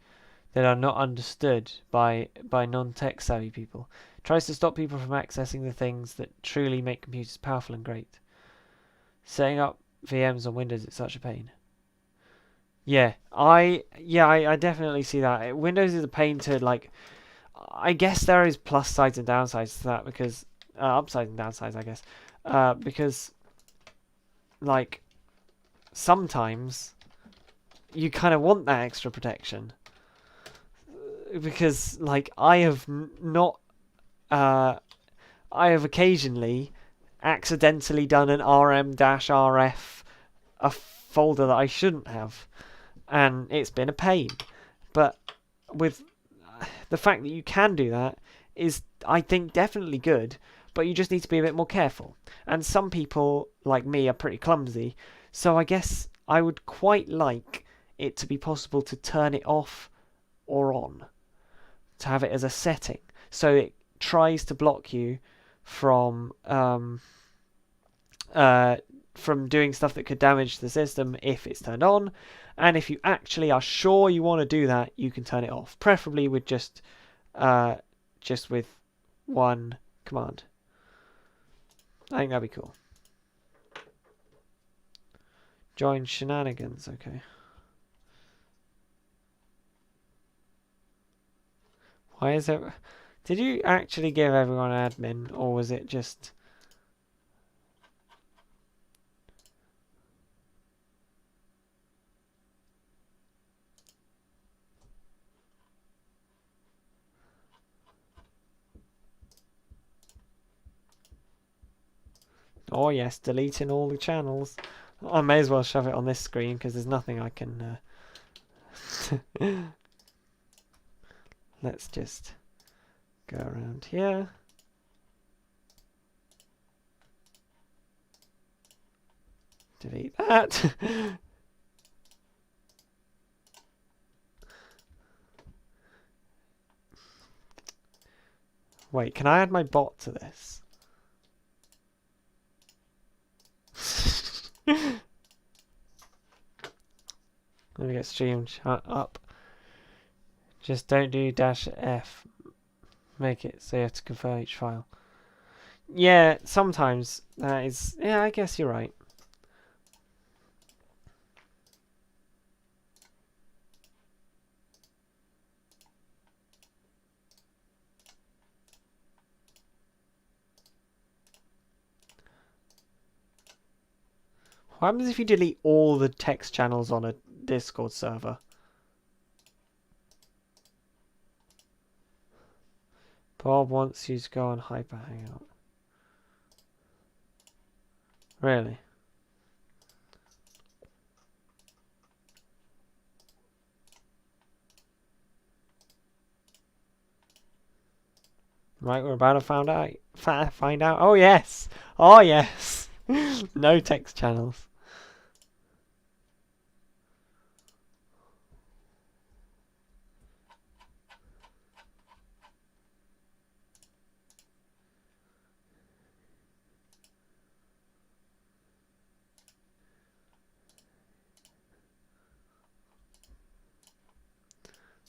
that are not understood by non-tech savvy people. It tries to stop people from accessing the things that truly make computers powerful and great. Setting up VMs on Windows is such a pain. Yeah, I definitely see that. Windows is a pain to like. I guess there is plus sides and downsides to that because upsides and downsides, I guess, because like sometimes you kind of want that extra protection because like I have not I have occasionally accidentally done an rm-rf a folder that I shouldn't have, and it's been a pain. But with the fact that you can do that is, I think, definitely good, but you just need to be a bit more careful. And some people, like me, are pretty clumsy, so I guess I would quite like it to be possible to turn it off or on, to have it as a setting, so it tries to block you from doing stuff that could damage the system if it's turned on, and if you actually are sure you want to do that, you can turn it off, preferably with just with one command. I think that'd be cool. Join shenanigans, okay. Why is it? Did you actually give everyone admin, or was it just? Oh yes, deleting all the channels. I may as well shove it on this screen because there's nothing I can. Let's just go around here. Delete that. Wait, can I add my bot to this? Let me get stream up. Just don't do -F. Make it so you have to confirm each file. Yeah, sometimes that is. Yeah, I guess you're right. What happens if you delete all the text channels on a Discord server? Bob wants you to go on Hyper Hangout. Really? Right, we're about to find out. Oh yes! Oh yes! No text channels.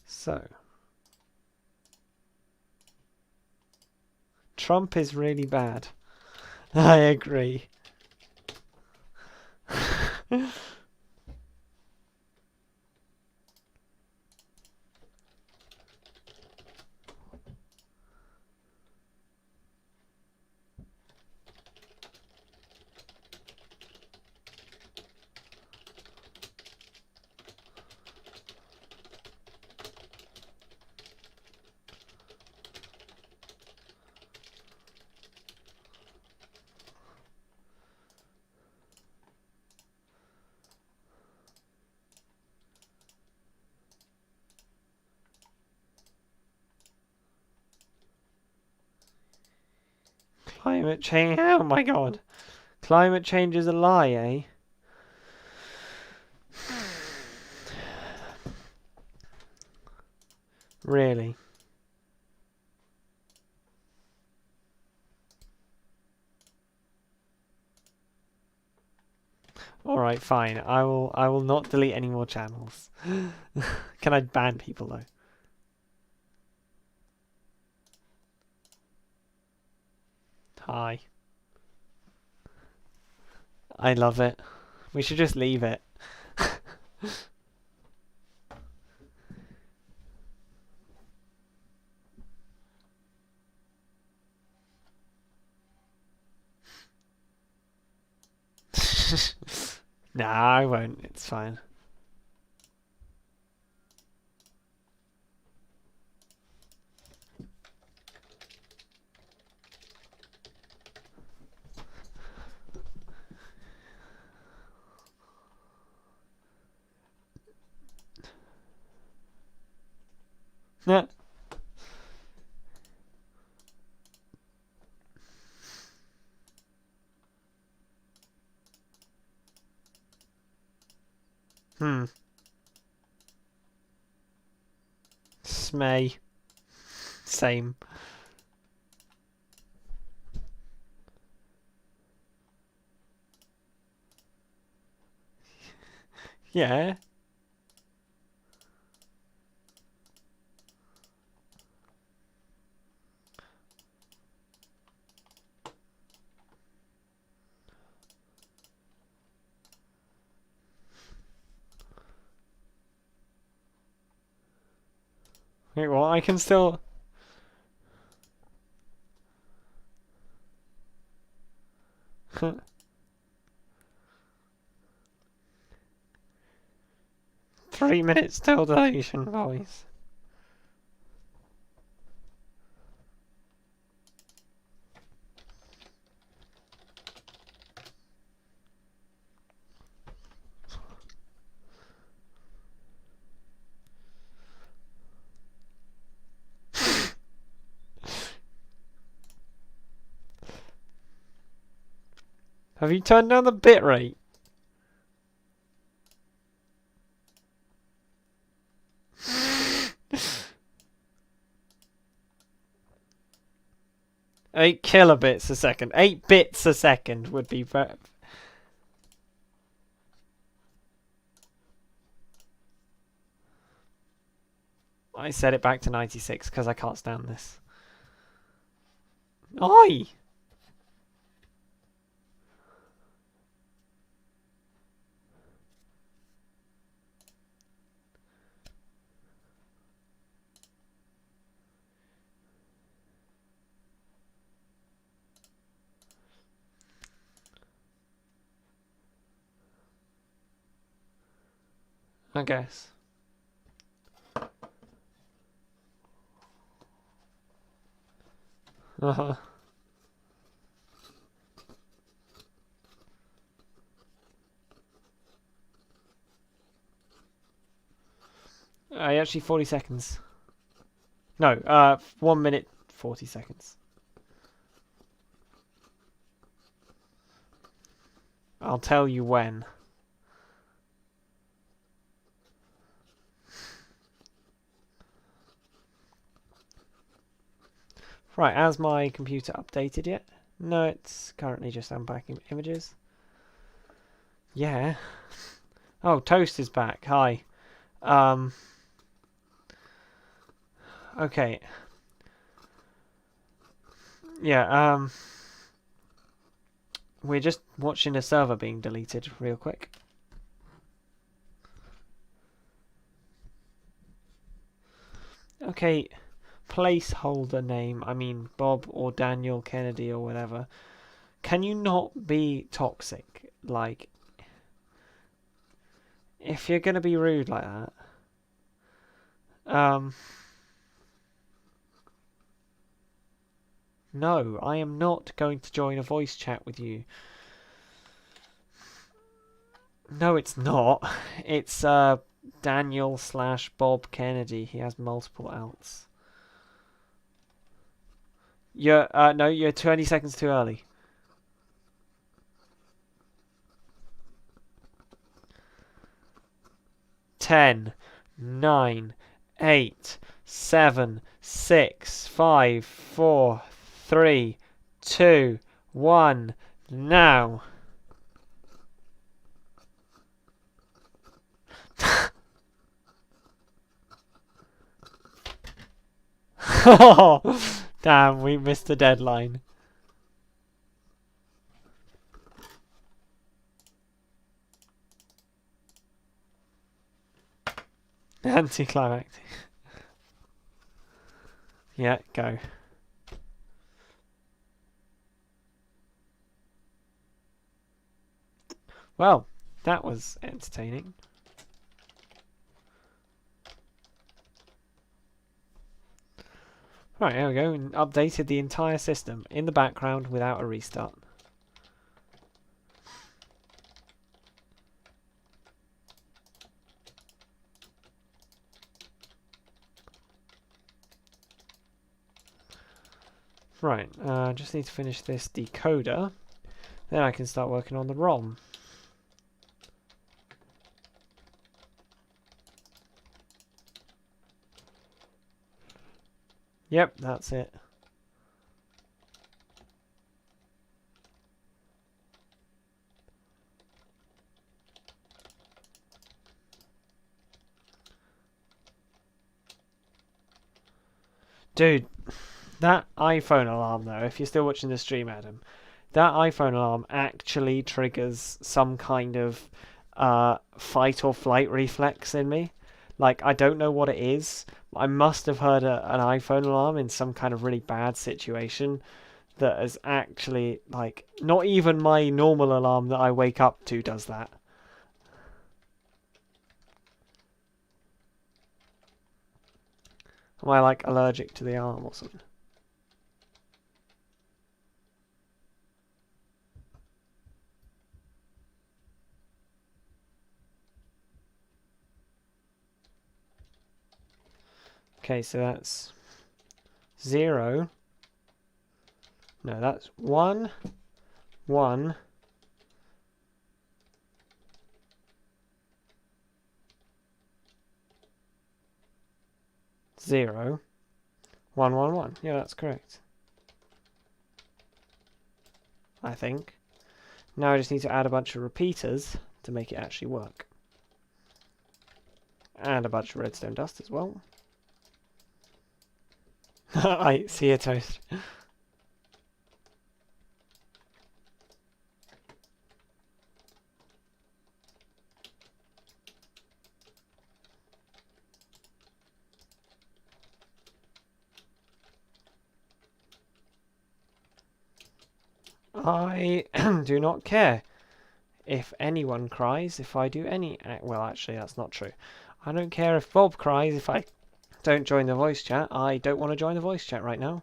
So, Trump is really bad. I agree. Climate change. Oh my god. Climate change is a lie, eh? Really? Alright, fine. I will not delete any more channels. Can I ban people though? Hi. I love it. We should just leave it. Nah, I won't. It's fine. Yeah. Hmm. Smay. Same. Yeah. Wait, well, I can still... 3 minutes till deletion, boys. Have you turned down the bitrate? Eight kilobits a second. 8 bits a second would be... I set it back to 96 because I can't stand this. Oi! I guess. Uh-huh. Actually 40 seconds. No, 1 minute 40 seconds. I'll tell you when. Right, has my computer updated yet? No, it's currently just unpacking images. Yeah. Oh, Toast is back. Hi. Okay. Yeah, we're just watching a server being deleted real quick. Okay, placeholder name, I mean Bob or Daniel Kennedy or whatever. Can you not be toxic? Like, if you're gonna be rude like that. No, I am not going to join a voice chat with you. No, it's not. It's Daniel/Bob Kennedy. He has multiple outs. You're no, you're 20 seconds too early. Ten, 9, 8, 7, 6, 5, 4, 3, 2, 1. Now. Damn, we missed the deadline. Anticlimactic. Yeah, go. Well, that was entertaining. Right, there we go. And updated the entire system in the background without a restart. Right, just need to finish this decoder. Then I can start working on the ROM. Yep, that's it. Dude, that iPhone alarm though, if you're still watching the stream, Adam, that iPhone alarm actually triggers some kind of fight or flight reflex in me. Like, I don't know what it is. I must have heard an iPhone alarm in some kind of really bad situation that is actually, like, not even my normal alarm that I wake up to does that. Am I, like, allergic to the alarm or something? Okay, so that's 0. No, that's 1, 1. 0, 1, 1, 1. Yeah, that's correct. I think. Now I just need to add a bunch of repeaters to make it actually work. And a bunch of redstone dust as well. I see a toast. I do not care if anyone cries if I do any... Well, actually, that's not true. I don't care if Bob cries if I don't join the voice chat. I don't want to join the voice chat right now.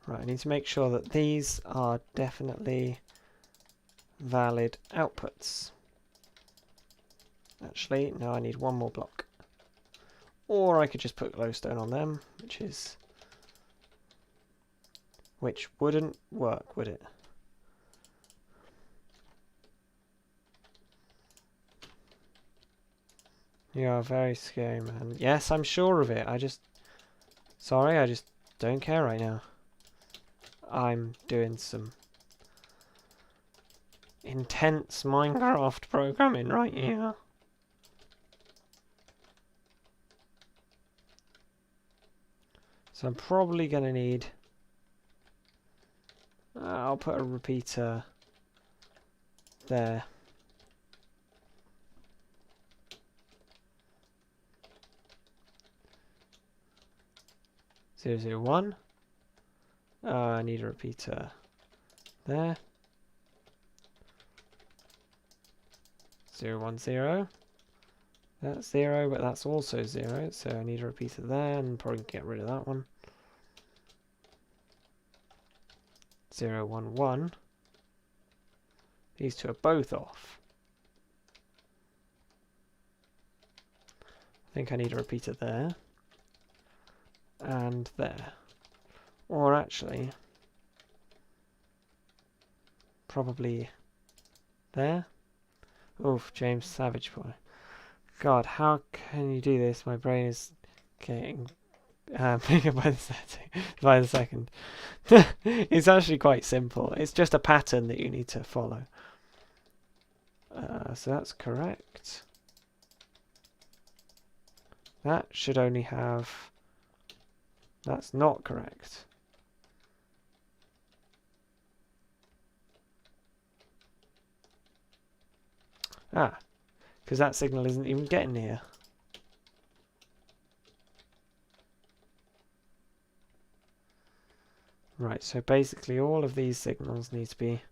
Right, I need to make sure that these are definitely valid outputs. Actually, no, I need one more block. Or I could just put glowstone on them, which wouldn't work, would it? You are very scary, man. Yes, I'm sure of it. Sorry, I just don't care right now. I'm doing some intense Minecraft programming right here. So I'm probably going to need... I'll put a repeater there. 001. I need a repeater there. 010. That's 0, but that's also 0, so I need a repeater there, and probably get rid of that one. 0, 1, 1. These two are both off. I think I need a repeater there. And there. Or actually, probably there. Oof, James Savage boy. God, how can you do this? My brain is getting bigger by the second. It's actually quite simple. It's just a pattern that you need to follow. So that's correct. That should only have... That's not correct. Ah, because that signal isn't even getting here. Right, so basically all of these signals need to be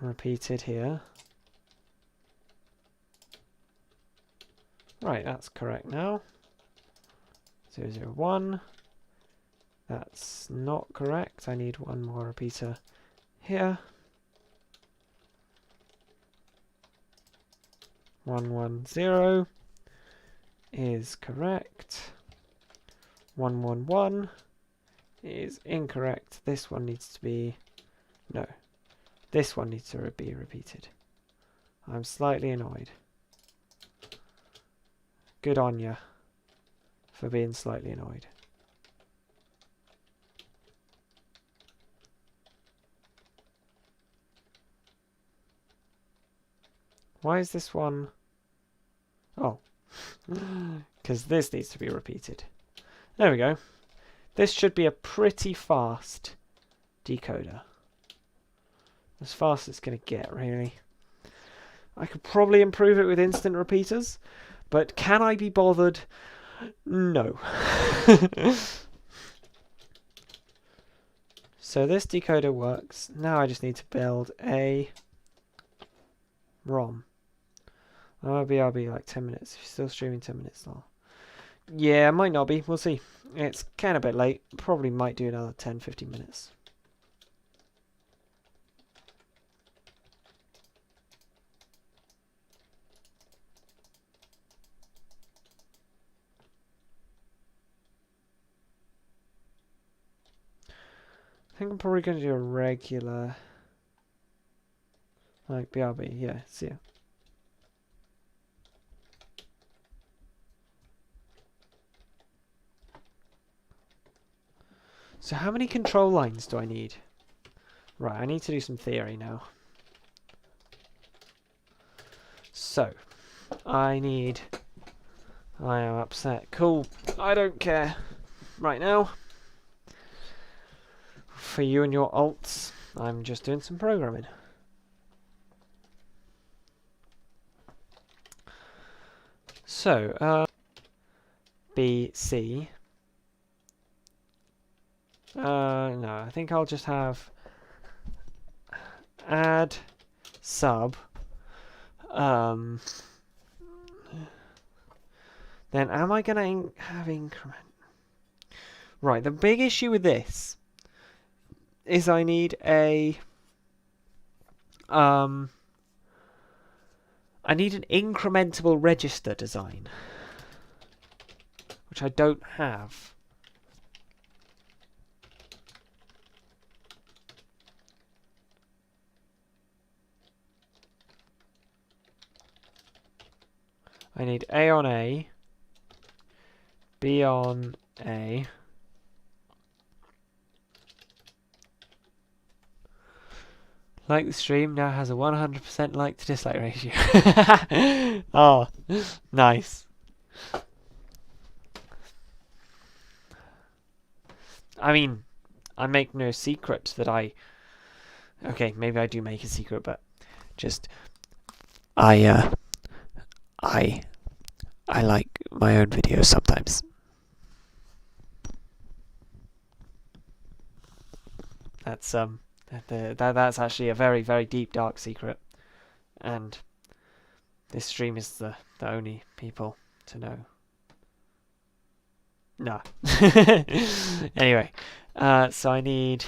repeated here. Right, that's correct now. 0, 0, 1. That's not correct. I need one more repeater here. 1, 1, 0 is correct. 1, 1, 1 is incorrect. This one needs to be... No. This one needs to be repeated. I'm slightly annoyed. Good on ya for being slightly annoyed. Why is this one... Oh. Because this needs to be repeated. There we go. This should be a pretty fast decoder. As fast as it's going to get, really. I could probably improve it with instant repeaters, but can I be bothered? No. So this decoder works. Now I just need to build a ROM. I'll be like 10 minutes. If you're still streaming 10 minutes long. Yeah, might not be. We'll see. It's kind of a bit late. Probably might do another 10-15 minutes. I think I'm probably going to do a regular, like BRB. Yeah, see ya. So how many control lines do I need? Right, I need to do some theory now. So, I am upset. Cool, I don't care right now. For you and your alts, I'm just doing some programming. So, B, C. No, I think I'll just have add sub. Then am I going to have increment? Right, the big issue with this is I need a I need an incrementable register design, which I don't have. I need A on A, B on A, like the stream now has a 100% like to dislike ratio. Oh, nice. I mean, I make no secret that I... Okay, maybe I do make a secret, but just... I like my own videos sometimes. That's that's actually a very, very deep, dark secret, and this stream is the only people to know. No. Anyway, so I need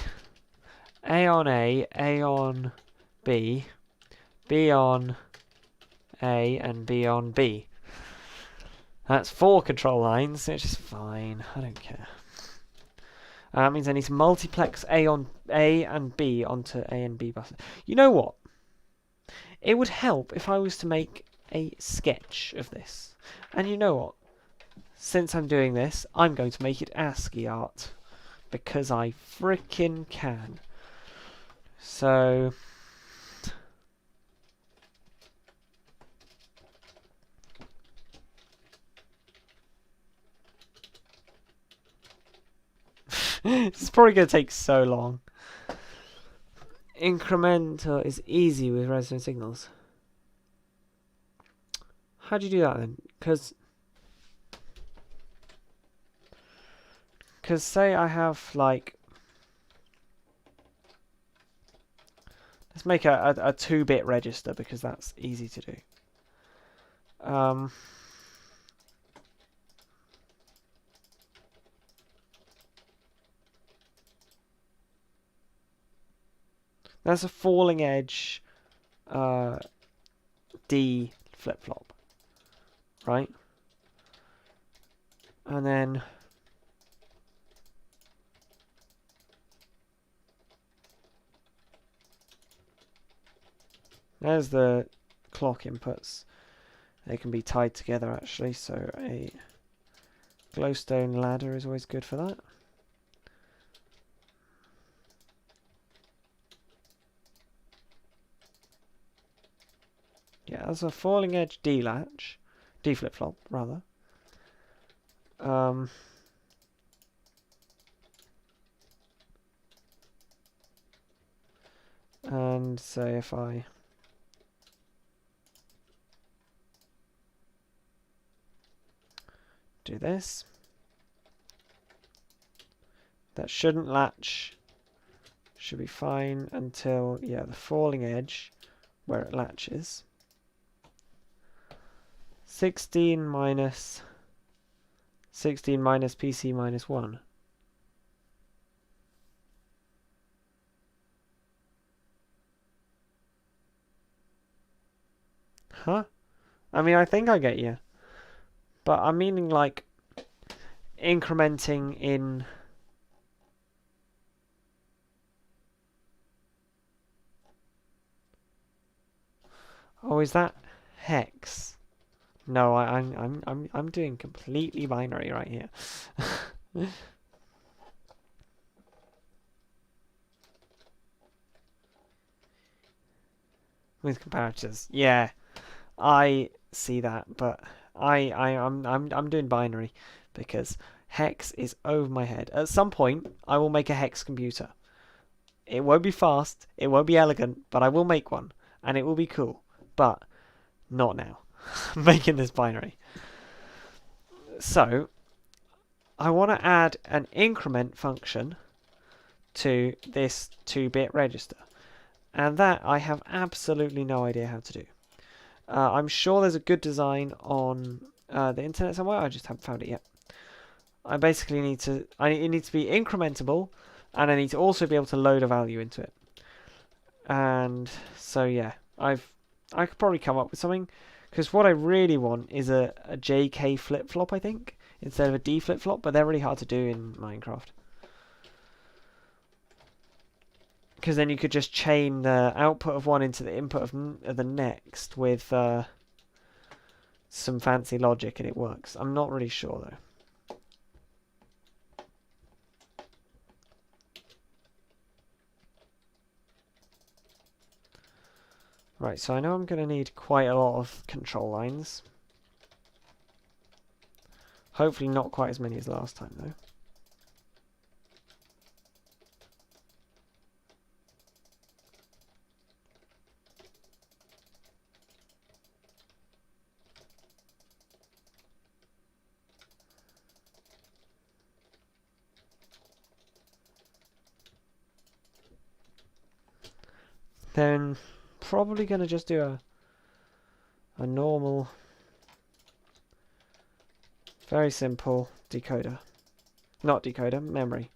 A on A on B, B on A, and B on B. That's 4 control lines, which is fine. I don't care. That means I need to multiplex A on A and B onto A and B buses. You know what? It would help if I was to make a sketch of this. And you know what? Since I'm doing this, I'm going to make it ASCII art. Because I frickin' can. So... This is probably going to take so long. Incremental is easy with redstone signals. How do you do that then? Because say I have like... Let's make a 2-bit register because that's easy to do. That's a falling edge D flip-flop, right? And then there's the clock inputs. They can be tied together actually, so a glowstone ladder is always good for that. Yeah, that's a falling edge D latch, D flip flop rather. And say if I do this, that shouldn't latch, should be fine until, yeah, the falling edge where it latches. 16 minus PC minus 1. Huh? I mean, I think I get you. But I'm meaning like incrementing in... Oh, is that hex? No, I'm doing completely binary right here. With comparators, yeah, I see that, but I'm doing binary because hex is over my head. At some point, I will make a hex computer. It won't be fast, it won't be elegant, but I will make one, and it will be cool. But not now. I'm making this binary. So I want to add an increment function to this 2-bit register. And that I have absolutely no idea how to do. I'm sure there's a good design on the internet somewhere. I just haven't found it yet. I basically need to... it needs to be incrementable, and I need to also be able to load a value into it. And so yeah, I could probably come up with something, because what I really want is a JK flip-flop, I think, instead of a D flip-flop, but they're really hard to do in Minecraft. Because then you could just chain the output of one into the input of the next with some fancy logic, and it works. I'm not really sure though. Right, so I know I'm going to need quite a lot of control lines. Hopefully not quite as many as last time though. Then probably going to just do a normal, very simple decoder. Not decoder, memory.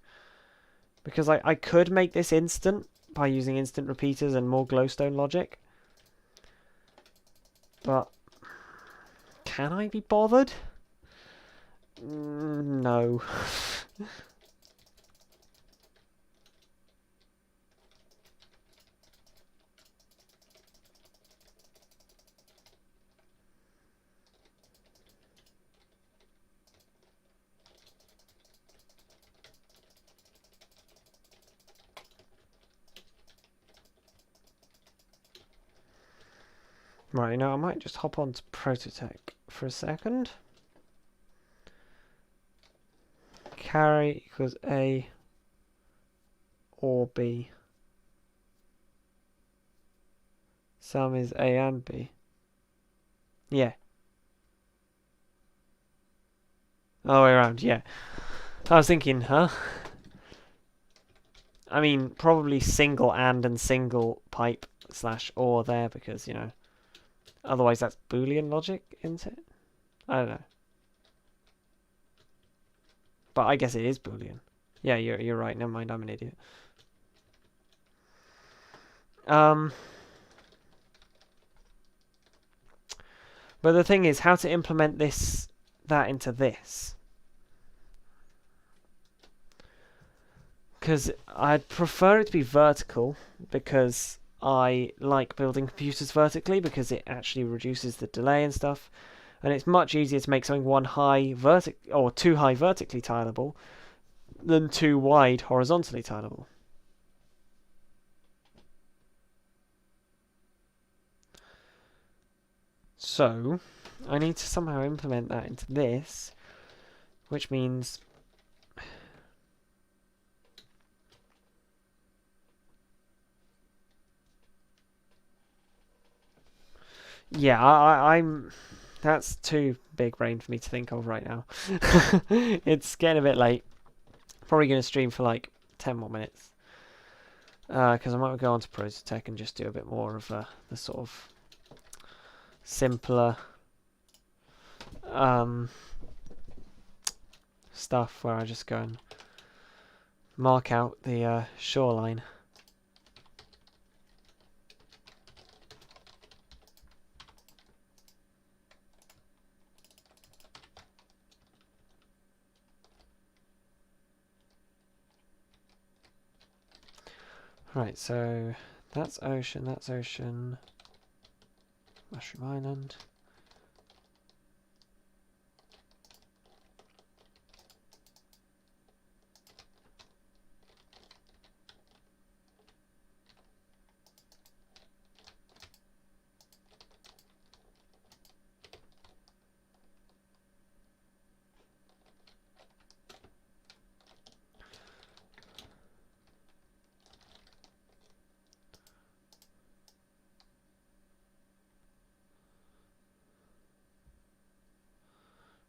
Because I could make this instant by using instant repeaters and more glowstone logic. But can I be bothered? No. Right, now I might just hop on to prototech for a second. Carry equals A or B. Sum is A and B. Yeah. Other way around, yeah. I was thinking, huh? I mean, probably single and single pipe slash or there because, you know, otherwise that's Boolean logic, isn't it? I don't know. But I guess it is Boolean. Yeah, you're right. Never mind, I'm an idiot. But the thing is, how to implement that into this. Because I'd prefer it to be vertical, because I like building computers vertically, because it actually reduces the delay and stuff. And it's much easier to make something too high vertically tileable than too wide horizontally tileable. So, I need to somehow implement that into this, which means yeah, I'm that's too big brain for me to think of right now. It's getting a bit late. Probably going to stream for like 10 more minutes. Because I might go on to prototech and just do a bit more of the sort of simpler stuff where I just go and mark out the shoreline. Right, so that's ocean, Mushroom Island.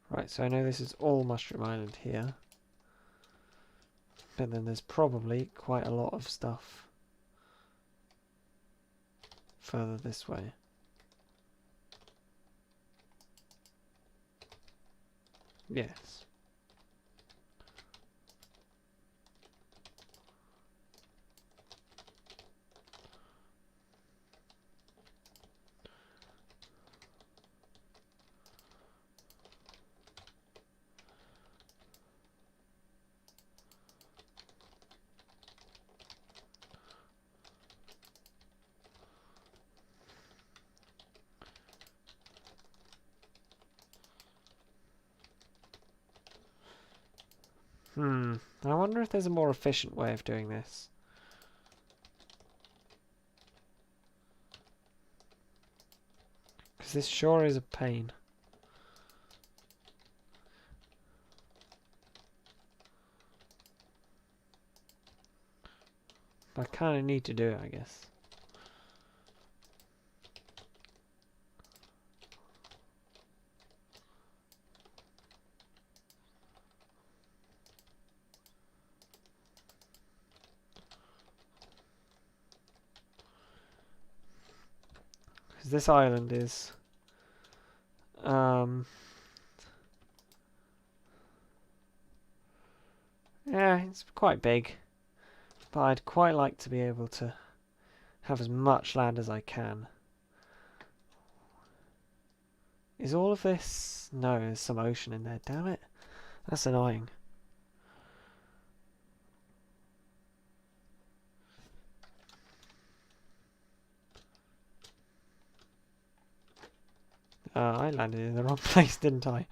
Right, so I know this is all Mushroom Island here. But then there's probably quite a lot of stuff further this way. Yes. I wonder if there's a more efficient way of doing this. Because this sure is a pain. But I kind of need to do it, I guess. Because this island is... yeah, it's quite big. But I'd quite like to be able to have as much land as I can. Is all of this... No, there's some ocean in there. Damn it. That's annoying. I landed in the wrong place, didn't I?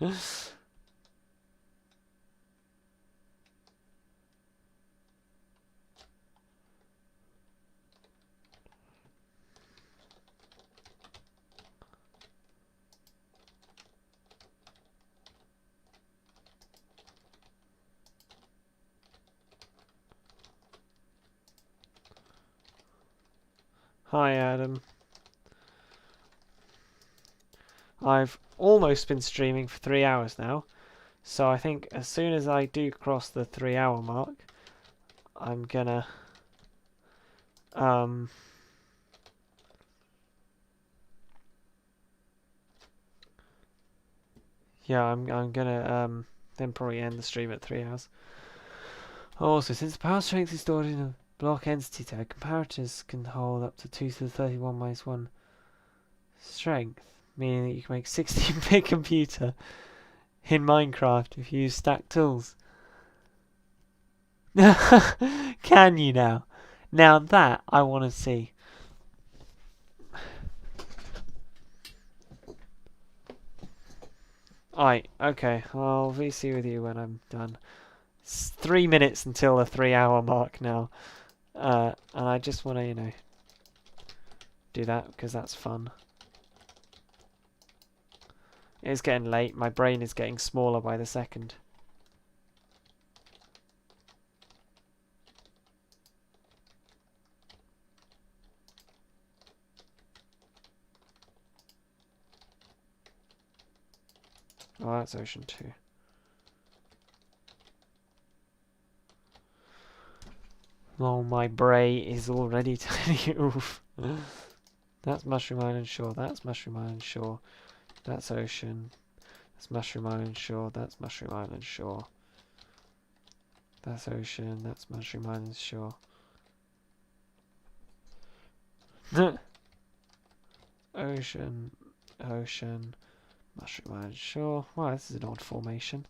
Hi, Adam. I've almost been streaming for 3 hours now, so I think as soon as I do cross the 3 hour mark, I'm gonna yeah, I'm gonna then probably end the stream at 3 hours. Also, since the power strength is stored in a block entity tag, comparators can hold up to 2 to the 31 minus 1 strength, meaning that you can make 16-bit computer in Minecraft if you use stacked tools. Can you now? Now that I want to see. Alright, okay, I'll VC with you when I'm done. It's 3 minutes until the 3 hour mark now. And I just want to, you know, do that because that's fun. It's getting late. My brain is getting smaller by the second. Oh, that's ocean 2. Oh, my bray is already turning it off. That's Mushroom Island Shore. That's Mushroom Island Shore. That's ocean. That's Mushroom Island Shore. That's Mushroom Island Shore. That's ocean. That's Mushroom Island Shore. Ocean. Ocean. Mushroom Island Shore. Wow, this is an odd formation.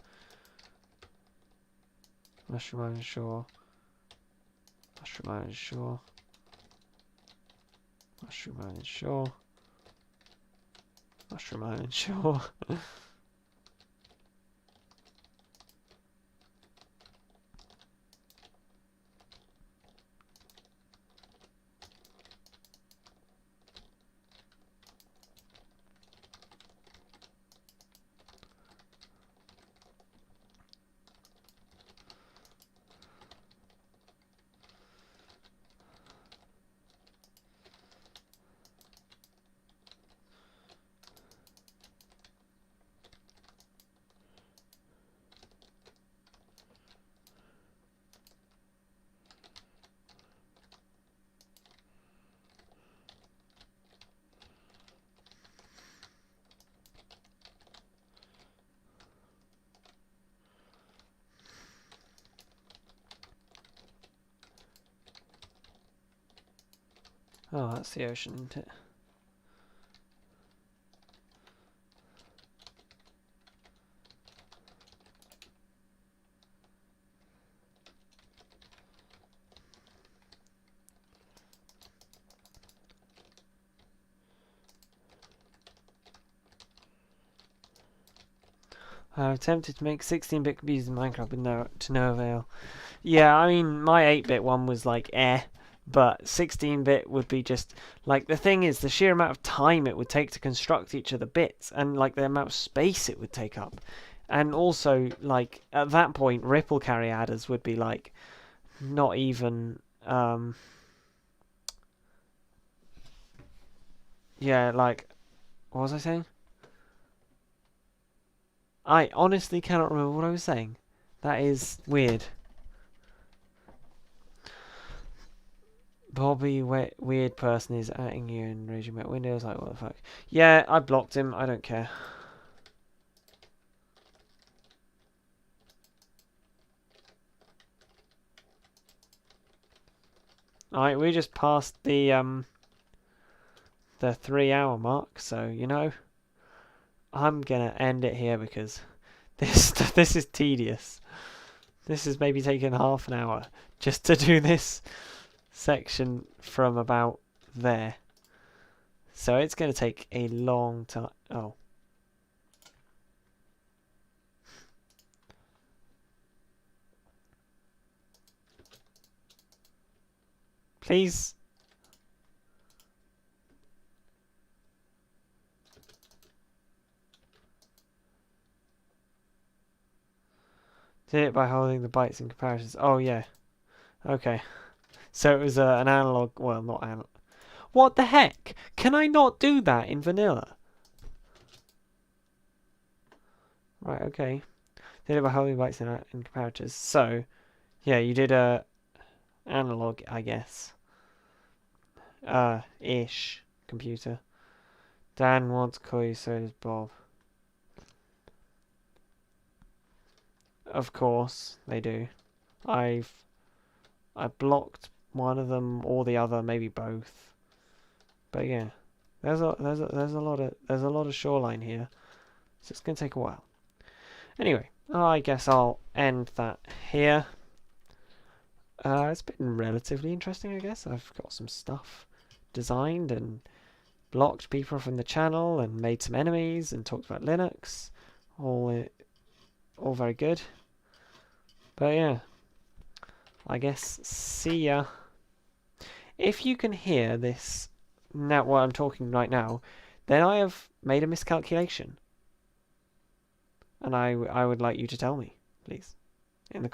Mushroom Island Shore. Mushroom Island Shore. Mushroom Island Shore. Mushroom Island Shore. Oh, that's the ocean, isn't it? I've attempted to make 16-bit computers in Minecraft with to no avail. Yeah, I mean, my 8-bit one was like, but 16-bit would be just, like, the thing is, the sheer amount of time it would take to construct each of the bits, and, like, the amount of space it would take up. And also, like, at that point, ripple carry adders would be, like, not even, yeah, like, what was I saying? I honestly cannot remember what I was saying. That is weird. Bobby, weird person, is atting you and raging about Windows. Like, what the fuck? Yeah, I blocked him. I don't care. Alright, we just passed the 3-hour mark, so you know, I'm gonna end it here because this is tedious. This is maybe taking half an hour just to do this section from about there. So it's gonna take a long time. Oh. Please. Did it by holding the bytes in comparisons. Oh, yeah. Okay. So it was an analog. Well, not analog. What the heck? Can I not do that in vanilla? Right, okay. Did it by holding bytes in comparators. So, yeah, you did a analog, I guess. Ish computer. Dan wants to call you, so does Bob. Of course, they do. I blocked one of them or the other, maybe both. But yeah, there's a lot of shoreline here, so it's gonna take a while. Anyway, I guess I'll end that here. It's been relatively interesting, I guess. I've got some stuff designed and blocked people from the channel and made some enemies and talked about Linux. All very good. But yeah, I guess see ya. If you can hear this now, while I'm talking right now, then I have made a miscalculation. And I would like you to tell me, please, in the comments.